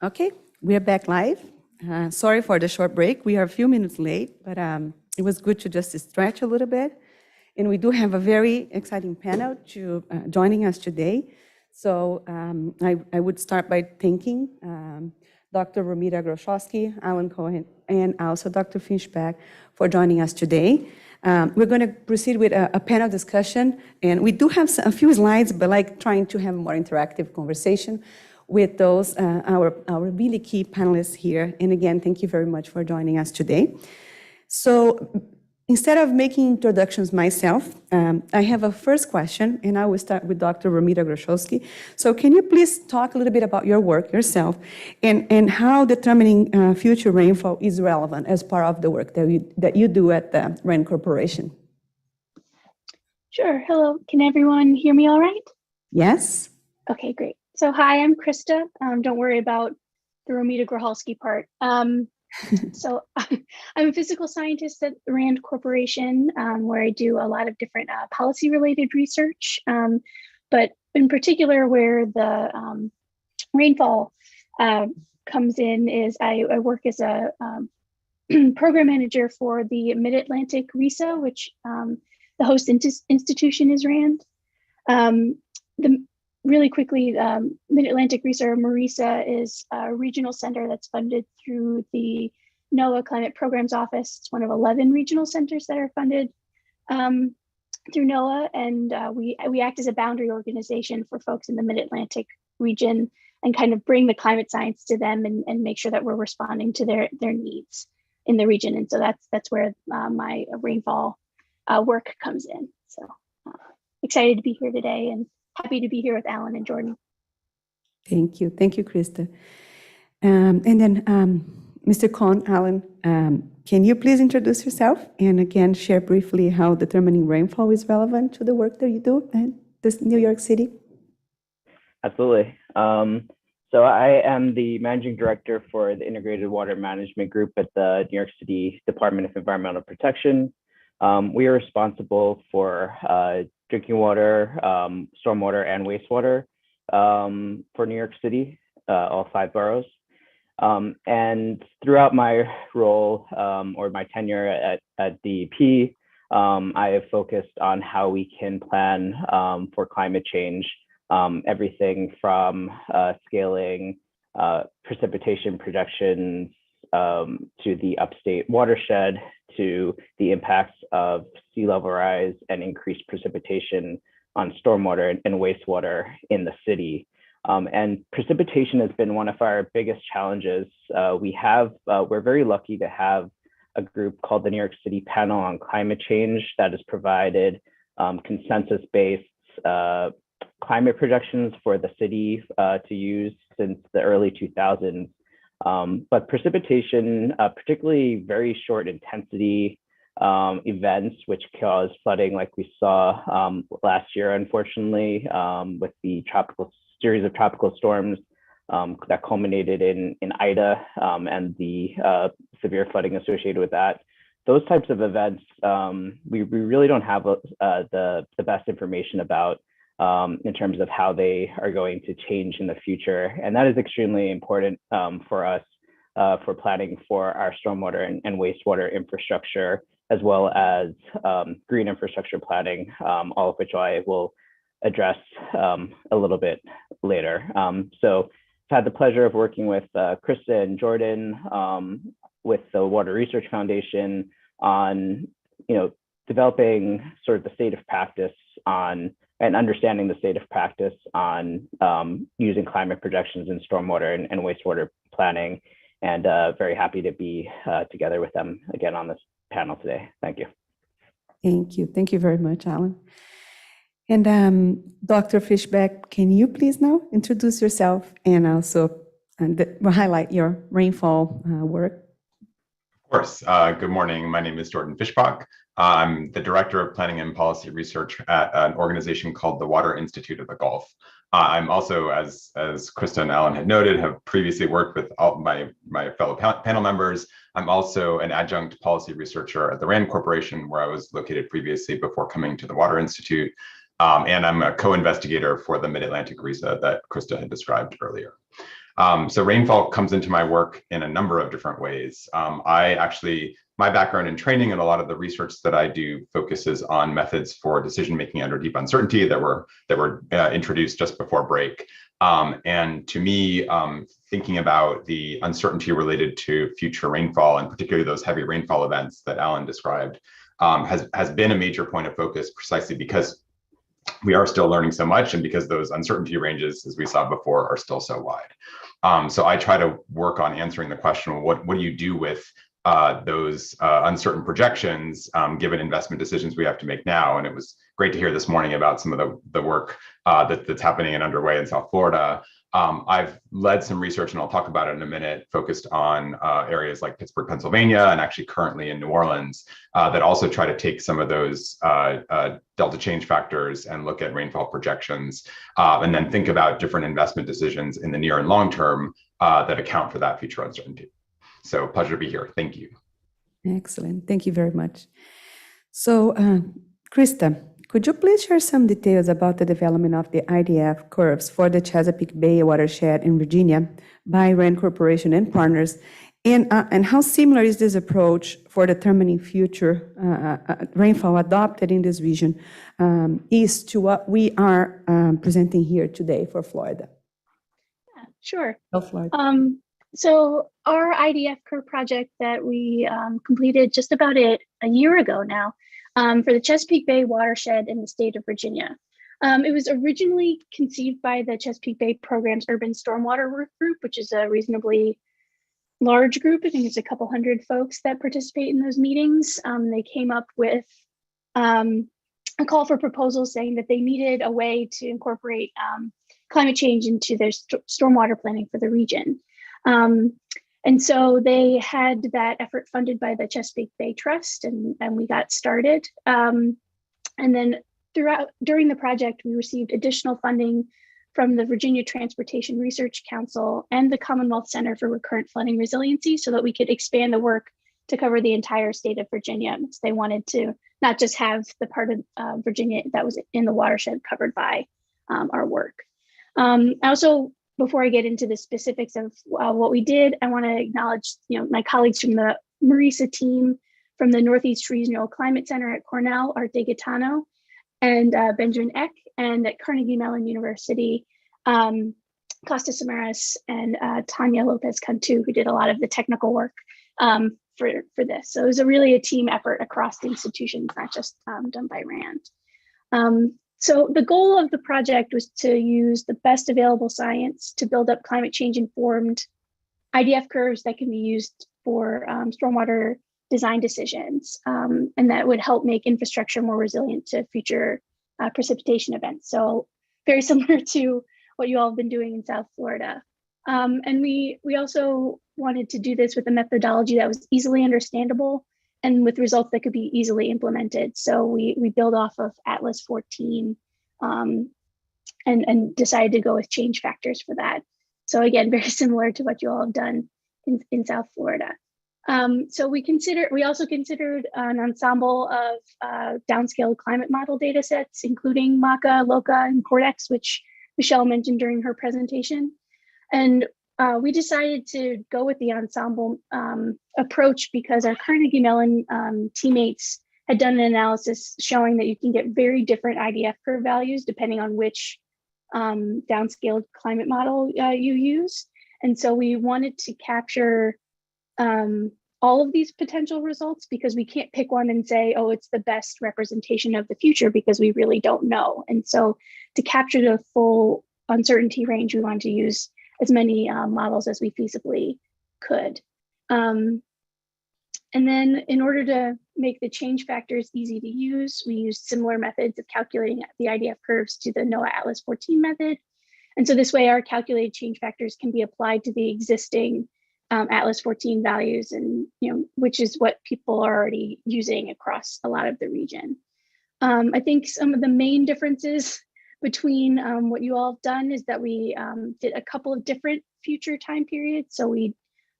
Okay, we are back live. Sorry for the short break. We are a few minutes late, but it was good to just stretch a little bit. And we do have a very exciting panel joining us today. So I would start by thanking Dr. Romita Groszowski, Alan Cohen, and also Dr. Fishback for joining us today. We're going to proceed with a panel discussion, and we do have a few slides, but like trying to have a more interactive conversation with those, our really key panelists here. And again, thank you very much for joining us today. So instead of making introductions myself, I have a first question, and I will start with Dr. Romita Groszowski. So can you please talk a little bit about your work yourself and how determining future rainfall is relevant as part of the work that you do at the RAN Corporation? Sure. Hello. Can everyone hear me all right? Yes. Okay, great. So hi, I'm Krista. Don't worry about the Romita Groszowski part. So I'm a physical scientist at the RAND Corporation, where I do a lot of different policy-related research, but in particular where the rainfall comes in is I work as a program manager for the Mid-Atlantic RISA, which the host institution is RAND. Really quickly, Mid-Atlantic RISA, or MARISA, is a regional center that's funded through the NOAA Climate Programs Office. It's one of 11 regional centers that are funded through NOAA, and we act as a boundary organization for folks in the Mid-Atlantic region and kind of bring the climate science to them and make sure that we're responding to their needs in the region. And so that's where my rainfall work comes in. So excited to be here today and happy to be here with Alan and Jordan. Thank you. Thank you, Krista. And then Mr. Cohn, Alan, can you please introduce yourself and again share briefly how determining rainfall is relevant to the work that you do in this New York City? Absolutely. So I am the managing director for the Integrated Water Management Group at the New York City Department of Environmental Protection. We are responsible for drinking water, stormwater, and wastewater for New York City, all 5 boroughs. And throughout my role or my tenure at DEP, I have focused on how we can plan for climate change, everything from scaling precipitation projections to the upstate watershed, to the impacts of sea level rise and increased precipitation on stormwater and wastewater in the city. And precipitation has been one of our biggest challenges. We're very lucky to have a group called the New York City Panel on Climate Change that has provided consensus-based climate projections for the city to use since the early 2000s. But precipitation, particularly very short intensity events, which cause flooding like we saw last year, unfortunately, with the series of tropical storms that culminated in Ida and the severe flooding associated with that. Those types of events, we really don't have the best information about in terms of how they are going to change in the future. And that is extremely important for us for planning for our stormwater and wastewater infrastructure, as well as green infrastructure planning, all of which I will address a little bit later. So I've had the pleasure of working with Krista and Jordan with the Water Research Foundation on developing sort of the state of practice on and understanding the state of practice on using climate projections in stormwater and wastewater planning, and very happy to be together with them again on this panel today. Thank you. Thank you. Thank you very much, Alan. And Dr. Fishback, can you please now introduce yourself and also highlight your rainfall work? Of course. Good morning. My name is Jordan Fishbach. I'm the Director of Planning and Policy Research at an organization called the Water Institute of the Gulf. I'm also, as Krista and Alan had noted, have previously worked with all my fellow panel members. I'm also an adjunct policy researcher at the RAND Corporation, where I was located previously before coming to the Water Institute. and I'm a co-investigator for the Mid-Atlantic RISA that Krista had described earlier. So rainfall comes into my work in a number of different ways. My background in training and a lot of the research that I do focuses on methods for decision-making under deep uncertainty that were introduced just before break. And to me, thinking about the uncertainty related to future rainfall, and particularly those heavy rainfall events that Alan described, has been a major point of focus precisely because we are still learning so much, and because those uncertainty ranges, as we saw before, are still so wide. So I try to work on answering the question, what do you do with those uncertain projections, given investment decisions we have to make now? And it was great to hear this morning about some of the work that's happening and underway in South Florida. I've led some research, and I'll talk about it in a minute, focused on areas like Pittsburgh, Pennsylvania, and actually currently in New Orleans, that also try to take some of those delta change factors and look at rainfall projections, and then think about different investment decisions in the near and long term that account for that future uncertainty. So pleasure to be here. Thank you. Excellent. Thank you very much. So, Krista, could you please share some details about the development of the IDF curves for the Chesapeake Bay watershed in Virginia by RAND Corporation and partners, and how similar is this approach for determining future rainfall adopted in this region is to what we are presenting here today for Florida? Yeah, sure. Oh, Florida. So our IDF curve project that we completed just about a year ago now, for the Chesapeake Bay watershed in the state of Virginia. It was originally conceived by the Chesapeake Bay Program's Urban Stormwater Work Group, which is a reasonably large group. I think it's a couple hundred folks that participate in those meetings. They came up with a call for proposals saying that they needed a way to incorporate climate change into their stormwater planning for the region. And so they had that effort funded by the Chesapeake Bay Trust, and we got started. And then during the project, we received additional funding from the Virginia Transportation Research Council and the Commonwealth Center for Recurrent Flooding Resiliency so that we could expand the work to cover the entire state of Virginia. So they wanted to not just have the part of Virginia that was in the watershed covered by our work. Also, before I get into the specifics of what we did, I want to acknowledge, my colleagues from the MRISA team, from the Northeast Regional Climate Center at Cornell, Art De Gaetano, and Benjamin Eck, and at Carnegie Mellon University, Costa Samaras and Tanya Lopez Cantu, who did a lot of the technical work for this. So it was really a team effort across the institutions, not just done by RAND. So the goal of the project was to use the best available science to build up climate change informed IDF curves that can be used for stormwater design decisions, and that would help make infrastructure more resilient to future precipitation events. So very similar to what you all have been doing in South Florida. And we also wanted to do this with a methodology that was easily understandable and with results that could be easily implemented. So we build off of Atlas 14 and decided to go with change factors for that. So again, very similar to what you all have done in South Florida. So we also considered an ensemble of downscaled climate model data sets, including MACA, LOCA, and Cortex, which Michelle mentioned during her presentation. And we decided to go with the ensemble approach because our Carnegie Mellon teammates had done an analysis showing that you can get very different IDF curve values depending on which downscaled climate model you use. And so we wanted to capture all of these potential results because we can't pick one and say, oh, it's the best representation of the future because we really don't know. And so to capture the full uncertainty range, we wanted to use as many models as we feasibly could. And then in order to make the change factors easy to use, we used similar methods of calculating the IDF curves to the NOAA Atlas 14 method. And so this way our calculated change factors can be applied to the existing Atlas 14 values, and which is what people are already using across a lot of the region. I think some of the main differences between what you all have done is that we did a couple of different future time periods. So we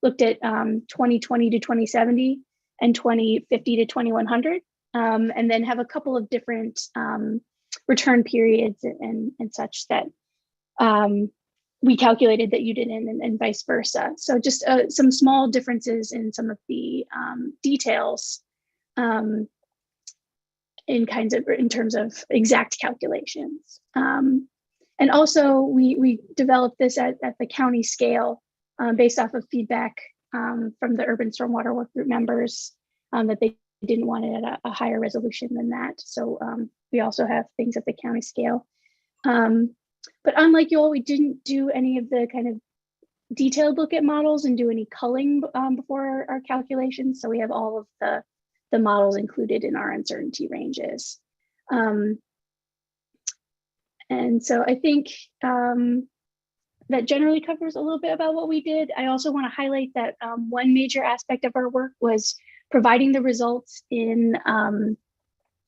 looked at 2020 to 2070 and 2050 to 2100, and then have a couple of different return periods and such that we calculated that you didn't, and vice versa. So just some small differences in some of the details in terms of exact calculations. And also we developed this at the county scale based off of feedback from the urban stormwater work group members that they didn't want it at a higher resolution than that. So we also have things at the county scale. But unlike you all, we didn't do any of the kind of detailed look at models and do any culling before our calculations. So we have all of the models included in our uncertainty ranges. And so I think that generally covers a little bit about what we did. I also want to highlight that one major aspect of our work was providing the results in an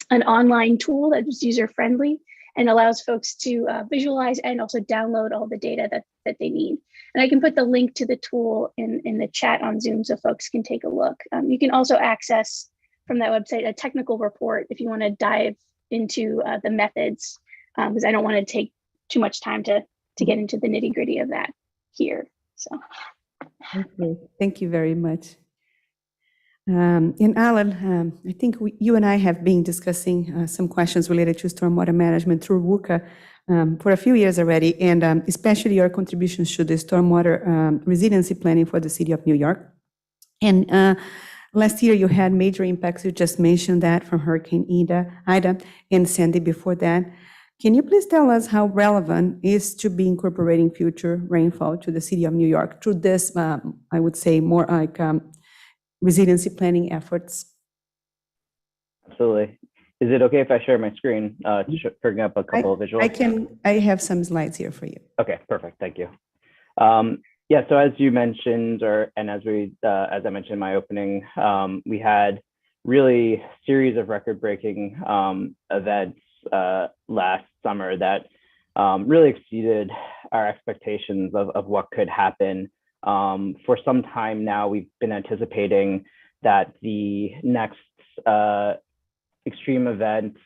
online tool that is user-friendly and allows folks to visualize and also download all the data that they need. And I can put the link to the tool in the chat on Zoom so folks can take a look. You can also access from that website a technical report if you want to dive into the methods, because I don't want to take too much time to get into the nitty-gritty of that here. So Okay, thank you very much. And Alan, I think you and I have been discussing some questions related to stormwater management through WUCA for a few years already, and especially your contributions to the stormwater resiliency planning for the city of New York. And last year you had major impacts. You just mentioned that from Hurricane Ida and Sandy before that. Can you please tell us how relevant is to be incorporating future rainfall to the city of New York through this, I would say, more like resiliency planning efforts? Absolutely. Is it okay if I share my screen to bring up a couple of visuals? I have some slides here for you. Okay, perfect. Thank you. Yeah, so as you mentioned, and as I mentioned in my opening, we had really series of record-breaking events last summer that really exceeded our expectations of what could happen. For some time now, we've been anticipating that the next extreme events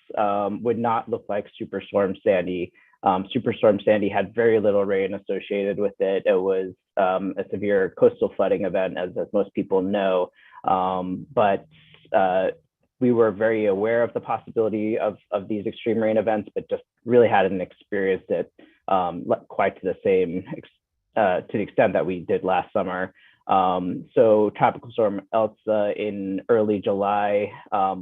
would not look like Superstorm Sandy. Superstorm Sandy had very little rain associated with it. It was a severe coastal flooding event, as most people know. But we were very aware of the possibility of these extreme rain events, but just really hadn't experienced it quite to the extent that we did last summer. So Tropical Storm Elsa in early July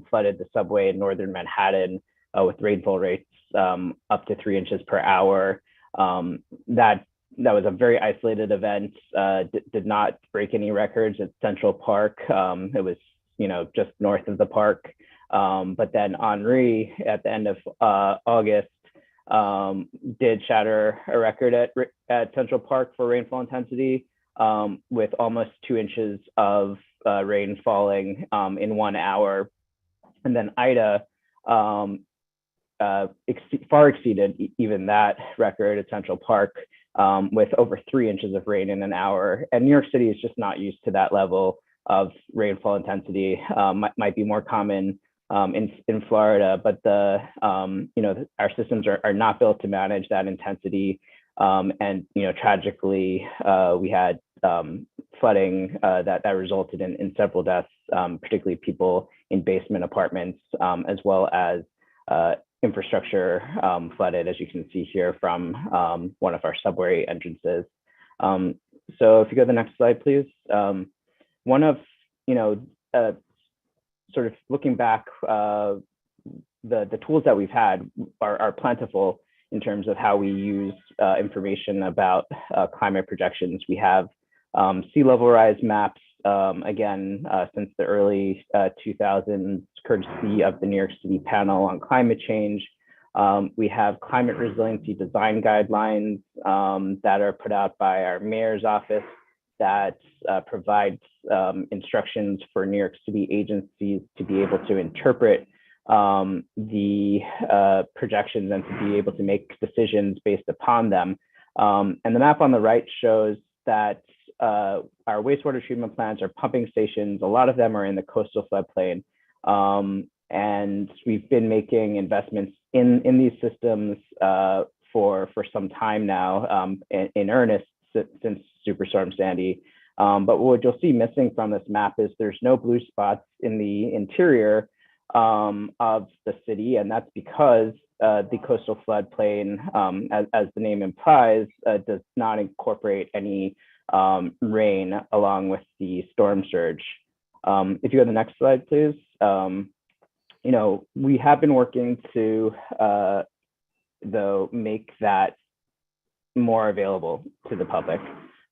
flooded the subway in northern Manhattan with rainfall rates up to 3 inches per hour. That was a very isolated event, did not break any records at Central Park. It was just north of the park. But then Henri at the end of August did shatter a record at Central Park for rainfall intensity with almost 2 inches of rain falling in 1 hour. And then Ida far exceeded even that record at Central Park with over 3 inches of rain in an hour. And New York City is just not used to that level of rainfall intensity. Might be more common in Florida, but our systems are not built to manage that intensity. And tragically, we had flooding that resulted in several deaths, particularly people in basement apartments, as well as infrastructure flooded, as you can see here from one of our subway entrances. So if you go to the next slide, please. One of, sort of looking back, the tools that we've had are plentiful in terms of how we use information about climate projections. We have sea level rise maps, again, since the early 2000s, courtesy of the New York City panel on climate change. We have climate resiliency design guidelines that are put out by our mayor's office that provides instructions for New York City agencies to be able to interpret the projections and to be able to make decisions based upon them. And the map on the right shows that our wastewater treatment plants, our pumping stations, a lot of them are in the coastal floodplain. And we've been making investments in these systems for some time now, in earnest since Superstorm Sandy. But what you'll see missing from this map is there's no blue spots in the interior of the city, and that's because the coastal floodplain, as the name implies, does not incorporate any rain along with the storm surge. If you go to the next slide, please. You know, we have been working to, though, make that more available to the public.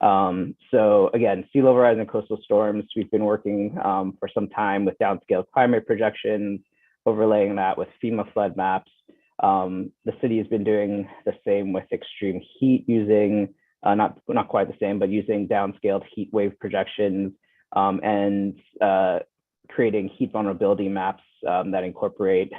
So again, sea level rise and coastal storms, we've been working for some time with downscale climate projections, overlaying that with FEMA flood maps. The city has been doing the same with extreme heat using, not quite the same, but using downscaled heat wave projections and creating heat vulnerability maps that incorporate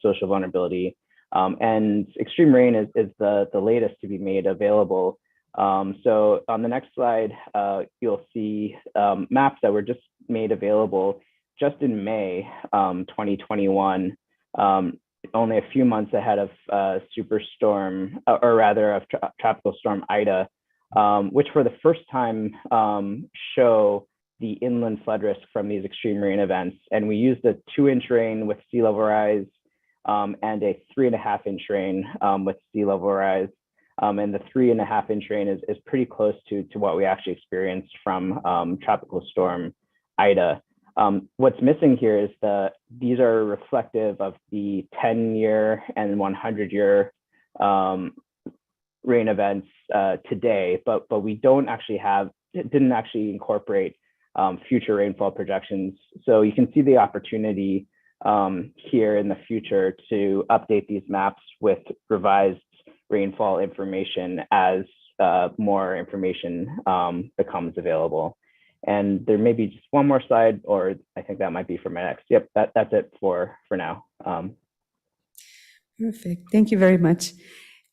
social vulnerability. And extreme rain is the latest to be made available. So on the next slide, you'll see maps that were just made available just in May 2021, only a few months ahead of superstorm, or rather of tropical storm Ida, which for the first time show the inland flood risk from these extreme rain events. And we used a 2-inch rain with sea level rise and a 3.5-inch rain with sea level rise. And the 3.5-inch rain is pretty close to what we actually experienced from tropical storm Ida. What's missing here is these are reflective of the 10-year and 100-year rain events today, but we didn't actually incorporate future rainfall projections. So you can see the opportunity here in the future to update these maps with revised rainfall information as more information becomes available. And there may be just one more slide, or I think that might be for my next. Yep, that's it for now. Perfect. Thank you very much.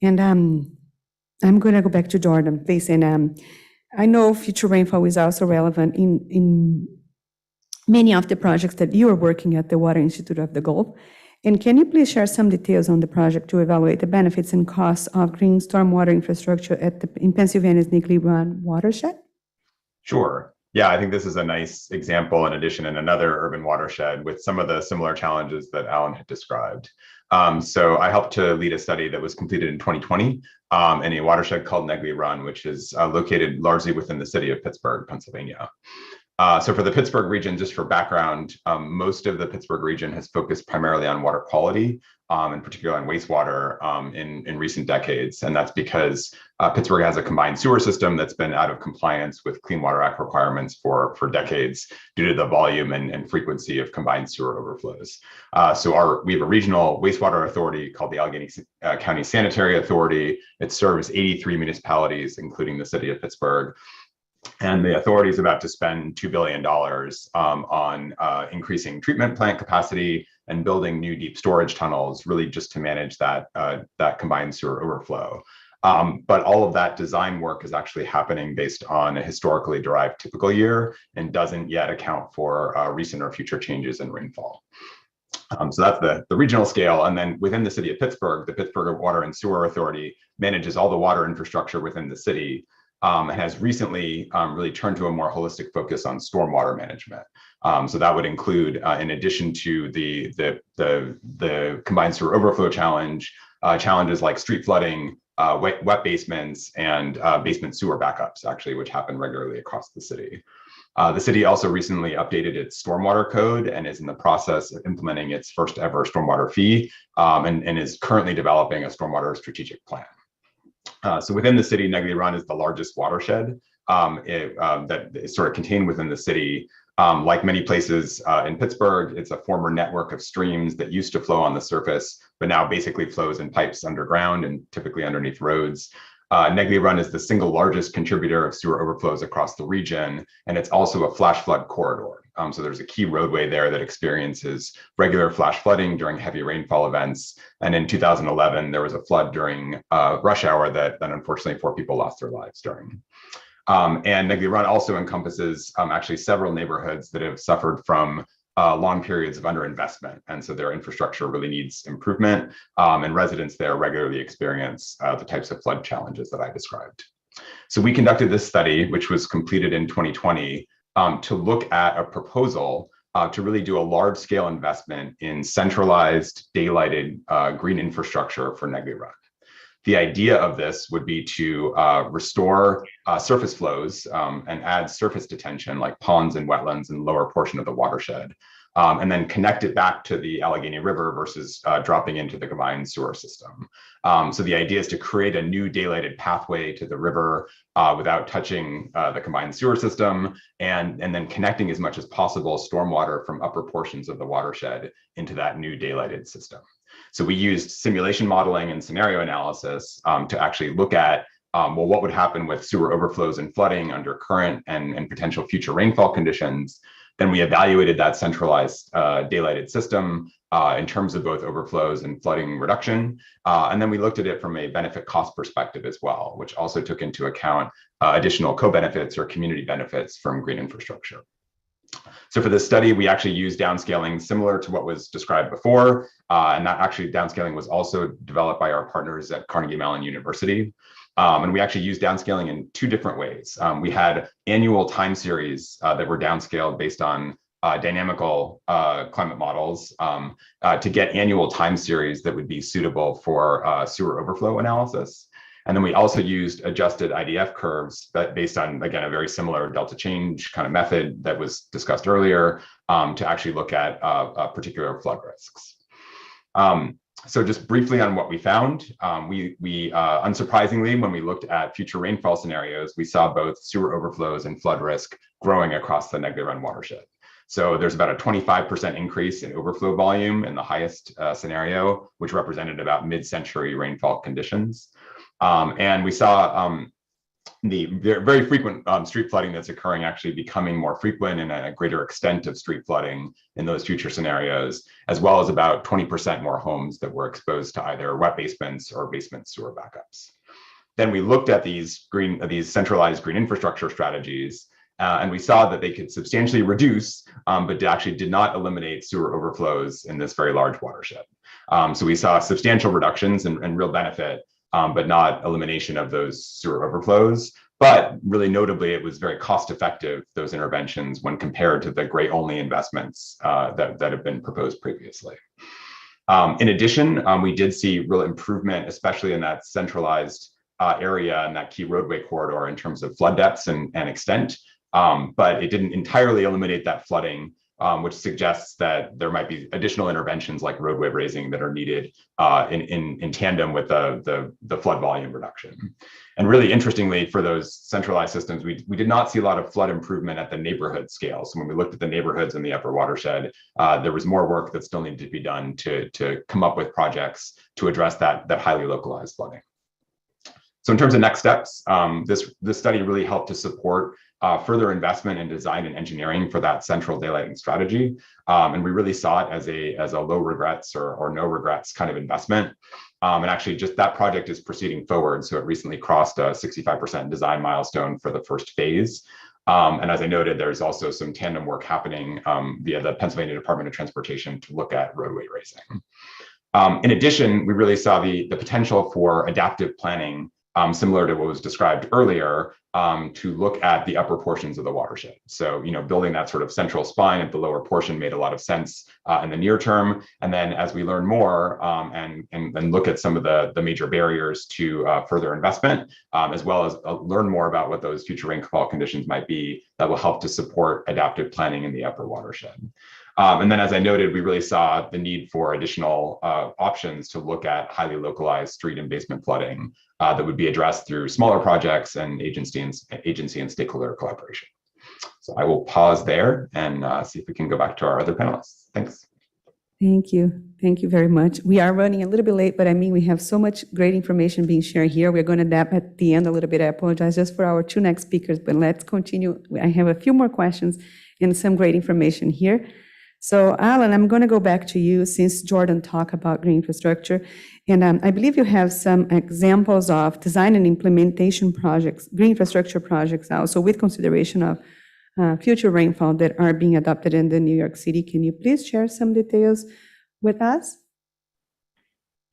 And I'm going to go back to Jordan, please. And I know future rainfall is also relevant in many of the projects that you are working at the Water Institute of the Gulf. And can you please share some details on the project to evaluate the benefits and costs of green stormwater infrastructure in Pennsylvania's Nickel Run watershed? Sure. Yeah, I think this is a nice example in addition in another urban watershed with some of the similar challenges that Alan had described. So I helped to lead a study that was completed in 2020 in a watershed called Negley Run, which is located largely within the city of Pittsburgh, Pennsylvania. So for the Pittsburgh region, just for background, most of the Pittsburgh region has focused primarily on water quality, in particular on wastewater in recent decades. And that's because Pittsburgh has a combined sewer system that's been out of compliance with Clean Water Act requirements for decades due to the volume and frequency of combined sewer overflows. So we have a regional wastewater authority called the Allegheny County Sanitary Authority. It serves 83 municipalities, including the city of Pittsburgh. And the authority is about to spend $2 billion on increasing treatment plant capacity and building new deep storage tunnels, really just to manage that combined sewer overflow. But all of that design work is actually happening based on a historically derived typical year and doesn't yet account for recent or future changes in rainfall. So that's the regional scale. And then within the city of Pittsburgh, the Pittsburgh Water and Sewer Authority manages all the water infrastructure within the city. And has recently really turned to a more holistic focus on stormwater management. So that would include, in addition to the combined sewer overflow challenge, challenges like street flooding, wet basements, and basement sewer backups, actually, which happen regularly across the city. The city also recently updated its stormwater code and is in the process of implementing its first ever stormwater fee and is currently developing a stormwater strategic plan. So within the city, Negley Run is the largest watershed that is sort of contained within the city. Like many places in Pittsburgh, it's a former network of streams that used to flow on the surface, but now basically flows in pipes underground and typically underneath roads. Negley Run is the single largest contributor of sewer overflows across the region, and it's also a flash flood corridor. So there's a key roadway there that experiences regular flash flooding during heavy rainfall events. And in 2011, there was a flood during rush hour that unfortunately 4 people lost their lives during. And Negley Run also encompasses actually several neighborhoods that have suffered from long periods of underinvestment. And so their infrastructure really needs improvement, and residents there regularly experience the types of flood challenges that I described. So we conducted this study, which was completed in 2020, to look at a proposal to really do a large-scale investment in centralized, daylighted green infrastructure for Negley Run. The idea of this would be to restore surface flows and add surface detention like ponds and wetlands in the lower portion of the watershed, and then connect it back to the Allegheny River versus dropping into the combined sewer system. So the idea is to create a new daylighted pathway to the river without touching the combined sewer system, and then connecting as much as possible stormwater from upper portions of the watershed into that new daylighted system. So we used simulation modeling and scenario analysis to actually look at, well, what would happen with sewer overflows and flooding under current and potential future rainfall conditions. Then we evaluated that centralized daylighted system in terms of both overflows and flooding reduction. And then we looked at it from a benefit cost perspective as well, which also took into account additional co-benefits or community benefits from green infrastructure. So for this study, we actually used downscaling similar to what was described before. And that actually downscaling was also developed by our partners at Carnegie Mellon University. And we actually used downscaling in two different ways. We had annual time series that were downscaled based on dynamical climate models to get annual time series that would be suitable for sewer overflow analysis. And then we also used adjusted IDF curves that based on, again, a very similar delta change kind of method that was discussed earlier to actually look at particular flood risks. So just briefly on what we found, we unsurprisingly, when we looked at future rainfall scenarios, we saw both sewer overflows and flood risk growing across the Negley Run watershed. So there's about a 25% increase in overflow volume in the highest scenario, which represented about mid-century rainfall conditions. And we saw the very frequent street flooding that's occurring actually becoming more frequent and a greater extent of street flooding in those future scenarios, as well as about 20% more homes that were exposed to either wet basements or basement sewer backups. Then we looked at these centralized green infrastructure strategies, and we saw that they could substantially reduce, but actually did not eliminate sewer overflows in this very large watershed. So we saw substantial reductions and real benefit, but not elimination of those sewer overflows. But really notably, it was very cost effective, those interventions, when compared to the gray only investments that have been proposed previously. In addition, we did see real improvement, especially in that centralized area and that key roadway corridor in terms of flood depths and extent, but it didn't entirely eliminate that flooding, which suggests that there might be additional interventions like roadway raising that are needed in tandem with the flood volume reduction. And really interestingly, for those centralized systems, we did not see a lot of flood improvement at the neighborhood scale. So when we looked at the neighborhoods in the upper watershed, there was more work that still needed to be done to come up with projects to address that highly localized flooding. So in terms of next steps, this study really helped to support further investment in design and engineering for that central daylighting strategy. And we really saw it as a low regrets or no regrets kind of investment. And actually just that project is proceeding forward. So it recently crossed a 65% design milestone for the first phase. And as I noted, there's also some tandem work happening via the Pennsylvania Department of Transportation to look at roadway raising. In addition, we really saw the potential for adaptive planning, similar to what was described earlier, to look at the upper portions of the watershed. So, building that sort of central spine at the lower portion made a lot of sense in the near term. And then as we learn more and look at some of the major barriers to further investment, as well as learn more about what those future rainfall conditions might be, that will help to support adaptive planning in the upper watershed. And then, as I noted, we really saw the need for additional options to look at highly localized street and basement flooding that would be addressed through smaller projects and agency and stakeholder collaboration. So I will pause there and see if we can go back to our other panelists. Thanks. Thank you. Thank you very much. We are running a little bit late, but we have so much great information being shared here. We're going to nap at the end a little bit. I apologize just for our two next speakers, but let's continue. I have a few more questions and some great information here. So Alan, I'm going to go back to you since Jordan talked about green infrastructure. And I believe you have some examples of design and implementation projects, green infrastructure projects also with consideration of future rainfall that are being adopted in the New York City. Can you please share some details with us?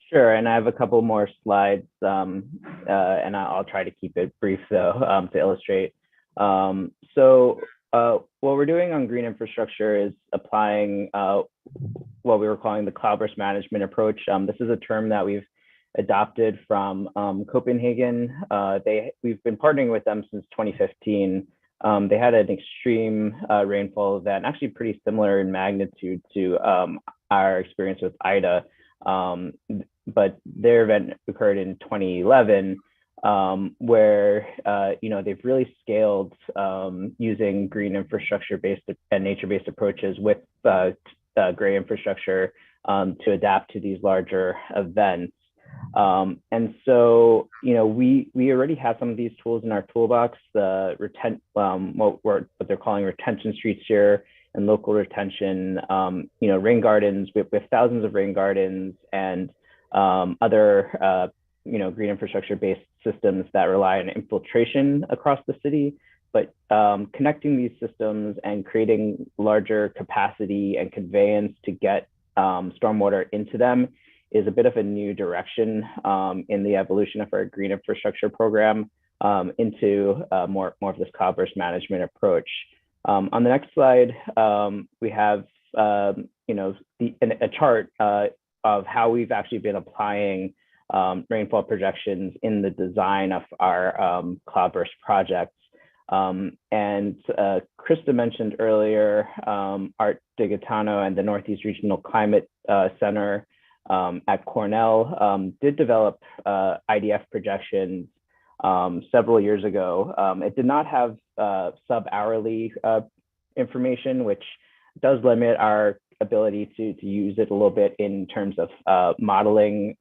Sure, and I have a couple more slides, and I'll try to keep it brief though, to illustrate. What we're doing on green infrastructure is applying what we were calling the cloudburst management approach. This is a term that we've adopted from Copenhagen. We've been partnering with them since 2015. They had an extreme rainfall event, actually pretty similar in magnitude to our experience with Ida. But their event occurred in 2011, where they've really scaled using green infrastructure-based and nature-based approaches with gray infrastructure to adapt to these larger events. And so, we already have some of these tools in our toolbox. What they're calling retention streets here, and local retention, rain gardens. We have thousands of rain gardens and other green infrastructure-based systems that rely on infiltration across the city. But connecting these systems and creating larger capacity and conveyance to get stormwater into them is a bit of a new direction in the evolution of our green infrastructure program into more of this cloudburst management approach. On the next slide, we have a chart of how we've actually been applying rainfall projections in the design of our cloudburst projects. And Krista mentioned earlier, Art DiGaetano and the Northeast Regional Climate Center at Cornell did develop IDF projections several years ago. It did not have sub-hourly information, which does limit our ability to use it a little bit in terms of modeling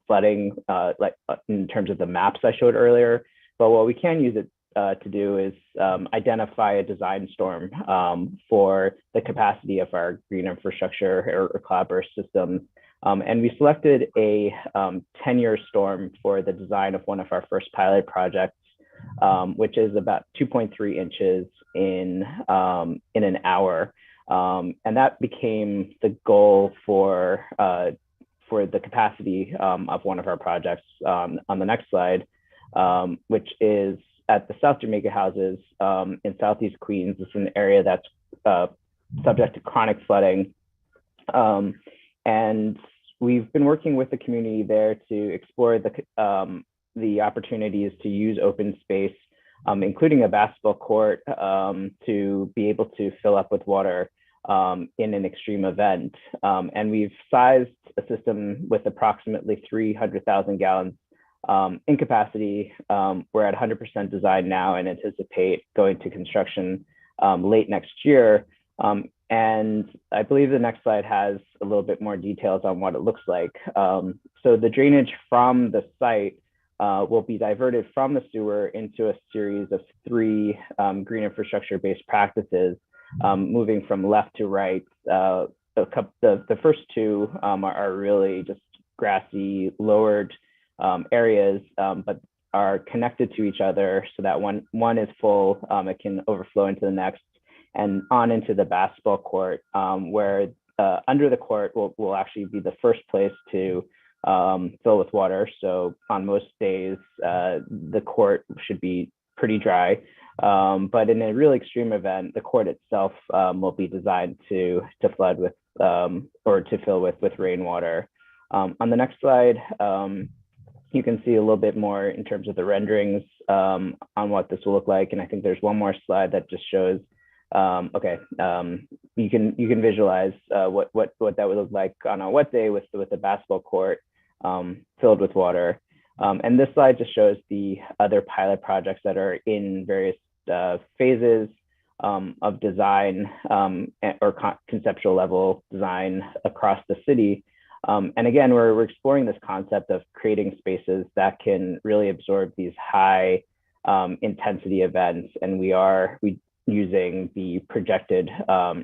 flooding, like in terms of the maps I showed earlier. But what we can use it to do is identify a design storm for the capacity of our green infrastructure or cloudburst systems. And we selected a 10-year storm for the design of one of our first pilot projects, which is about 2.3 inches in an hour. And that became the goal for the capacity of one of our projects on the next slide, which is at the South Jamaica houses in Southeast Queens. This is an area that's subject to chronic flooding. And we've been working with the community there to explore the opportunities to use open space, including a basketball court, to be able to fill up with water in an extreme event. And we've sized a system with approximately 300,000 gallons in capacity. We're at 100% design now and anticipate going to construction late next year. And I believe the next slide has a little bit more details on what it looks like. So the drainage from the site will be diverted from the sewer into a series of 3 green infrastructure-based practices, moving from left to right. The first 2 are really just grassy, lowered areas, but are connected to each other so that when one is full, it can overflow into the next and on into the basketball court, where under the court will actually be the first place to fill with water. So on most days, the court should be pretty dry. But in a really extreme event, the court itself will be designed to flood with or to fill with rainwater. On the next slide, you can see a little bit more in terms of the renderings on what this will look like. And I think there's one more slide that just shows, you can visualize what that would look like on a wet day with the basketball court filled with water. And this slide just shows the other pilot projects that are in various phases of design or conceptual level design across the city. And again, we're exploring this concept of creating spaces that can really absorb these high intensity events. And we using the projected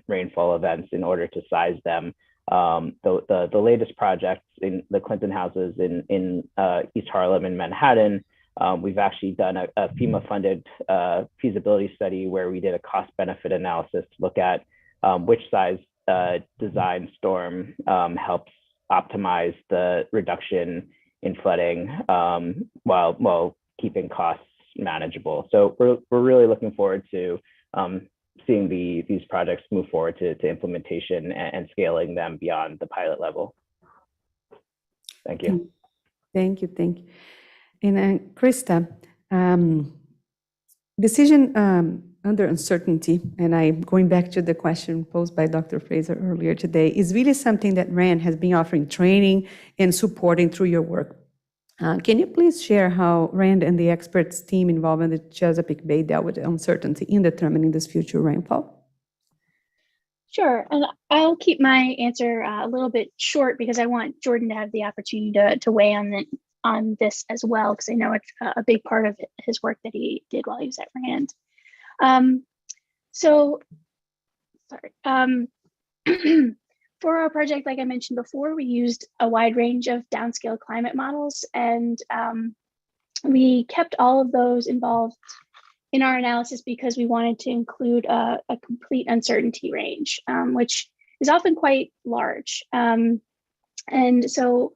rainfall events in order to size them. The latest projects in the Clinton houses in East Harlem and Manhattan We've actually done a FEMA-funded feasibility study where we did a cost-benefit analysis to look at which size design storm helps optimize the reduction in flooding while keeping costs manageable. So we're really looking forward to seeing these projects move forward to implementation and scaling them beyond the pilot level. Thank you. Thank you. Thank you. And Krista, decision under uncertainty, and I'm going back to the question posed by Dr. Fraser earlier today, is really something that RAND has been offering training and supporting through your work. Can you please share how RAND and the experts team involved in the Chesapeake Bay dealt with uncertainty in determining this future rainfall? Sure, and I'll keep my answer a little bit short because I want Jordan to have the opportunity to weigh on this as well, because I know it's a big part of his work that he did while he was at RAND. For our project, like I mentioned before, we used a wide range of downscale climate models, and we kept all of those involved in our analysis because we wanted to include a complete uncertainty range, which is often quite large. And so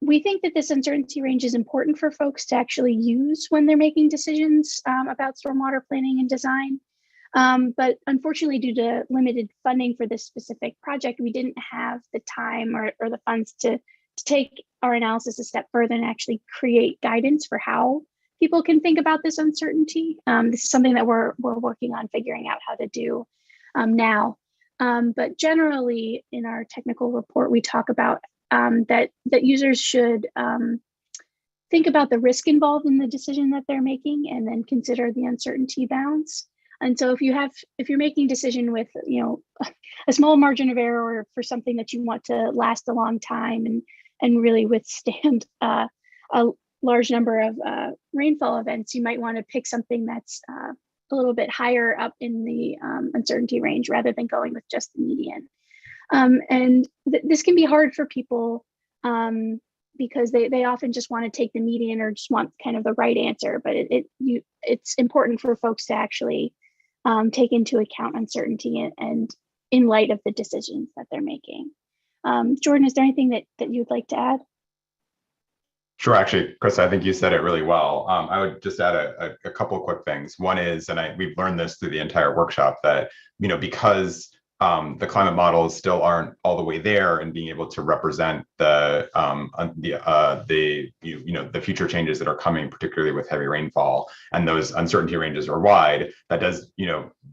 we think that this uncertainty range is important for folks to actually use when they're making decisions about stormwater planning and design. But unfortunately, due to limited funding for this specific project, we didn't have the time or the funds to take our analysis a step further and actually create guidance for how people can think about this uncertainty. This is something that we're working on figuring out how to do now. But generally, in our technical report, we talk about that users should think about the risk involved in the decision that they're making and then consider the uncertainty bounds. And so if you're making a decision with a small margin of error for something that you want to last a long time and really withstand a large number of rainfall events, you might want to pick something that's a little bit higher up in the uncertainty range rather than going with just the median. And this can be hard for people because they often just want to take the median or just want kind of the right answer. But it's important for folks to actually take into account uncertainty and in light of the decisions that they're making. Jordan, is there anything that you'd like to add? Sure, actually, Chris, I think you said it really well. I would just add a couple of quick things. One is, and we've learned this through the entire workshop, that because the climate models still aren't all the way there and being able to represent the future changes that are coming, particularly with heavy rainfall, and those uncertainty ranges are wide. That does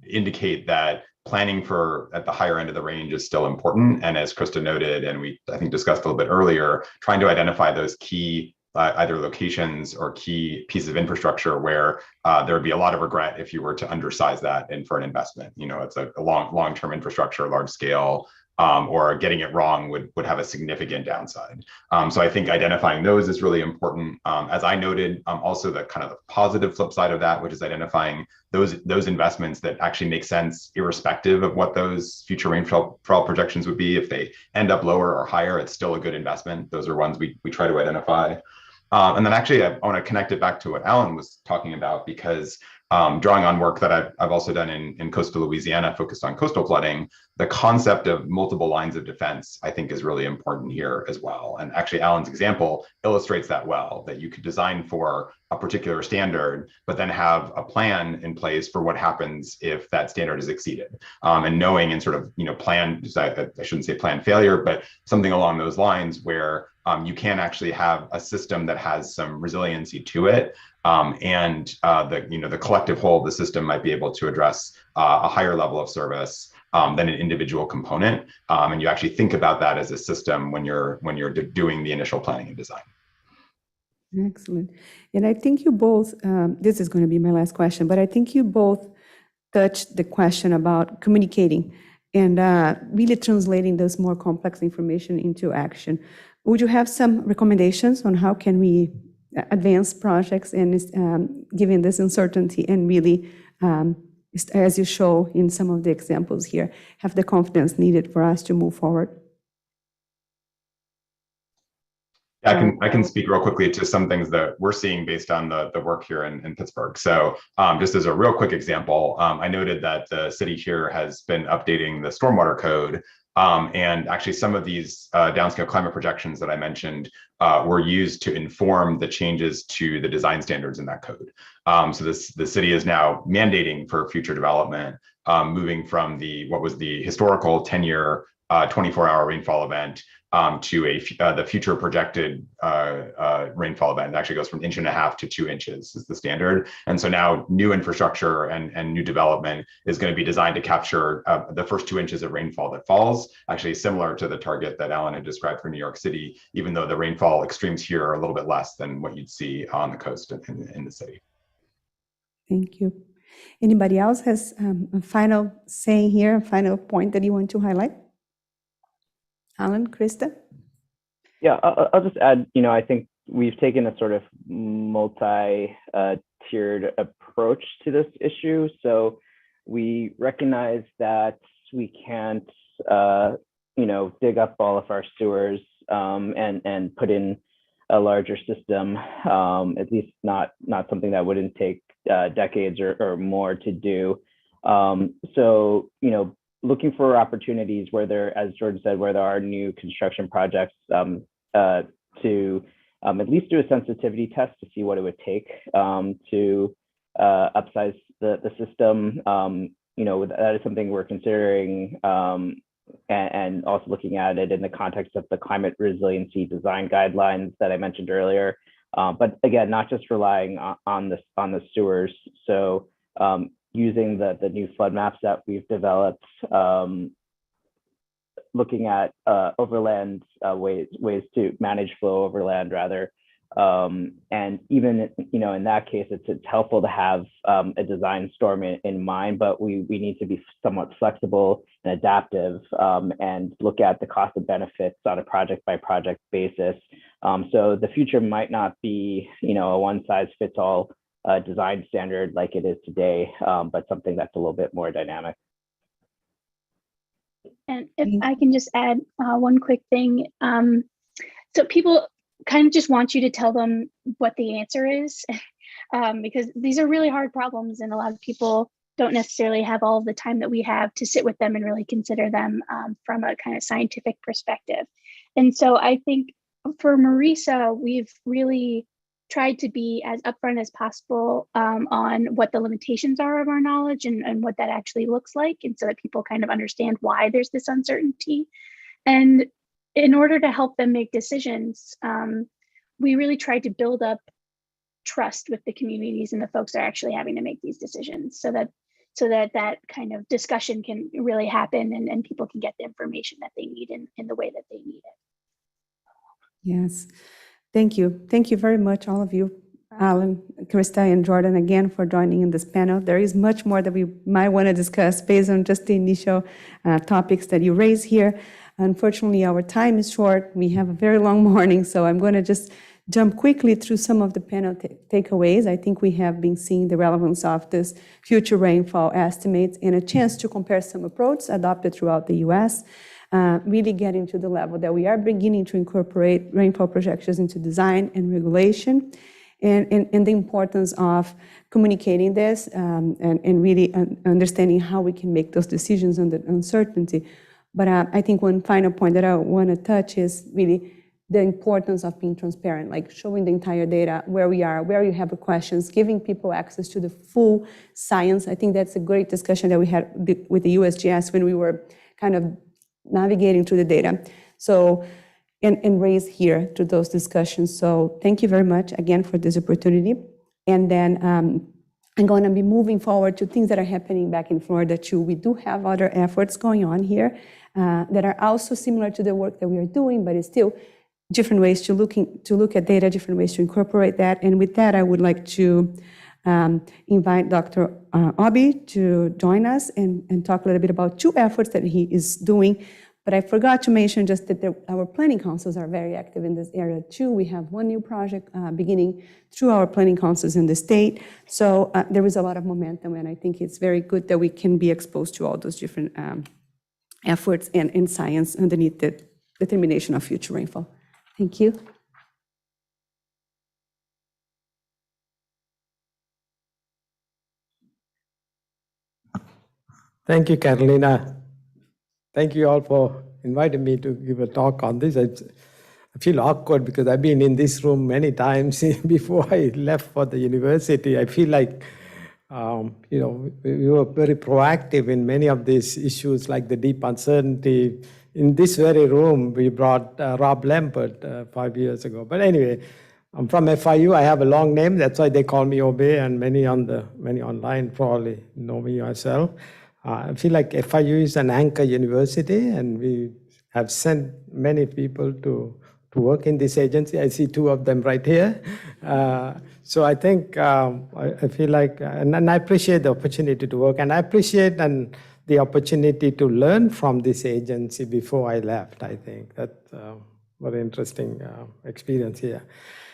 indicate that planning for at the higher end of the range is still important. And as Krista noted, and we I think discussed a little bit earlier, trying to identify those key either locations or key pieces of infrastructure where there would be a lot of regret if you were to undersize that and for an investment. It's a long-term infrastructure, large scale, or getting it wrong would have a significant downside. So I think identifying those is really important. As I noted, also the kind of the positive flip side of that, which is identifying those investments that actually make sense irrespective of what those future rainfall projections would be. If they end up lower or higher, it's still a good investment. Those are ones we try to identify. And then actually, I want to connect it back to what Alan was talking about, because drawing on work that I've also done in coastal Louisiana focused on coastal flooding, the concept of multiple lines of defense, I think, is really important here as well. And actually, Alan's example illustrates that well, that you could design for a particular standard, but then have a plan in place for what happens if that standard is exceeded. And knowing and sort of, plan, I shouldn't say plan failure, but something along those lines where you can actually have a system that has some resiliency to it, and the collective whole of the system might be able to address a higher level of service than an individual component. And you actually think about that as a system when you're doing the initial planning and design. Excellent. And I think you both, this is going to be my last question, but I think you both touched the question about communicating and really translating this more complex information into action. Would you have some recommendations on how can we advance projects and given this uncertainty and really, as you show in some of the examples here, have the confidence needed for us to move forward? I can speak real quickly to some things that we're seeing based on the work here in Pittsburgh. So just as a real quick example, I noted that the city here has been updating the stormwater code. And actually some of these downscale climate projections that I mentioned were used to inform the changes to the design standards in that code. So the city is now mandating for future development, moving from what was the historical 10-year 24-hour rainfall event to the future projected rainfall event. It actually goes from 1.5 inches to 2 inches is the standard. And so now new infrastructure and new development is going to be designed to capture the first 2 inches of rainfall that falls, actually similar to the target that Alan had described for New York City, even though the rainfall extremes here are a little bit less than what you'd see on the coast in the city. Thank you. Anybody else has a final saying here, a final point that you want to highlight? Alan, Krista? Yeah, I'll just add, I think we've taken a sort of multi-tiered approach to this issue. So we recognize that we can't, dig up all of our sewers and put in a larger system, at least not something that wouldn't take decades or more to do. So, looking for opportunities where there, as Jordan said, where there are new construction projects to at least do a sensitivity test to see what it would take to upsize the system. That is something we're considering and also looking at it in the context of the climate resiliency design guidelines that I mentioned earlier. But again, not just relying on the sewers. So using the new flood maps that we've developed, looking at overland ways to manage flow overland rather. And even, in that case, it's helpful to have a design storm in mind, but we need to be somewhat flexible and adaptive and look at the cost and benefits on a project by project basis. So the future might not be, a one size fits all design standard like it is today, but something that's a little bit more dynamic. And if I can just add one quick thing. So people kind of just want you to tell them what the answer is because these are really hard problems and a lot of people don't necessarily have all of the time that we have to sit with them and really consider them from a kind of scientific perspective. And so I think for Marisa, we've really tried to be as upfront as possible on what the limitations are of our knowledge and what that actually looks like. And so that people kind of understand why there's this uncertainty. And in order to help them make decisions, we really tried to build up trust with the communities and the folks that are actually having to make these decisions so that kind of discussion can really happen and people can get the information that they need in the way that they need it. Yes. Thank you. Thank you very much, all of you, Alan, Krista, and Jordan, again, for joining in this panel. There is much more that we might want to discuss based on just the initial topics that you raised here. Unfortunately, our time is short. We have a very long morning, so I'm going to just jump quickly through some of the panel takeaways. I think we have been seeing the relevance of this future rainfall estimates and a chance to compare some approaches adopted throughout the U.S., really getting to the level that we are beginning to incorporate rainfall projections into design and regulation, and the importance of communicating this and really understanding how we can make those decisions under uncertainty. But I think one final point that I want to touch is really the importance of being transparent, like showing the entire data, where we are, where you have questions, giving people access to the full science. I think that's a great discussion that we had with the USGS when we were kind of navigating through the data. So, and raise here to those discussions. So thank you very much again for this opportunity. And then I'm going to be moving forward to things that are happening back in Florida too. We do have other efforts going on here that are also similar to the work that we are doing, but it's still different ways to look at data, different ways to incorporate that. And with that, I would like to invite Dr. Obi to join us and talk a little bit about two efforts that he is doing. But I forgot to mention just that our planning councils are very active in this area too. We have one new project beginning through our planning councils in the state. So there is a lot of momentum, and I think it's very good that we can be exposed to all those different efforts and science underneath the determination of future rainfall. Thank you. Thank you, Carolina. Thank you all for inviting me to give a talk on this. I feel awkward because I've been in this room many times before I left for the university. I feel like, we were very proactive in many of these issues like the deep uncertainty. In this very room, we brought Rob Lambert 5 years ago. But anyway, I'm from FIU. I have a long name. That's why they call me Obey, and many online probably know me myself. I feel like FIU is an anchor university, and we have sent many people to work in this agency. I see two of them right here. So I think I feel like, and I appreciate the opportunity to work, and I appreciate the opportunity to learn from this agency before I left. I think that's a very interesting experience here.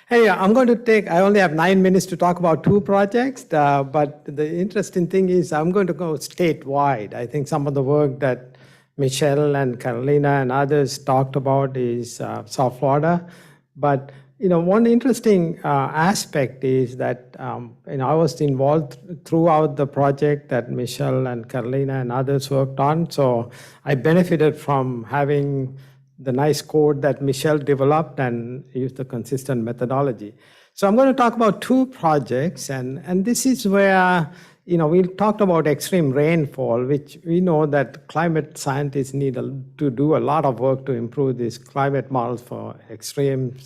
Hey, I only have 9 minutes to talk about 2 projects, but the interesting thing is I'm going to go statewide. I think some of the work that Michelle and Carolina and others talked about is South Florida. But, one interesting aspect is that, I was involved throughout the project that Michelle and Carolina and others worked on. So I benefited from having the nice code that Michelle developed and used the consistent methodology. So I'm going to talk about 2 projects, and this is where, we talked about extreme rainfall, which we know that climate scientists need to do a lot of work to improve these climate models for extreme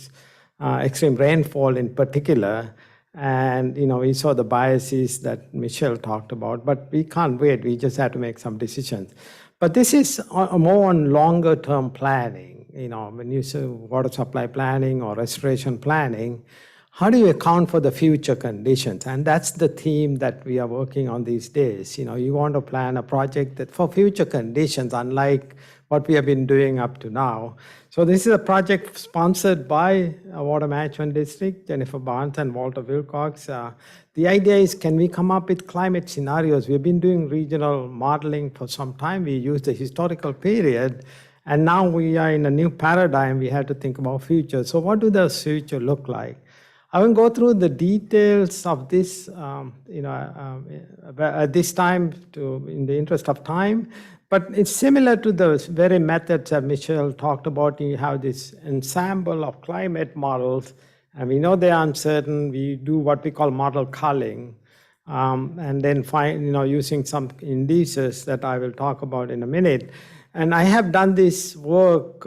rainfall in particular. And, we saw the biases that Michelle talked about, but we can't wait. We just have to make some decisions. But this is more on longer term planning. When you say water supply planning or restoration planning, how do you account for the future conditions? And that's the theme that we are working on these days. You want to plan a project that for future conditions, unlike what we have been doing up to now. So this is a project sponsored by a water management district, Jennifer Barnes and Walter Wilcox. The idea is, can we come up with climate scenarios? We've been doing regional modeling for some time. We use the historical period, and now we are in a new paradigm. We have to think about future. So what do the future look like? I won't go through the details of this, at this time in the interest of time, but it's similar to the very methods that Michelle talked about. You have this ensemble of climate models, and we know they are uncertain. We do what we call model culling, and then using some indices that I will talk about in a minute. And I have done this work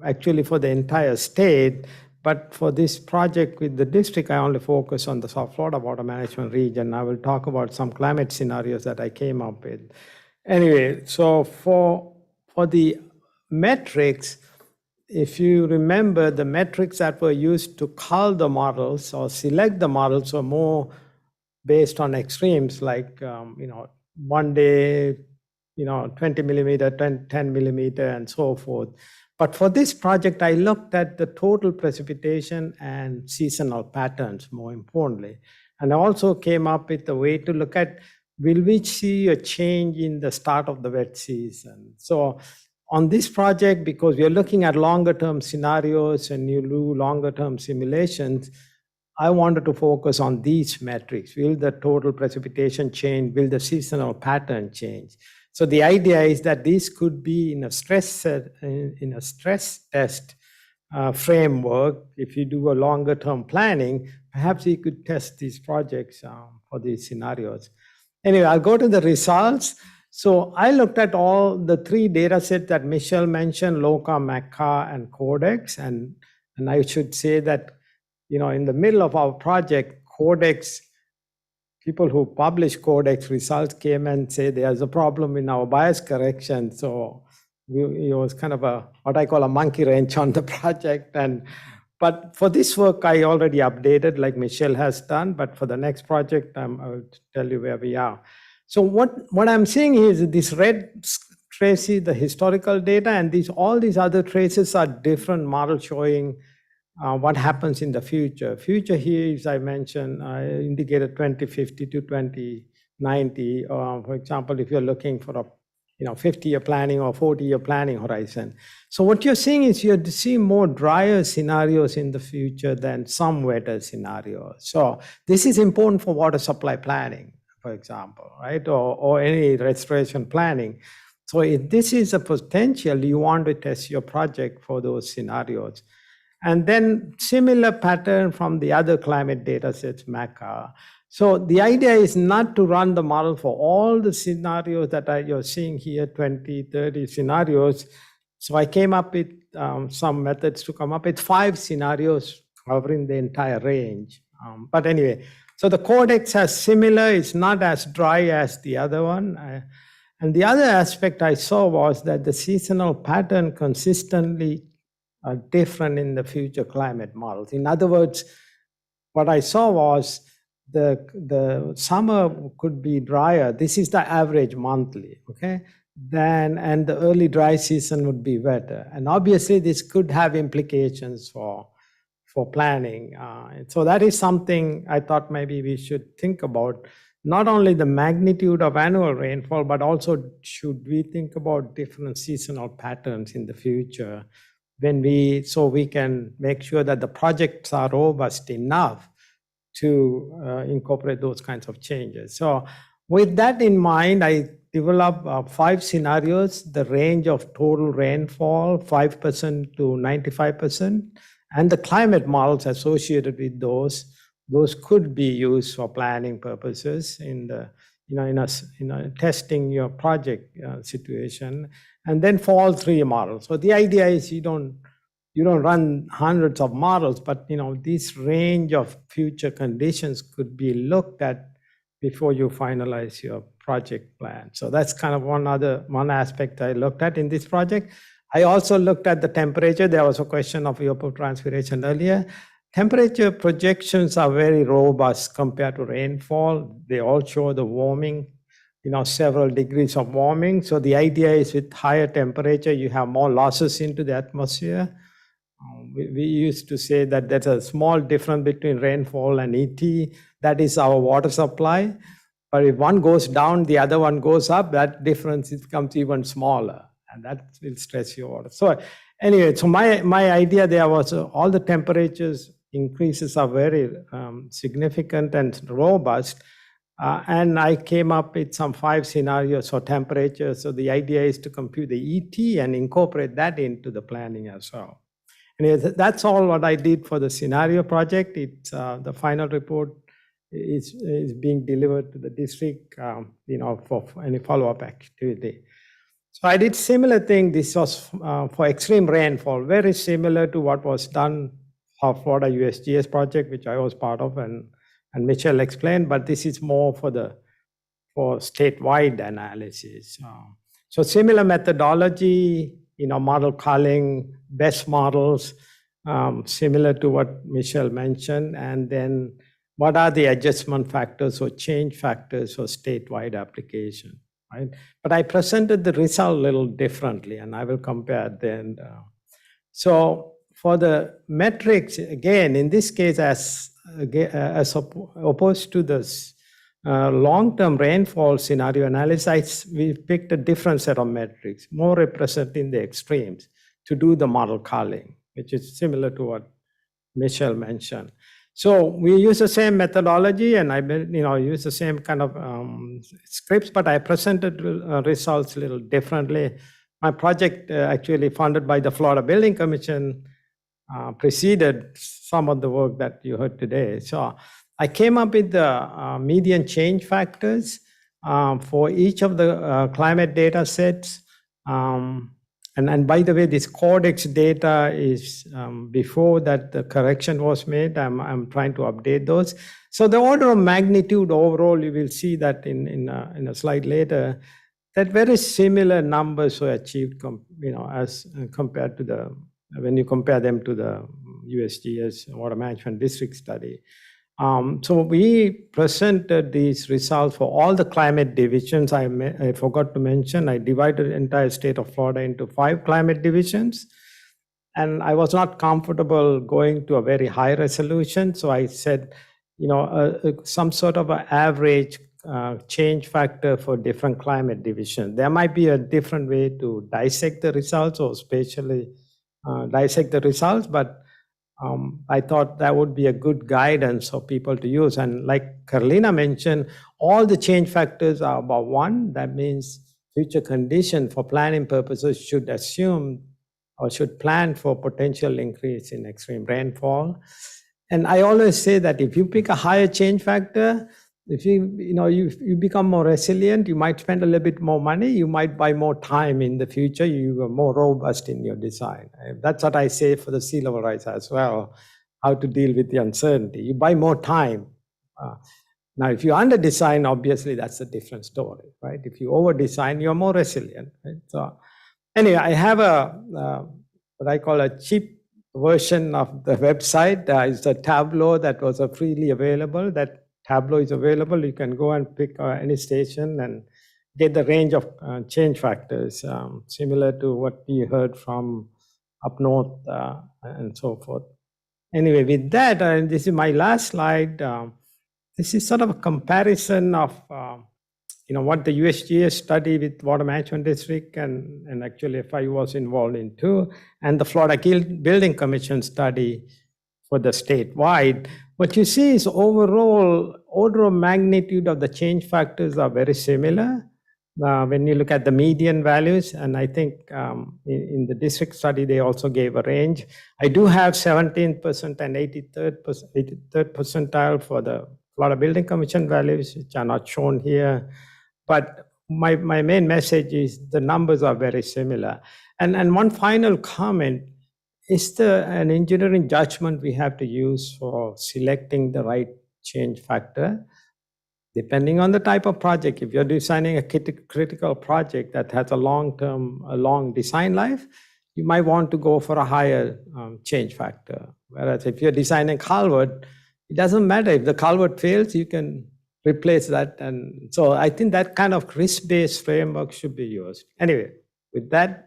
actually for the entire state, but for this project with the district, I only focus on the South Florida water management region. I will talk about some climate scenarios that I came up with. Anyway, so for the metrics, if you remember, the metrics that were used to cull the models or select the models were more based on extremes, like 1 day, 20 millimeter, 10 millimeter, and so forth. But for this project, I looked at the total precipitation and seasonal patterns, more importantly. And I also came up with a way to look at, will we see a change in the start of the wet season? So on this project, because we are looking at longer term scenarios and you do longer term simulations, I wanted to focus on these metrics. Will the total precipitation change? Will the seasonal pattern change? So the idea is that these could be in a stress test framework. If you do a longer term planning, perhaps you could test these projects for these scenarios. Anyway, I'll go to the results. So I looked at all the 3 data sets that Michelle mentioned, LOCA, MECA, and Codex. And I should say that, in the middle of our project, Codex, people who publish Codex results came and say there's a problem in our bias correction. So it was kind of what I call a monkey wrench on the project. But for this work, I already updated like Michelle has done. But for the next project, I will tell you where we are. So what I'm seeing is this red trace is the historical data, and all these other traces are different models showing what happens in the future. Future here, as I mentioned, I indicated 2050 to 2090. For example, if you're looking for a 50-year planning or 40-year planning horizon. So what you're seeing is you're seeing more drier scenarios in the future than some wetter scenarios. So this is important for water supply planning. for example, right? Or any restoration planning. So if this is a potential, you want to test your project for those scenarios. And then similar pattern from the other climate data sets, MACA. So the idea is not to run the model for all the scenarios that you're seeing here, 20, 30 scenarios. So I came up with some methods to come up with 5 scenarios covering the entire range. But anyway, so the codex has similar, it's not as dry as the other one. And the other aspect I saw was that the seasonal pattern consistently are different in the future climate models. In other words, what I saw was the summer could be drier. This is the average monthly, okay? And the early dry season would be wetter. And obviously this could have implications for planning. So that is something I thought maybe we should think about. Not only the magnitude of annual rainfall, but also should we think about different seasonal patterns in the future so we can make sure that the projects are robust enough to incorporate those kinds of changes. So with that in mind, I developed 5 scenarios, the range of total rainfall, 5% to 95%, and the climate models associated with those could be used for planning purposes in testing your project situation. And then for all 3 models. So the idea is you don't run hundreds of models, but this range of future conditions could be looked at before you finalize your project plan. So that's kind of one aspect I looked at in this project. I also looked at the temperature. There was a question of evapotranspiration earlier. Temperature projections are very robust compared to rainfall. They all show the warming, several degrees of warming. So the idea is with higher temperature, you have more losses into the atmosphere. We used to say that there's a small difference between rainfall and ET. That is our water supply. But if one goes down, the other one goes up, that difference becomes even smaller. And that will stress your water. So anyway, so my idea there was all the temperatures increases are very significant and robust. And I came up with some 5 scenarios for temperature. So the idea is to compute the ET and incorporate that into the planning as well. And that's all what I did for the scenario project. It's the final report is being delivered to the district, for any follow-up activity. So I did similar thing. This was for extreme rainfall, very similar to what was done for Florida USGS project, which I was part of, and Michelle explained. But this is more for statewide analysis. So similar methodology, model calling, best models, similar to what Michelle mentioned, and then what are the adjustment factors or change factors for statewide application. Right? But I presented the result a little differently, and I will compare then. So for the metrics, again, in this case, as opposed to this long-term rainfall scenario analysis, we picked a different set of metrics, more representing the extremes to do the model calling, which is similar to what Michelle mentioned. So we use the same methodology, and I use the same kind of scripts, but I presented results a little differently. My project, actually funded by the Florida Building Commission, preceded some of the work that you heard today. So I came up with the median change factors for each of the climate data sets. And by the way, this codex data is before that the correction was made. I'm trying to update those. So the order of magnitude overall, you will see that in a slide later, that very similar numbers were achieved, as compared to when you compare them to the USGS Water Management District study. So we presented these results for all the climate divisions. I forgot to mention, I divided the entire state of Florida into 5 climate divisions. And I was not comfortable going to a very high resolution. So I said, some sort of an average change factor for different climate divisions. There might be a different way to dissect the results or spatially dissect the results, but I thought that would be a good guidance for people to use. And like Carolina mentioned, all the change factors are about 1. That means future condition for planning purposes should assume or should plan for potential increase in extreme rainfall. And I always say that if you pick a higher change factor, if you become more resilient, you might spend a little bit more money, you might buy more time in the future, you are more robust in your design. That's what I say for the sea level rise as well, how to deal with the uncertainty. You buy more time. Now, if you under-design, obviously that's a different story, right? If you over-design, you're more resilient, right? So anyway, I have what I call a cheap version of the website. It's a Tableau that was freely available. That Tableau is available. You can go and pick any station and get the range of change factors, similar to what we heard from up north and so forth. Anyway, with that, and this is my last slide. This is sort of a comparison of what the USGS study with Water Management District and actually FIU was involved in too, and the Florida Building Commission study for the statewide. What you see is overall order of magnitude of the change factors are very similar when you look at the median values. And I think in the district study, they also gave a range. I do have 17% and 83rd percentile for the Florida Building Commission values, which are not shown here. But my main message is the numbers are very similar. And one final comment, is an engineering judgment we have to use for selecting the right change factor. Depending on the type of project, if you're designing a critical project that has a long design life, you might want to go for a higher change factor. Whereas if you're designing culvert, it doesn't matter. If the culvert fails, you can replace that. And so I think that kind of risk-based framework should be used. Anyway, with that,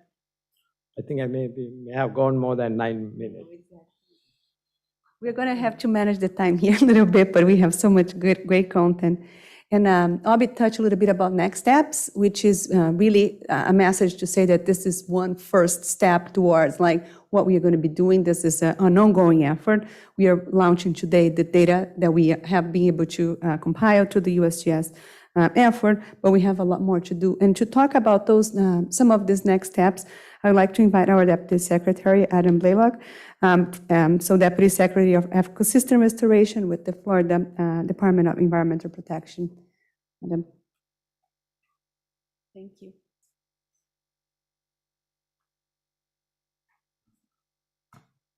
I think I may have gone more than 9 minutes. We're going to have to manage the time here a little bit, but we have so much great content. And Obi touched a little bit about next steps, which is really a message to say that this is one first step towards like what we are going to be doing. This is an ongoing effort. We are launching today the data that we have been able to compile to the USGS effort, but we have a lot more to do. And to talk about those, some of these next steps, I would like to invite our Deputy Secretary, Adam Blaylock, Deputy Secretary of Ecosystem Restoration with the Florida Department of Environmental Protection. Adam. Thank you.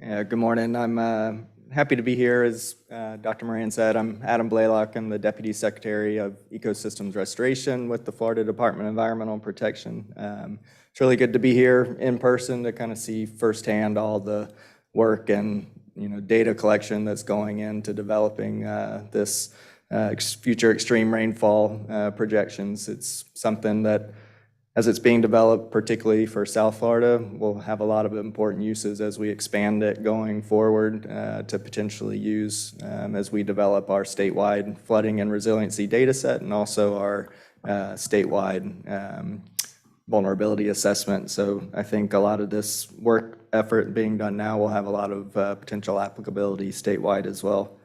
Good morning. I'm happy to be here. As Dr. Moran said, I'm Adam Blaylock. I'm the Deputy Secretary of Ecosystems Restoration with the Florida Department of Environmental Protection. It's really good to be here in person to kind of see firsthand all the work and data collection that's going into developing this future extreme rainfall projections. It's something that, as it's being developed, particularly for South Florida, will have a lot of important uses as we expand it going forward to potentially use as we develop our statewide flooding and resiliency data set and also our statewide vulnerability assessment. So I think a lot of this work effort being done now will have a lot of potential applicability statewide as well.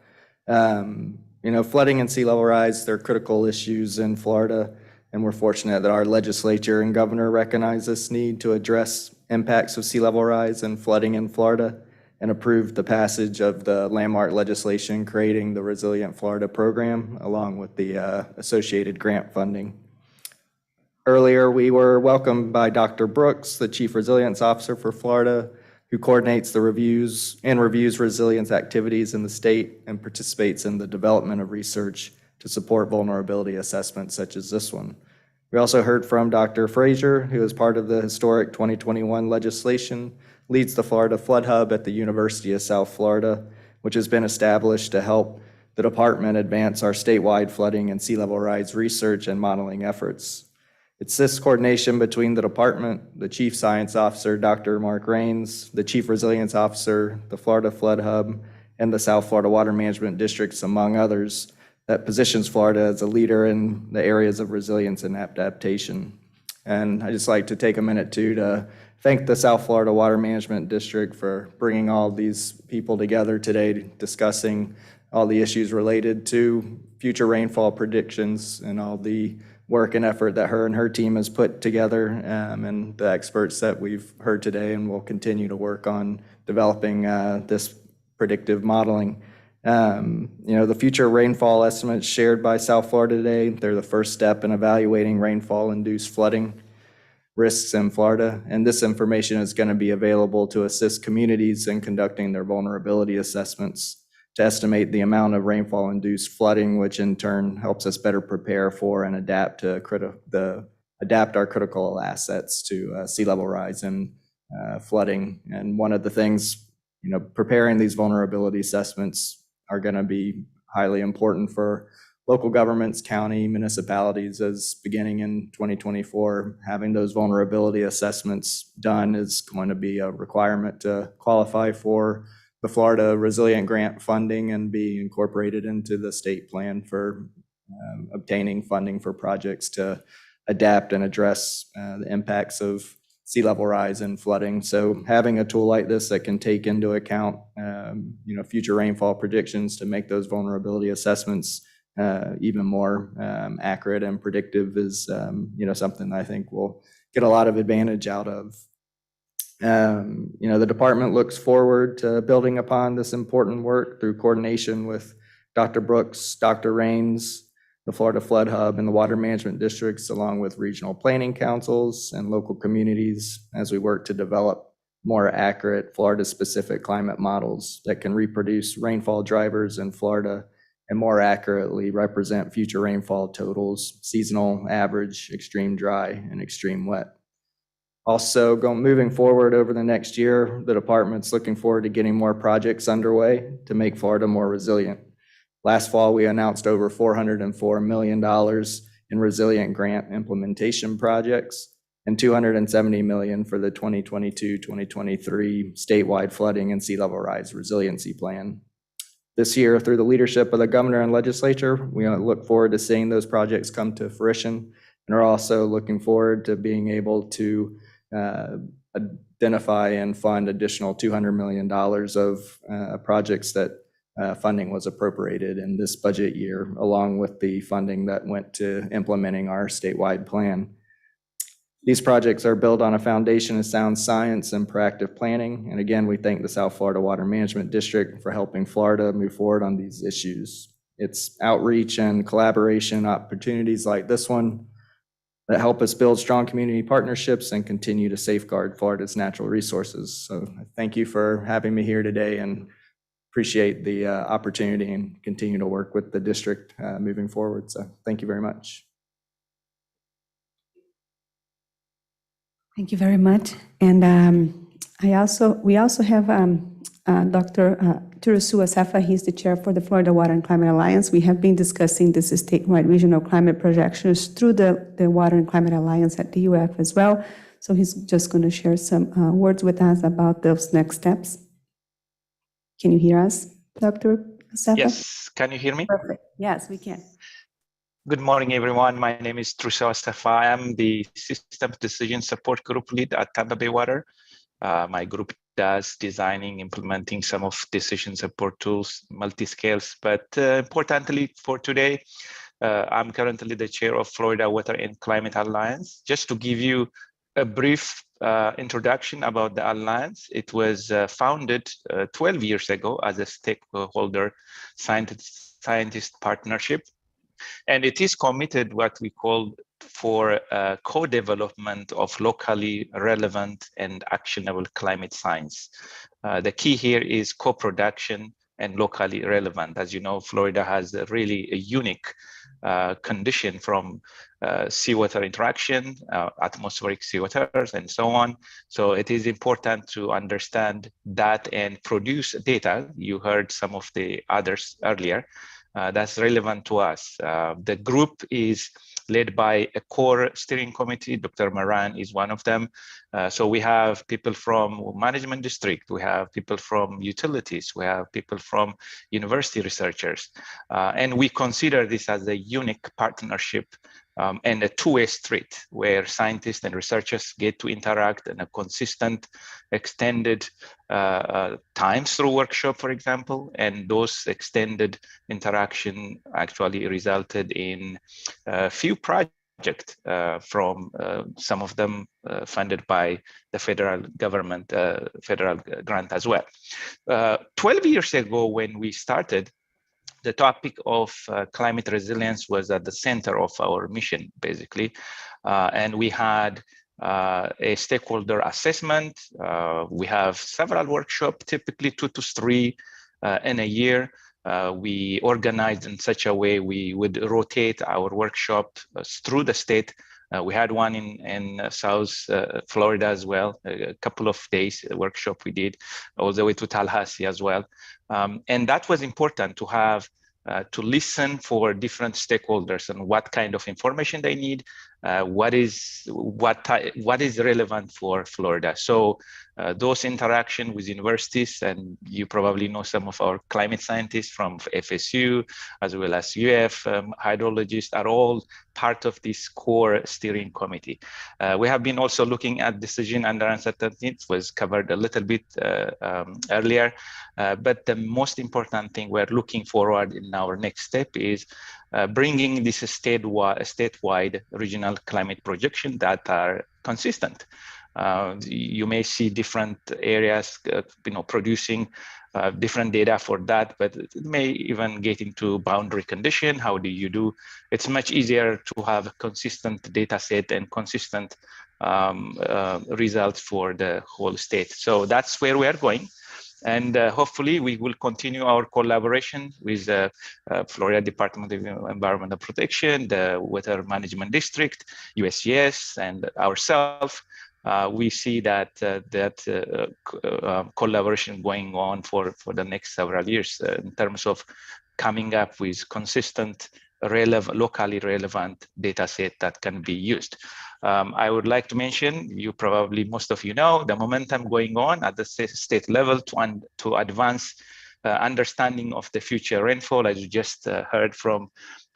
Flooding and sea level rise, they're critical issues in Florida. And we're fortunate that our legislature and governor recognize this need to address impacts of sea level rise and flooding in Florida and approved the passage of the landmark legislation creating the Resilient Florida program, along with the associated grant funding. Earlier, we were welcomed by Dr. Brooks, the Chief Resilience Officer for Florida, who coordinates the reviews resilience activities in the state and participates in the development of research to support vulnerability assessments such as this one. We also heard from Dr. Fraser, who is part of the historic 2021 legislation, leads the Florida Flood Hub at the University of South Florida, which has been established to help the department advance our statewide flooding and sea level rise research and modeling efforts. It's this coordination between the department, the Chief Science Officer, Dr. Mark Rains, the Chief Resilience Officer, the Florida Flood Hub, and the South Florida Water Management Districts, among others, that positions Florida as a leader in the areas of resilience and adaptation. And I just like to take a minute too to thank the South Florida Water Management District for bringing all these people together today, discussing all the issues related to future rainfall predictions and all the work and effort that her and her team has put together, and the experts that we've heard today, and will continue to work on developing this predictive modeling. The future rainfall estimates shared by South Florida today, they're the first step in evaluating rainfall-induced flooding risks in Florida, and this information is going to be available to assist communities in conducting their vulnerability assessments to estimate the amount of rainfall-induced flooding, which in turn helps us better prepare for and adapt our critical assets to sea level rise and flooding. And one of the things, preparing these vulnerability assessments are going to be highly important for local governments, county, municipalities, as beginning in 2024, having those vulnerability assessments done is going to be a requirement to qualify for the Florida Resilient Grant funding and be incorporated into the state plan for obtaining funding for projects to adapt and address the impacts of sea level rise and flooding. So having a tool like this that can take into account future rainfall predictions to make those vulnerability assessments even more accurate and predictive is something I think we'll get a lot of advantage out of. The department looks forward to building upon this important work through coordination with Dr. Brooks, Dr. Rains, the Florida Flood Hub, and the water management districts, along with regional planning councils and local communities, as we work to develop more accurate Florida-specific climate models that can reproduce rainfall drivers in Florida and more accurately represent future rainfall totals, seasonal, average, extreme dry, and extreme wet. Also, moving forward over the next year, the department's looking forward to getting more projects underway to make Florida more resilient. Last fall, we announced over $404 million in resilient grant implementation projects and $270 million for the 2022-2023 statewide flooding and sea level rise resiliency plan. This year, through the leadership of the governor and legislature, we look forward to seeing those projects come to fruition, and are also looking forward to being able to identify and fund additional $200 million of projects that funding was appropriated in this budget year, along with the funding that went to implementing our statewide plan. These projects are built on a foundation of sound science and proactive planning. And again, we thank the South Florida Water Management District for helping Florida move forward on these issues. It's outreach and collaboration opportunities like this one that help us build strong community partnerships and continue to safeguard Florida's natural resources. So thank you for having me here today, and appreciate the opportunity and continue to work with the district moving forward. So thank you very much. Thank you very much. And we also have Dr. Turusu Asafa. He's the chair for the Florida Water and Climate Alliance. We have been discussing this statewide regional climate projections through the Water and Climate Alliance at DUF as well. So he's just going to share some words with us about those next steps. Can you hear us, Dr. Asafa? Yes, can you hear me? Perfect. Yes, we can. Good morning, everyone. My name is Turusu Asafa. I am the Systems Decision Support Group Lead at Tampa Bay Water. My group does designing, implementing some of decision support tools, multi-scales, but importantly for today, I'm currently the chair of Florida Water and Climate Alliance. Just to give you a brief introduction about the Alliance, it was founded 12 years ago as a stakeholder scientist partnership. And it is committed what we call for co-development of locally relevant and actionable climate science. The key here is co-production and locally relevant. As you know, Florida has a really unique condition from seawater interaction, atmospheric seawaters, and so on. So it is important to understand that and produce data. You heard some of the others earlier. That's relevant to us. The group is led by a core steering committee. Dr. Moran is one of them. So we have people from management district, we have people from utilities, we have people from university researchers. And we consider this as a unique partnership and a two-way street where scientists and researchers get to interact in a consistent, extended times through workshop, for example, and those extended interaction actually resulted in a few projects from some of them funded by the federal government, federal grant as well. 12 years ago, when we started, the topic of climate resilience was at the center of our mission, basically. And we had a stakeholder assessment. We have several workshops, typically 2 to 3 in a year. We organized in such a way we would rotate our workshop through the state. We had one in South Florida as well, a couple of days workshop we did, all the way to Tallahassee as well. And that was important to have, to listen for different stakeholders and what kind of information they need, what is relevant for Florida. So those interaction with universities, and you probably know some of our climate scientists from FSU, as well as UF, hydrologists, are all part of this core steering committee. We have been also looking at decision under uncertainty. It was covered a little bit earlier, but the most important thing we're looking forward in our next step is bringing this statewide regional climate projection that are consistent. You may see different areas, producing different data for that, but it may even get into boundary condition. How do you do? It's much easier to have a consistent data set and consistent results for the whole state. So that's where we are going. And hopefully we will continue our collaboration with the Florida Department of Environmental Protection, the Water Management District, USGS, and ourselves. We see that collaboration going on for the next several years in terms of coming up with consistent, locally relevant data set that can be used. I would like to mention, most of you know, the momentum going on at the state level to advance understanding of the future rainfall, as you just heard from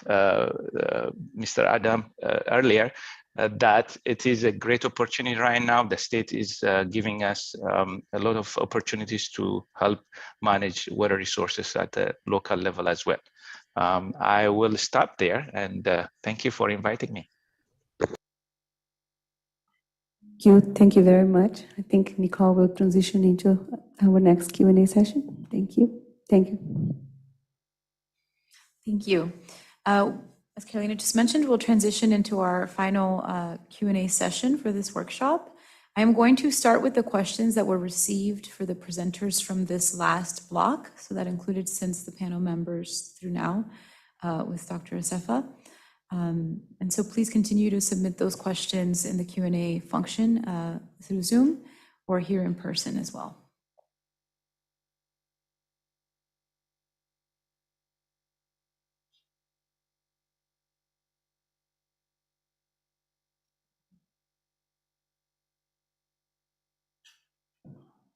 Mr. Adam earlier, that it is a great opportunity right now. The state is giving us a lot of opportunities to help manage water resources at the local level as well. I will stop there, and thank you for inviting me. Thank you very much. I think Nicole will transition into our next Q&A session. Thank you. Thank you. Thank you. As Carolina just mentioned, we'll transition into our final Q&A session for this workshop. I'm going to start with the questions that were received for the presenters from this last block. So that included since the panel members through now with Dr. Asefa. And so please continue to submit those questions in the Q&A function through Zoom or here in person as well.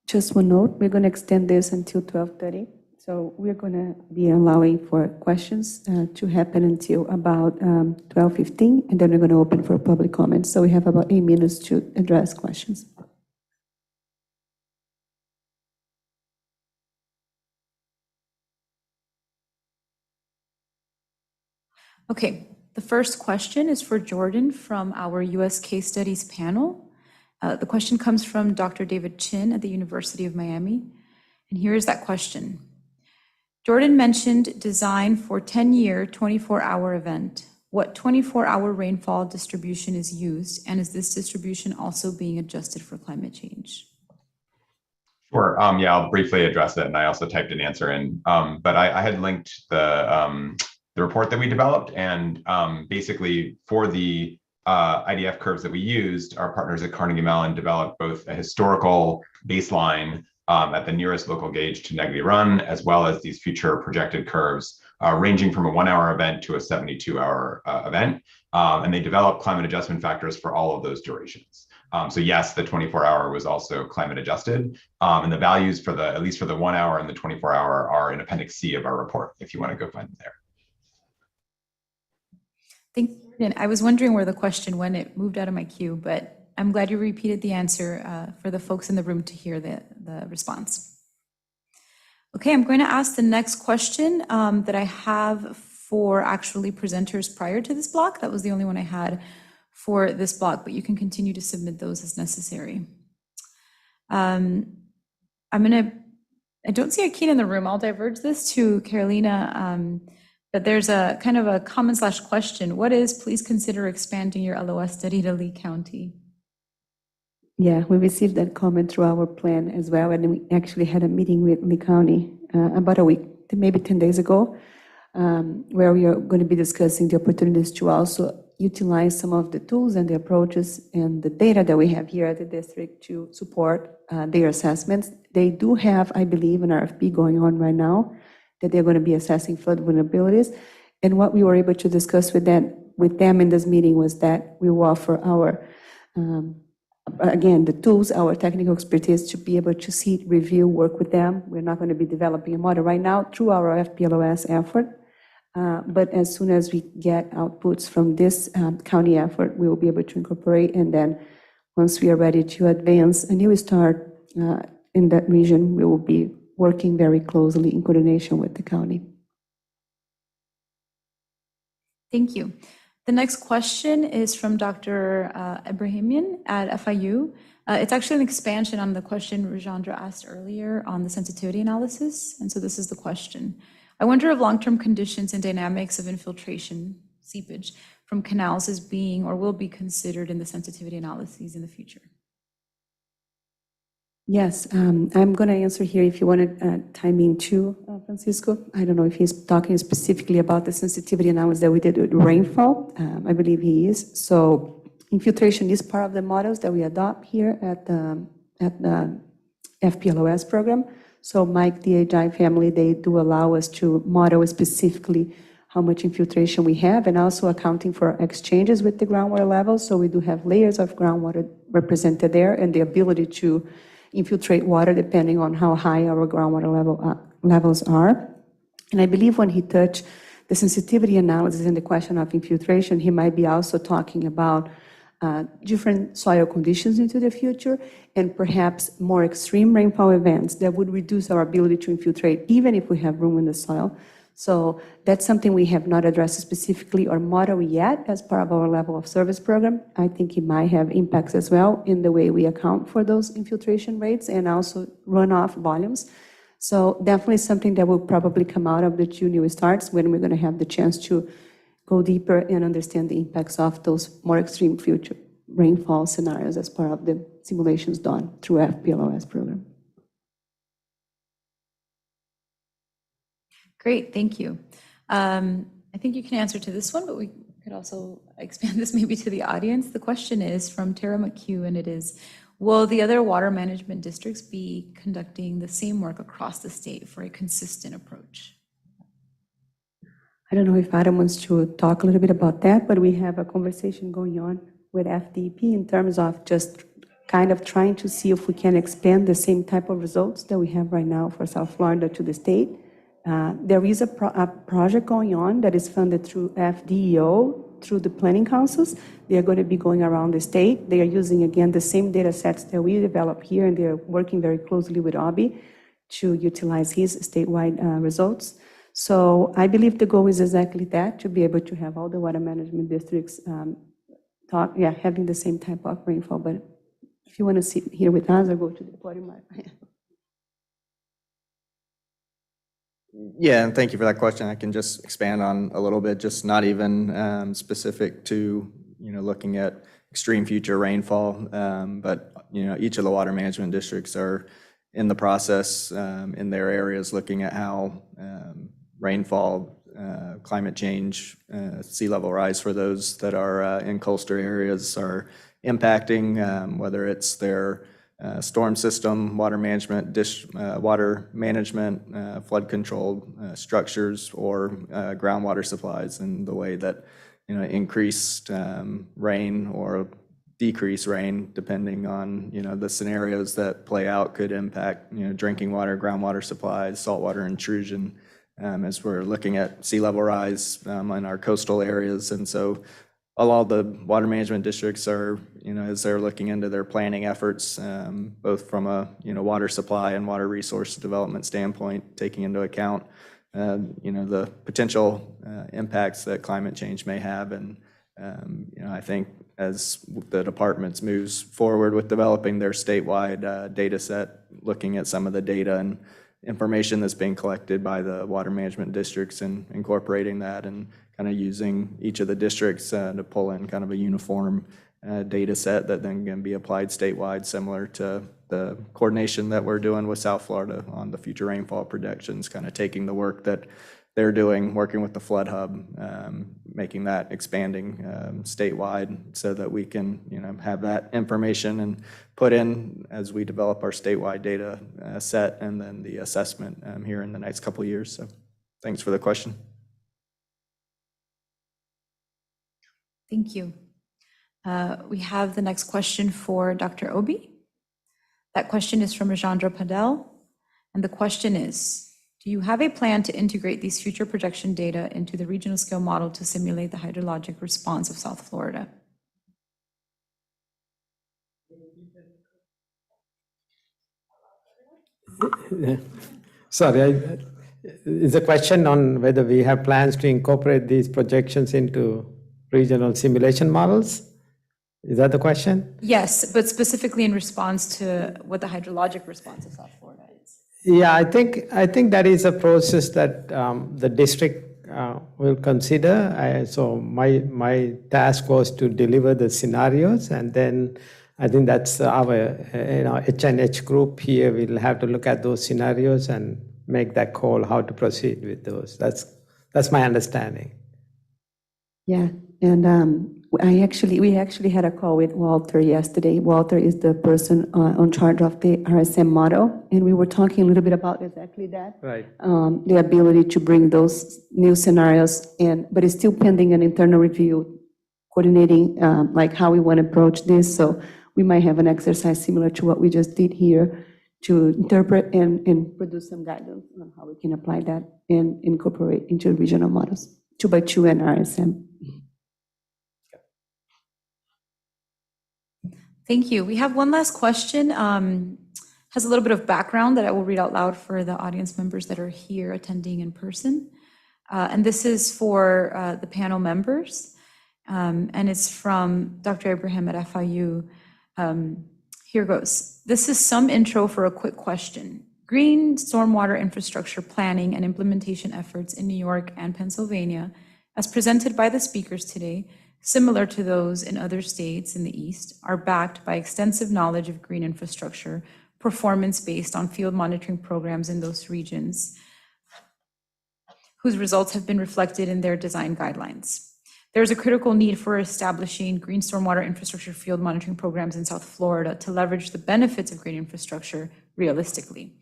Just one note, we're going to extend this until 12:30. So we're going to be allowing for questions to happen until about 12:15, and then we're going to open for public comments. So we have about 8 minutes to address questions. Okay, the first question is for Jordan from our U.S. Case Studies panel. The question comes from Dr. David Chin at the University of Miami. And here is that question. Jordan mentioned design for 10-year, 24-hour event. What 24-hour rainfall distribution is used, and is this distribution also being adjusted for climate change? Sure. Yeah, I'll briefly address it, and I also typed an answer in. But I had linked the report that we developed, and basically for the IDF curves that we used, our partners at Carnegie Mellon developed both a historical baseline at the nearest local gauge to Negri Run, as well as these future projected curves ranging from a 1-hour event to a 72-hour event. And they developed climate adjustment factors for all of those durations. So yes, the 24-hour was also climate adjusted. And the values for at least for the 1-hour and the 24-hour are in Appendix C of our report, if you want to go find them there. Thank you. And I was wondering where the question went. It moved out of my queue, but I'm glad you repeated the answer for the folks in the room to hear the response. Okay, I'm going to ask the next question that I have for actually presenters prior to this block. That was the only one I had for this block, but you can continue to submit those as necessary. I don't see Akeen in the room. I'll diverge this to Carolina, but there's a kind of a comment / question. What is, please consider expanding your LOS study to Lee County? Yeah, we received that comment through our plan as well, and we actually had a meeting with Lee County about a week, maybe 10 days ago, where we are going to be discussing the opportunities to also utilize some of the tools and the approaches and the data that we have here at the district to support their assessments. They do have, I believe, an RFP going on right now that they're going to be assessing flood vulnerabilities. And what we were able to discuss with them in this meeting was that we will offer our again, the tools, our technical expertise to be able to see, review, work with them. We're not going to be developing a model right now through our FPLOS effort. But as soon as we get outputs from this county effort, we will be able to incorporate. And then once we are ready to advance a new start in that region, we will be working very closely in coordination with the county. Thank you. The next question is from Dr. Ibrahimian at FIU. It's actually an expansion on the question Rajendra asked earlier on the sensitivity analysis. And so this is the question. I wonder if long-term conditions and dynamics of infiltration, seepage, from canals is being or will be considered in the sensitivity analyses in the future. Yes, I'm going to answer here if you want to time in too, Francisco. I don't know if he's talking specifically about the sensitivity analysis that we did with rainfall. I believe he is. So infiltration is part of the models that we adopt here at the FPLOS program. So Mike, the AGI family, they do allow us to model specifically how much infiltration we have and also accounting for exchanges with the groundwater levels. So we do have layers of groundwater represented there and the ability to infiltrate water depending on how high our groundwater levels are. And I believe when he touched the sensitivity analysis and the question of infiltration, he might be also talking about different soil conditions into the future and perhaps more extreme rainfall events that would reduce our ability to infiltrate even if we have room in the soil. So that's something we have not addressed specifically or modeled yet as part of our level of service program. I think it might have impacts as well in the way we account for those infiltration rates and also runoff volumes. So definitely something that will probably come out of the 2 new starts when we're going to have the chance to go deeper and understand the impacts of those more extreme future rainfall scenarios as part of the simulations done through FPLOS program. Great, thank you. I think you can answer to this one, but we could also expand this maybe to the audience. The question is from Tara McHugh, and it is, will the other water management districts be conducting the same work across the state for a consistent approach? I don't know if Adam wants to talk a little bit about that, but we have a conversation going on with FDP in terms of just kind of trying to see if we can expand the same type of results that we have right now for South Florida to the state. There is a project going on that is funded through FDEO, through the planning councils. They are going to be going around the state. They are using, again, the same data sets that we develop here, and they are working very closely with Obi to utilize his statewide results. So I believe the goal is exactly that, to be able to have all the water management districts having the same type of rainfall. But if you want to sit here with us or go to the podium. Yeah, and thank you for that question. I can just expand on a little bit, just not even specific to, looking at extreme future rainfall, but, each of the water management districts are in the process in their areas looking at how rainfall, climate change, sea level rise for those that are in coastal areas are impacting, whether it's their storm system, water management, flood control structures, or groundwater supplies, and the way that increased rain or decreased rain, depending on the scenarios that play out, could impact drinking water, groundwater supplies, saltwater intrusion, as we're looking at sea level rise in our coastal areas. And so a lot of the water management districts are, as they're looking into their planning efforts, both from a, water supply and water resource development standpoint, taking into account, the potential impacts that climate change may have. And, I think as the departments moves forward with developing their statewide data set, looking at some of the data and information that's being collected by the water management districts and incorporating that and kind of using each of the districts to pull in kind of a uniform data set that then can be applied statewide, similar to the coordination that we're doing with South Florida on the future rainfall projections, kind of taking the work that they're doing, working with the flood hub, making that expanding statewide so that we can, have that information and put in as we develop our statewide data set and then the assessment here in the next couple of years. So thanks for the question. Thank you. We have the next question for Dr. Obi. That question is from Rajandra Padel. And the question is, do you have a plan to integrate these future projection data into the regional scale model to simulate the hydrologic response of South Florida? Sorry, is a question on whether we have plans to incorporate these projections into regional simulation models? Is that the question? Yes, but specifically in response to what the hydrologic response of South Florida is. Yeah, I think that is a process that the district will consider. So my task was to deliver the scenarios, and then I think that's our HNH group here will have to look at those scenarios and make that call how to proceed with those. That's my understanding. Yeah, and we actually had a call with Walter yesterday. Walter is the person on charge of the RSM model, and we were talking a little bit about exactly that. Right. The ability to bring those new scenarios in, but it's still pending an internal review, coordinating like how we want to approach this. So we might have an exercise similar to what we just did here to interpret and produce some guidance on how we can apply that and incorporate into regional models, 2x2 and RSM. Thank you. We have one last question. Has a little bit of background that I will read out loud for the audience members that are here attending in person. And this is for the panel members. And it's from Dr. Abraham at FIU. Here goes. This is some intro for a quick question. Green stormwater infrastructure planning and implementation efforts in New York and Pennsylvania, as presented by the speakers today, similar to those in other states in the East, are backed by extensive knowledge of green infrastructure, performance based on field monitoring programs in those regions, whose results have been reflected in their design guidelines. There's a critical need for establishing green stormwater infrastructure field monitoring programs in South Florida to leverage the benefits of green infrastructure realistically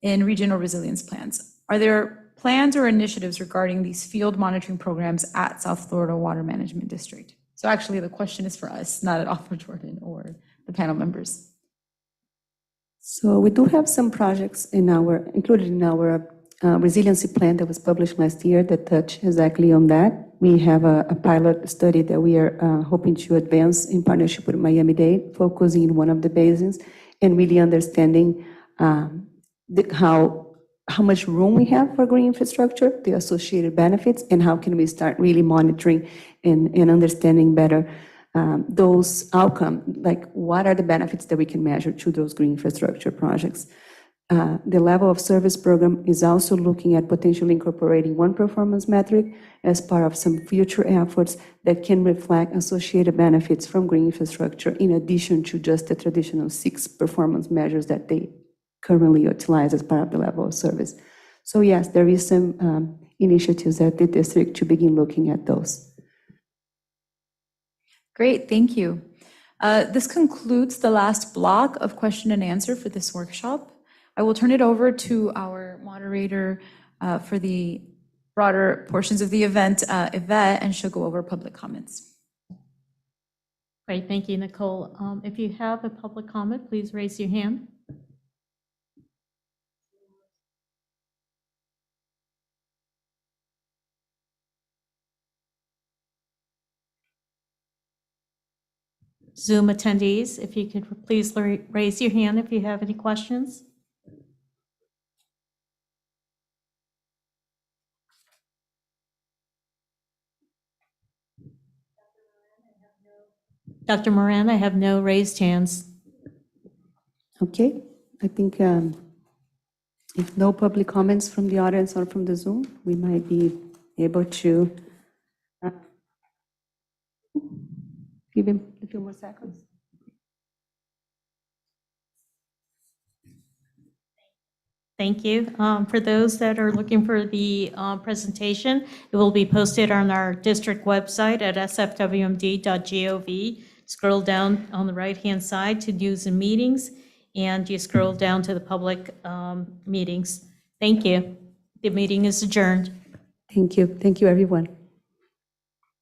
in regional resilience plans. Are there plans or initiatives regarding these field monitoring programs at South Florida Water Management District? So actually the question is for us, not at all for Jordan or the panel members. So we do have some projects included in our resiliency plan that was published last year that touch exactly on that. We have a pilot study that we are hoping to advance in partnership with Miami-Dade, focusing in one of the basins and really understanding how much room we have for green infrastructure, the associated benefits, and how can we start really monitoring and understanding better those outcomes, like what are the benefits that we can measure to those green infrastructure projects. The level of service program is also looking at potentially incorporating one performance metric as part of some future efforts that can reflect associated benefits from green infrastructure in addition to just the traditional 6 performance measures that they currently utilize as part of the level of service. So yes, there is some initiatives at the district to begin looking at those. Great, thank you. This concludes the last block of question and answer for this workshop. I will turn it over to our moderator for the broader portions of the event, Yvette, and she'll go over public comments. Great, thank you, Nicole. If you have a public comment, please raise your hand. Zoom attendees, if you could please raise your hand if you have any questions. Dr. Moran, I have no raised hands. Okay, I think if no public comments from the audience or from the Zoom, we might be able to give him a few more seconds. Thank you. For those that are looking for the presentation, it will be posted on our district website at sfwmd.gov. Scroll down on the right-hand side to news and meetings, and you scroll down to the public meetings. Thank you. The meeting is adjourned. Thank you, everyone.